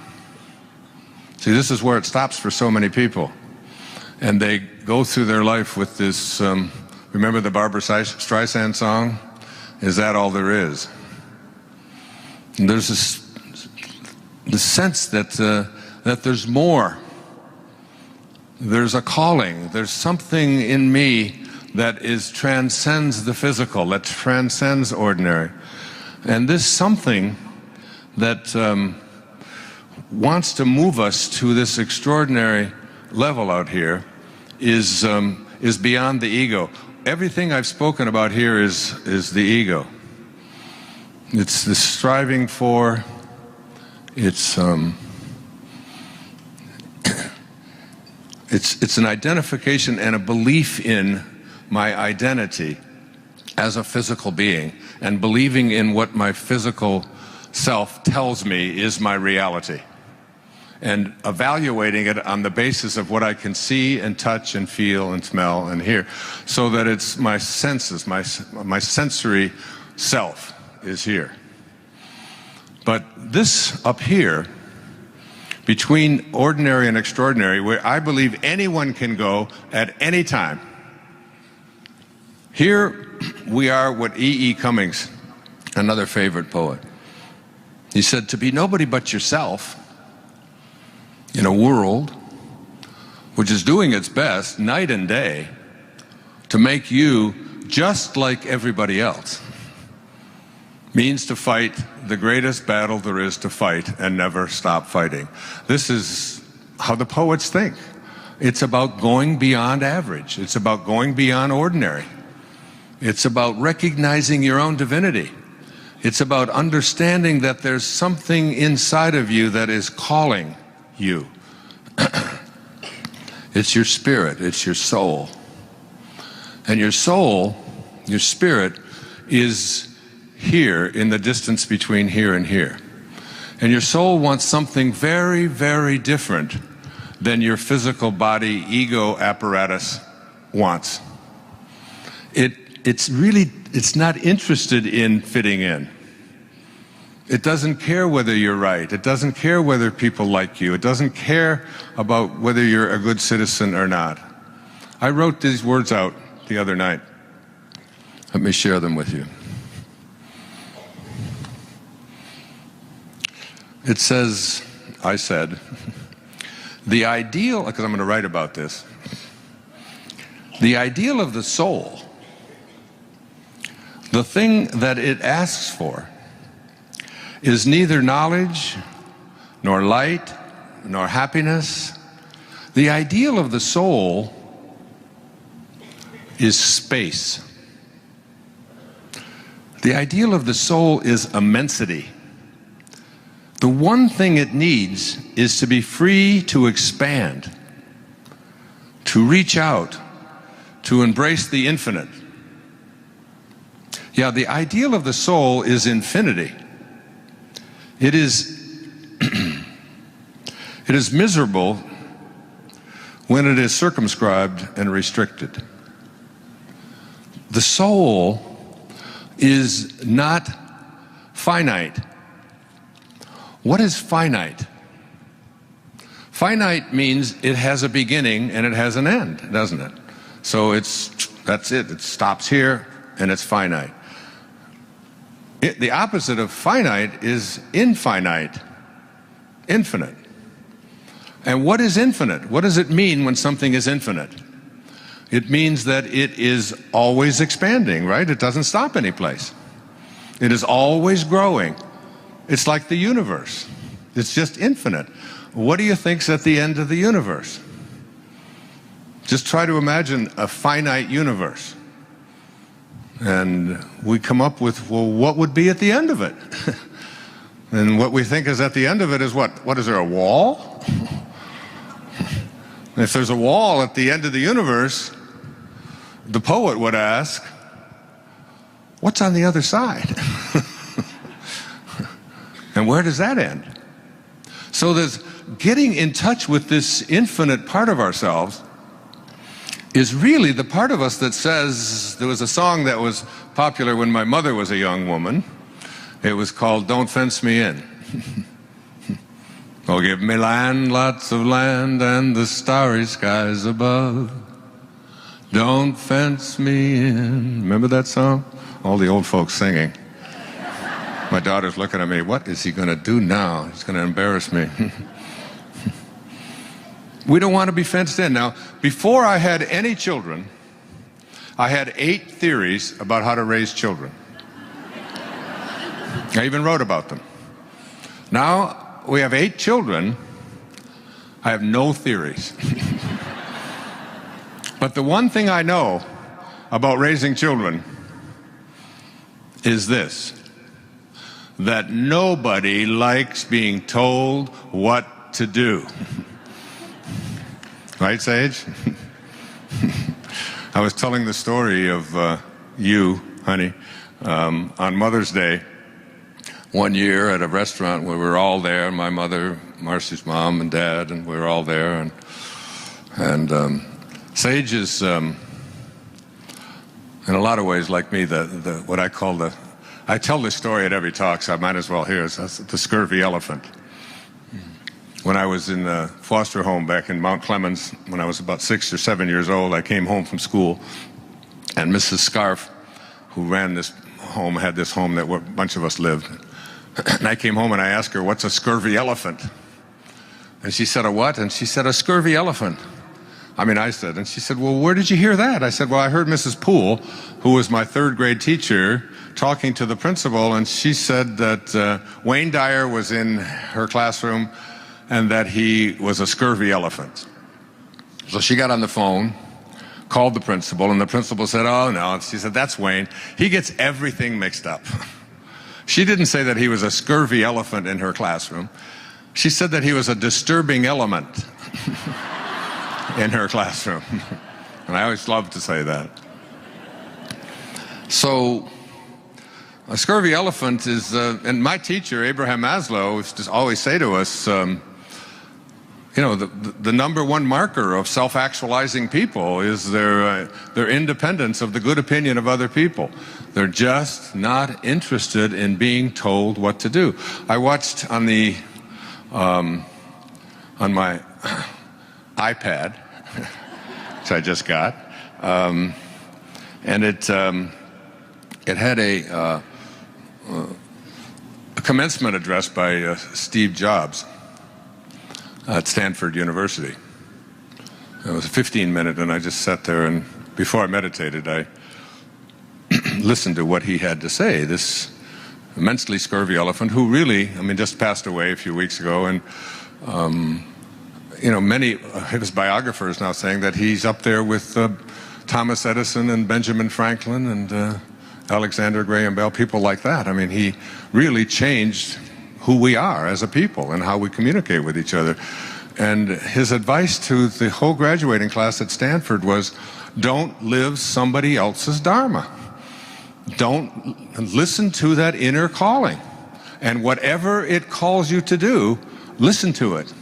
See, this is where it stops for so many people. And they go through their life with this, remember the Barbra Streisand song? Is that all there is? And there's the sense that there's more. There's a calling. There's something in me that transcends the physical, that transcends ordinary. And this something that wants to move us to this extraordinary level out here is beyond the ego. Everything I've spoken about here is the ego. It's the striving for, it's an identification and a belief in my identity as a physical being, and believing in what my physical self tells me is my reality, and evaluating it on the basis of what I can see and touch and feel and smell and hear, so that it's my senses, my sensory self is here. But this up here between ordinary and extraordinary, where I believe anyone can go at any time. Here we are what E.E. Cummings, another favorite poet, he said, to be nobody but yourself in a world which is doing its best night and day to make you just like everybody else means to fight the greatest battle there is to fight and never stop fighting. This is how the poets think. It's about going beyond average. It's about going beyond ordinary. It's about recognizing your own divinity. It's about understanding that there's something inside of you that is calling you. It's your spirit, it's your soul. And your soul, your spirit, is here in the distance between here and here. And your soul wants something very, very different than your physical body ego apparatus wants. It's not interested in fitting in. It doesn't care whether you're right. It doesn't care whether people like you. It doesn't care about whether you're a good citizen or not. I wrote these words out the other night. Let me share them with you. It says, I said, the ideal, because I'm going to write about this, the ideal of the soul, the thing that it asks for, is neither knowledge, nor light, nor happiness. The ideal of the soul is space. The ideal of the soul is immensity. The one thing it needs is to be free to expand, to reach out, to embrace the infinite. Yeah, the ideal of the soul is infinity. It is, it is miserable when it is circumscribed and restricted. The soul is not finite. What is finite? Finite means it has a beginning and it has an end, doesn't it? So that's it. It stops here and it's finite. The opposite of finite is infinite, infinite. And what is infinite? What does it mean when something is infinite? It means that it is always expanding, right? It doesn't stop any place. It is always growing. It's like the universe. It's just infinite. What do you think's at the end of the universe? Just try to imagine a finite universe. And we come up with, well, what would be at the end of it? And what we think is at the end of it is what? What, is there a wall? If there's a wall at the end of the universe, the poet would ask, what's on the other side? And where does that end? So there's getting in touch with this infinite part of ourselves is really the part of us that says, there was a song that was popular when my mother was a young woman. It was called Don't Fence Me In. Oh, give me land, lots of land, and the starry skies above. Don't fence me in. Remember that song? All the old folks singing. My daughter's looking at me, what is he going to do now? He's going to embarrass me. We don't want to be fenced in. Now, before I had any children, I had 8 theories about how to raise children. I even wrote about them. Now we have 8 children. I have no theories. But the one thing I know about raising children is this, that nobody likes being told what to do. Right, Sage? I was telling the story of you, honey, on Mother's Day one year at a restaurant where we were all there, my mother, Marcy's mom and dad, and we were all there. And Sage is, in a lot of ways, like me, what I call I tell this story at every talk, so I might as well hear it. That's the scurvy elephant. when I was in a foster home back in Mount Clemens, when I was about 6 or 7 years old. I came home from school, and Mrs. Scarf, who ran this home, had this home that a bunch of us lived. And I came home and I asked her, "What's a scurvy elephant?" And she said, "A what?" And she said, "A scurvy elephant." I said, and she said, "Well, where did you hear that?" I said, "Well, I heard Mrs. Poole, who was my third grade teacher, talking to the principal, and she said that Wayne Dyer was in her classroom and that he was a scurvy elephant." So she got on the phone, called the principal, and the principal said, "Oh, no." She said, "That's Wayne. He gets everything mixed up." She didn't say that he was a scurvy elephant in her classroom. She said that he was a disturbing element in her classroom. And I always loved to say that. So a scurvy elephant is, and my teacher, Abraham Maslow, used to always say to us, the number one marker of self-actualizing people is their independence of the good opinion of other people. They're just not interested in being told what to do. I watched on my iPad, which I just got, and it had a commencement address by Steve Jobs at Stanford University. It was a 15-minute, and I just sat there, and before I meditated, I listened to what he had to say. This immensely scurvy elephant, who really, just passed away a few weeks ago, and many of his biographers now saying that he's up there with Thomas Edison and Benjamin Franklin and Alexander Graham Bell, people like that. He really changed who we are as a people and how we communicate with each other. And his advice to the whole graduating class at Stanford was, don't live somebody else's dharma. Don't listen to that inner calling. And whatever it calls you to do, listen to it.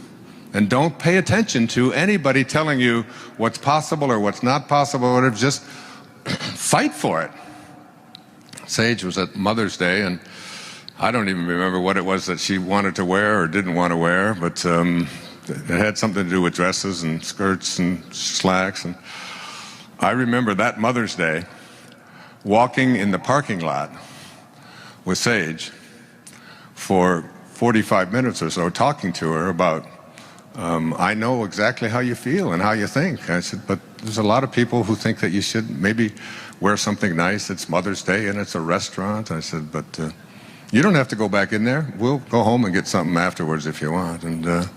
And don't pay attention to anybody telling you what's possible or what's not possible, or whatever. Just fight for it. Sage was at Mother's Day, and I don't even remember what it was that she wanted to wear or didn't want to wear, but it had something to do with dresses and skirts and slacks. And I remember that Mother's Day walking in the parking lot with Sage for 45 minutes or so, talking to her about, I know exactly how you feel and how you think. I said, but there's a lot of people who think that you should maybe wear something nice. It's Mother's Day and it's a restaurant. I said, but you don't have to go back in there. We'll go home and get something afterwards if you want. And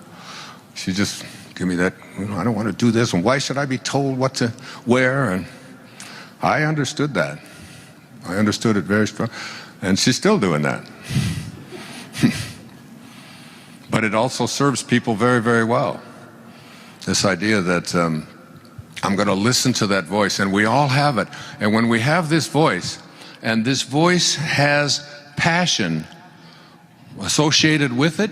she just gave me that, I don't want to do this, and why should I be told what to wear? And I understood that. I understood it very strong. And she's still doing that. But it also serves people very, very well. This idea that I'm going to listen to that voice, and we all have it. And when we have this voice, and this voice has passion associated with it,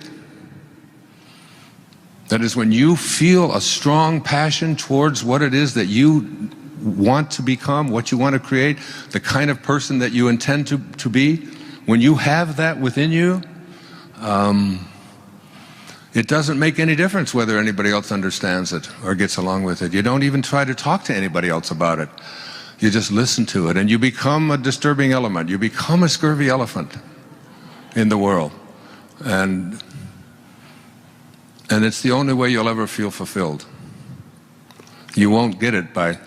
that is, when you feel a strong passion towards what it is that you want to become, what you want to create, the kind of person that you intend to be, when you have that within you, it doesn't make any difference whether anybody else understands it or gets along with it. You don't even try to talk to anybody else about it. You just listen to it, and you become a disturbing element. You become a scurvy elephant in the world. And it's the only way you'll ever feel fulfilled. You won't get it by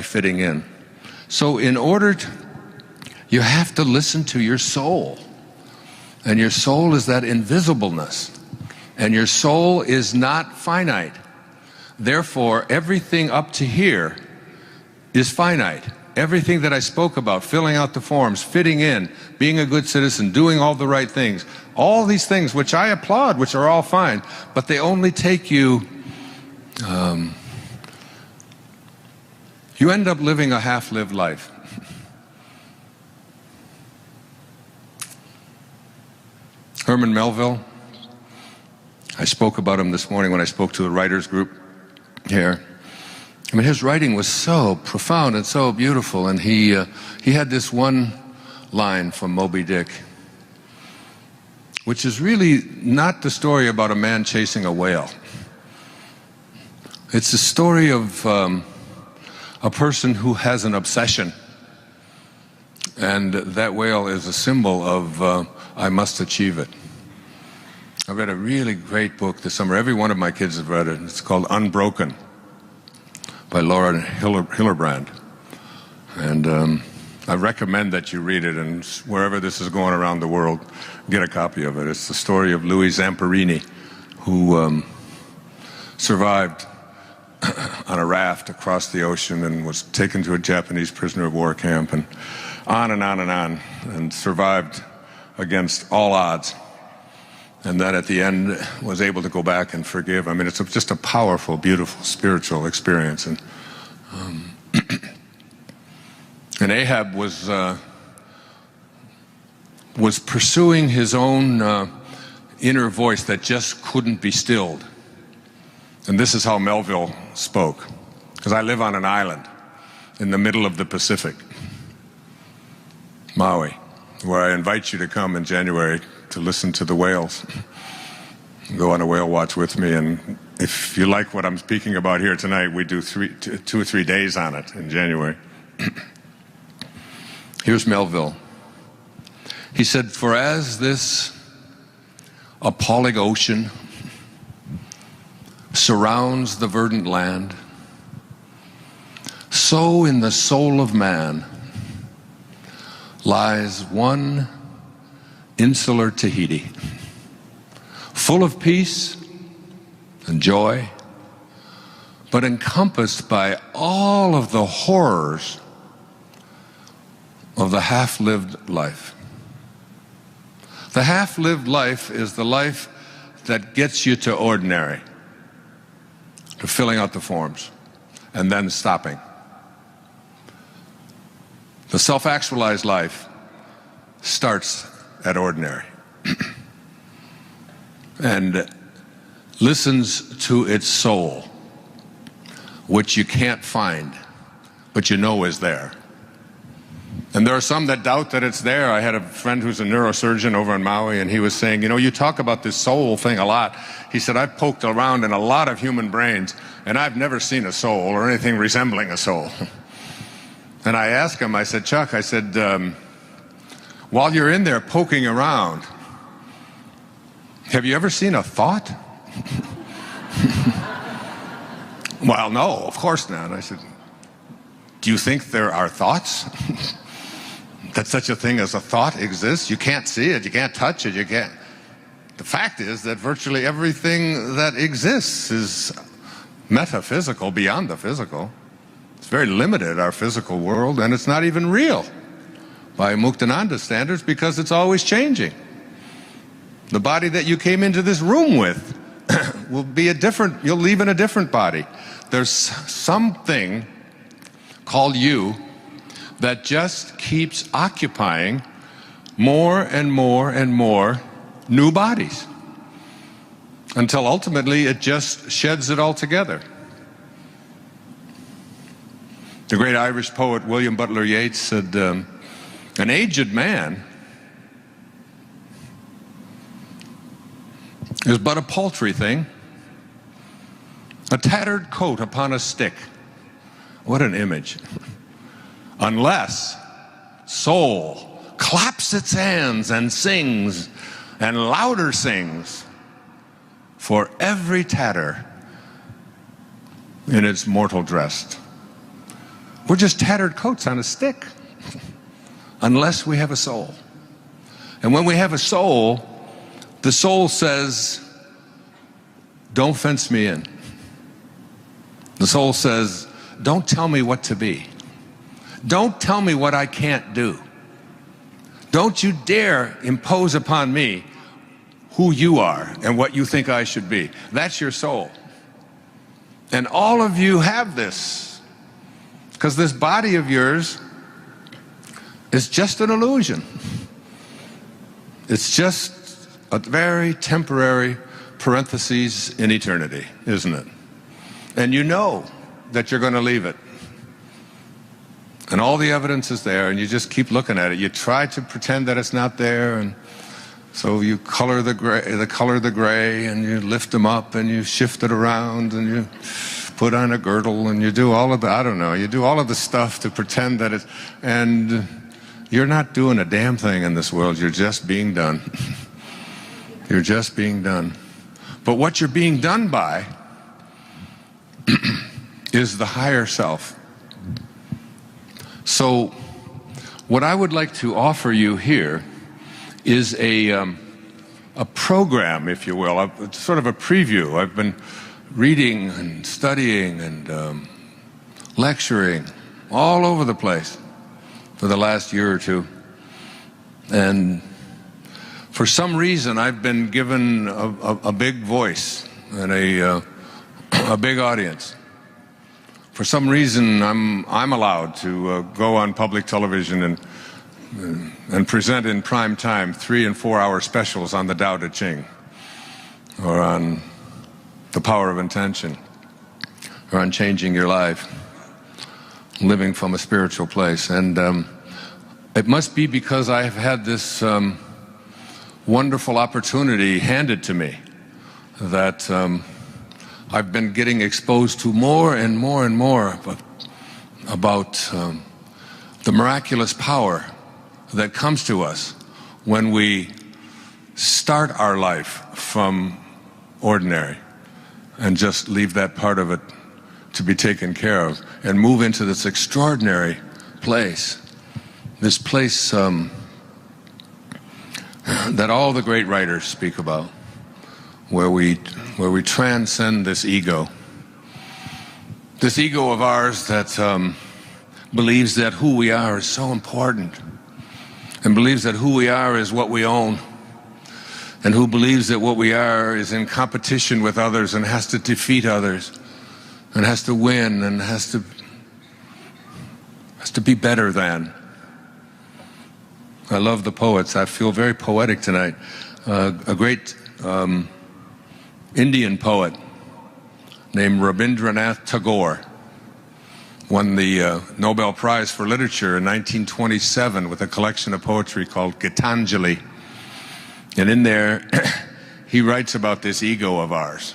fitting in. So you have to listen to your soul. And your soul is that invisibleness. And your soul is not finite. Therefore, everything up to here is finite. Everything that I spoke about, filling out the forms, fitting in, being a good citizen, doing all the right things, all these things which I applaud, which are all fine, but they only take you, you end up living a half-lived life. Herman Melville, I spoke about him this morning when I spoke to the writers group here. His writing was so profound and so beautiful, and he had this one line from Moby Dick. which is really not the story about a man chasing a whale. It's the story of a person who has an obsession. And that whale is a symbol of I must achieve it. I read a really great book this summer. Every one of my kids have read it. It's called Unbroken by Laura Hillerbrand. And I recommend that you read it, and wherever this is going around the world, get a copy of it. It's the story of Louis Zamperini, who survived on a raft across the ocean and was taken to a Japanese prisoner of war camp, and on and on and on, and survived against all odds. And then at the end was able to go back and forgive. I mean, it's just a powerful, beautiful, spiritual experience. And Ahab was pursuing his own inner voice that just couldn't be stilled. And this is how Melville spoke, because I live on an island in the middle of the Pacific, Maui, where I invite you to come in January to listen to the whales. Go on a whale watch with me, and if you like what I'm speaking about here tonight, we do 2 or 3 days on it in January. Here's Melville. He said, "For as this appalling ocean surrounds the verdant land, so in the soul of man lies one insular Tahiti, full of peace and joy, but encompassed by all of the horrors of the half-lived life." The half-lived life is the life that gets you to ordinary, to filling out the forms, and then stopping. The self-actualized life starts at ordinary and listens to its soul, which you can't find, but you know is there. And there are some that doubt that it's there. I had a friend who's a neurosurgeon over in Maui, and he was saying, you know, you talk about this soul thing a lot. He said, I've poked around in a lot of human brains, and I've never seen a soul or anything resembling a soul. And I asked him, I said, Chuck, I said, while you're in there poking around, have you ever seen a thought? Well, no, of course not. I said, do you think there are thoughts? That such a thing as a thought exists? You can't see it, you can't touch it, you can't. The fact is that virtually everything that exists is metaphysical, beyond the physical. It's very limited, our physical world, and it's not even real by Muktananda standards, because it's always changing. The body that you came into this room with will be a different, you'll leave in a different body. There's something called you that just keeps occupying more and more and more new bodies until ultimately it just sheds it all together. The great Irish poet William Butler Yeats said, an aged man is but a paltry thing, a tattered coat upon a stick. What an image. Unless soul claps its hands and sings, and louder sings, for every tatter in its mortal dress. We're just tattered coats on a stick, unless we have a soul. And when we have a soul, the soul says, don't fence me in. The soul says, don't tell me what to be. Don't tell me what I can't do. Don't you dare impose upon me who you are and what you think I should be. That's your soul. And all of you have this, because this body of yours is just an illusion. It's just a very temporary parenthesis in eternity, isn't it? And you know that you're going to leave it. And all the evidence is there, and you just keep looking at it. You try to pretend that it's not there, and So you color the gray, and you lift them up, and you shift it around, and you put on a girdle, and you do all of the, I don't know, you do all of the stuff to pretend that it's, and you're not doing a damn thing in this world. You're just being done. You're just being done. But what you're being done by is the higher self. So what I would like to offer you here is a program, if you will, it's sort of a preview. I've been reading and studying and lecturing all over the place for the last year or two. And for some reason, I've been given a big voice and a big audience. For some reason, I'm allowed to go on public television and present in prime time 3- and 4-hour specials on the Tao Te Ching, or on the power of intention, or on changing your life, living from a spiritual place. And it must be because I have had this wonderful opportunity handed to me that I've been getting exposed to more and more and more about the miraculous power that comes to us when we start our life from ordinary and just leave that part of it to be taken care of and move into this extraordinary place, this place that all the great writers speak about, where we transcend this ego of ours that believes that who we are is so important, and believes that who we are is what we own, and who believes that what we are is in competition with others and has to defeat others and has to win and has to be better than. I love the poets. I feel very poetic tonight. A great Indian poet named Rabindranath Tagore won the Nobel Prize for Literature in 1927 with a collection of poetry called Gitanjali. And in there, he writes about this ego of ours.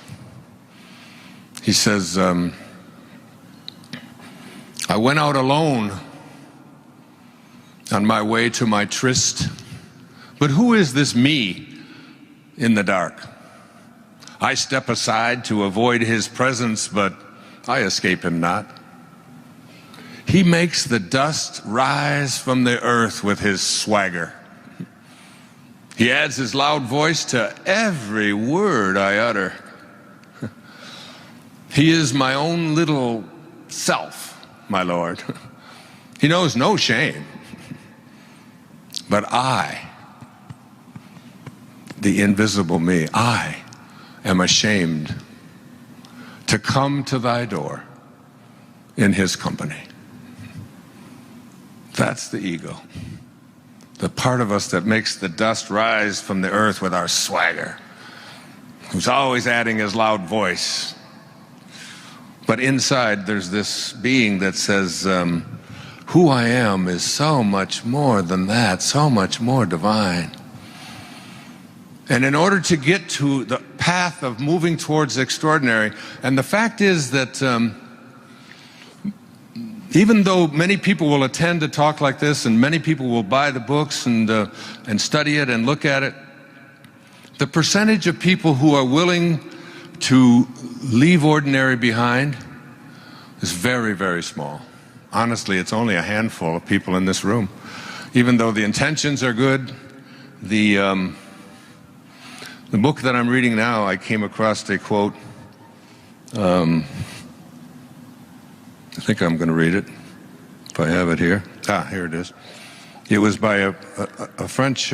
He says, I went out alone on my way to my tryst, but who is this me in the dark? I step aside to avoid his presence, but I escape him not. He makes the dust rise from the earth with his swagger. He adds his loud voice to every word I utter. He is my own little self, my Lord. He knows no shame. But I, the invisible me, I am ashamed to come to thy door in his company. That's the ego. The part of us that makes the dust rise from the earth with our swagger, who's always adding his loud voice. But inside there's this being that says, who I am is so much more than that, so much more divine. And in order to get to the path of moving towards extraordinary, and the fact is that even though many people will attend a talk like this, and many people will buy the books and study it and look at it, the percentage of people who are willing to leave ordinary behind is very, very small. Honestly, it's only a handful of people in this room. Even though the intentions are good, the book that I'm reading now, I came across a quote. I think I'm going to read it, if I have it here. Here it is. It was by a French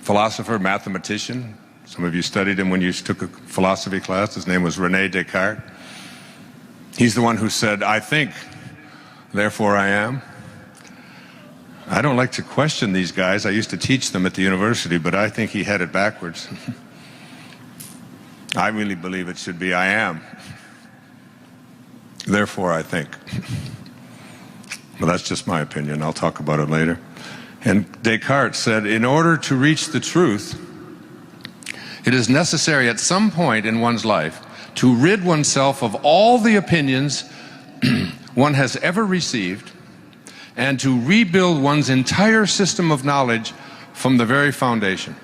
philosopher, mathematician. Some of you studied him when you took a philosophy class. His name was René Descartes. He's the one who said, I think, therefore I am. I don't like to question these guys. I used to teach them at the university, but I think he had it backwards. I really believe it should be, I am. Therefore I think. But that's just my opinion. I'll talk about it later. And Descartes said, in order to reach the truth, it is necessary at some point in one's life to rid oneself of all the opinions one has ever received and to rebuild one's entire system of knowledge from the very foundation.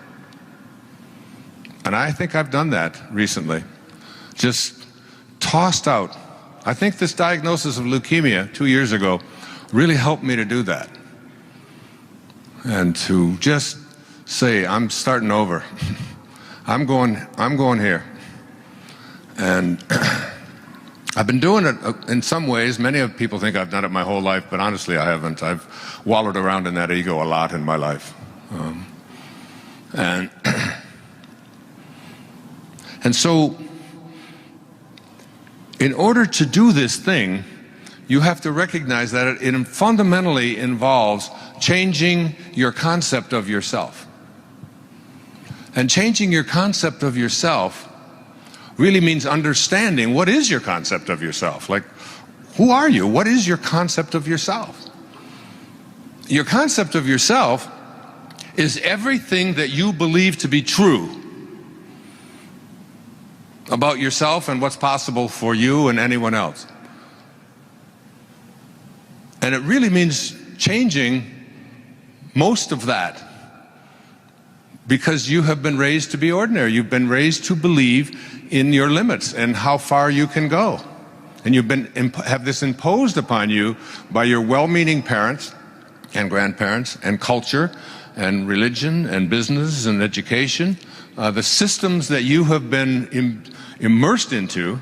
And I think I've done that recently. Just tossed out. I think this diagnosis of leukemia 2 years ago really helped me to do that. And to just say, I'm starting over. I'm going here. And I've been doing it in some ways. Many of people think I've done it my whole life, but honestly I haven't. I've wallowed around in that ego a lot in my life. And so, in order to do this thing, you have to recognize that it fundamentally involves changing your concept of yourself. And changing your concept of yourself really means understanding what is your concept of yourself. Like, who are you? What is your concept of yourself? Your concept of yourself is everything that you believe to be true about yourself and what's possible for you and anyone else. And it really means changing most of that, because you have been raised to be ordinary. You've been raised to believe in your limits and how far you can go. And you've have this imposed upon you by your well-meaning parents and grandparents and culture and religion and business and education. The systems that you have been immersed into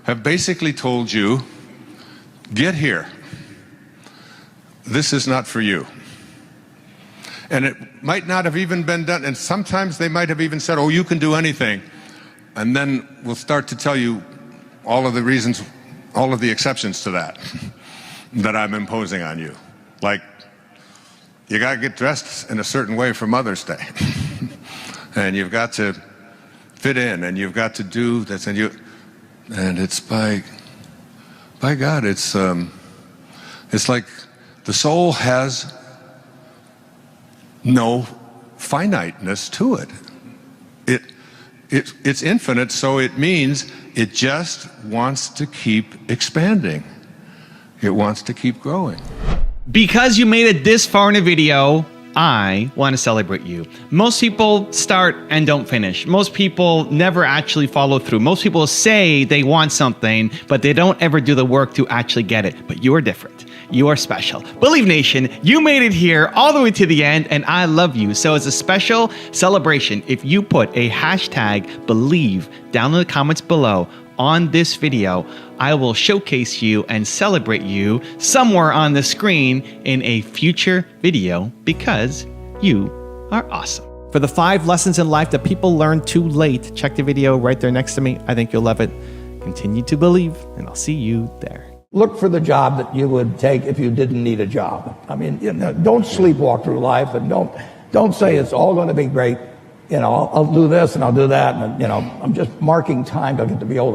have basically told you, get here. This is not for you. And it might not have even been done, and sometimes they might have even said, oh, you can do anything. And then we'll start to tell you all of the reasons, all of the exceptions to that, that I'm imposing on you. Like, you gotta get dressed in a certain way for Mother's Day. And you've got to fit in, and you've got to do this, and it's by God, it's like the soul has no finiteness to it. It's infinite, so it means it just wants to keep expanding. It wants to keep growing. Because you made it this far in a video, I want to celebrate you. Most people start and don't finish. Most people never actually follow through. Most people say they want something, but they don't ever do the work to actually get it. But you are different. You are special. Believe Nation, you made it here all the way to the end, and I love you. So as a special celebration, if you put a hashtag Believe down in the comments below on this video, I will showcase you and celebrate you somewhere on the screen in a future video, because you are awesome. For the 5 lessons in life that people learn too late, check the video right there next to me. I think you'll love it. Continue to believe, and I'll see you there. Look for the job that you would take if you didn't need a job. I mean, don't sleepwalk through life, and don't say it's all going to be great. I'll do this and I'll do that, and I'm just marking time till I get to be older.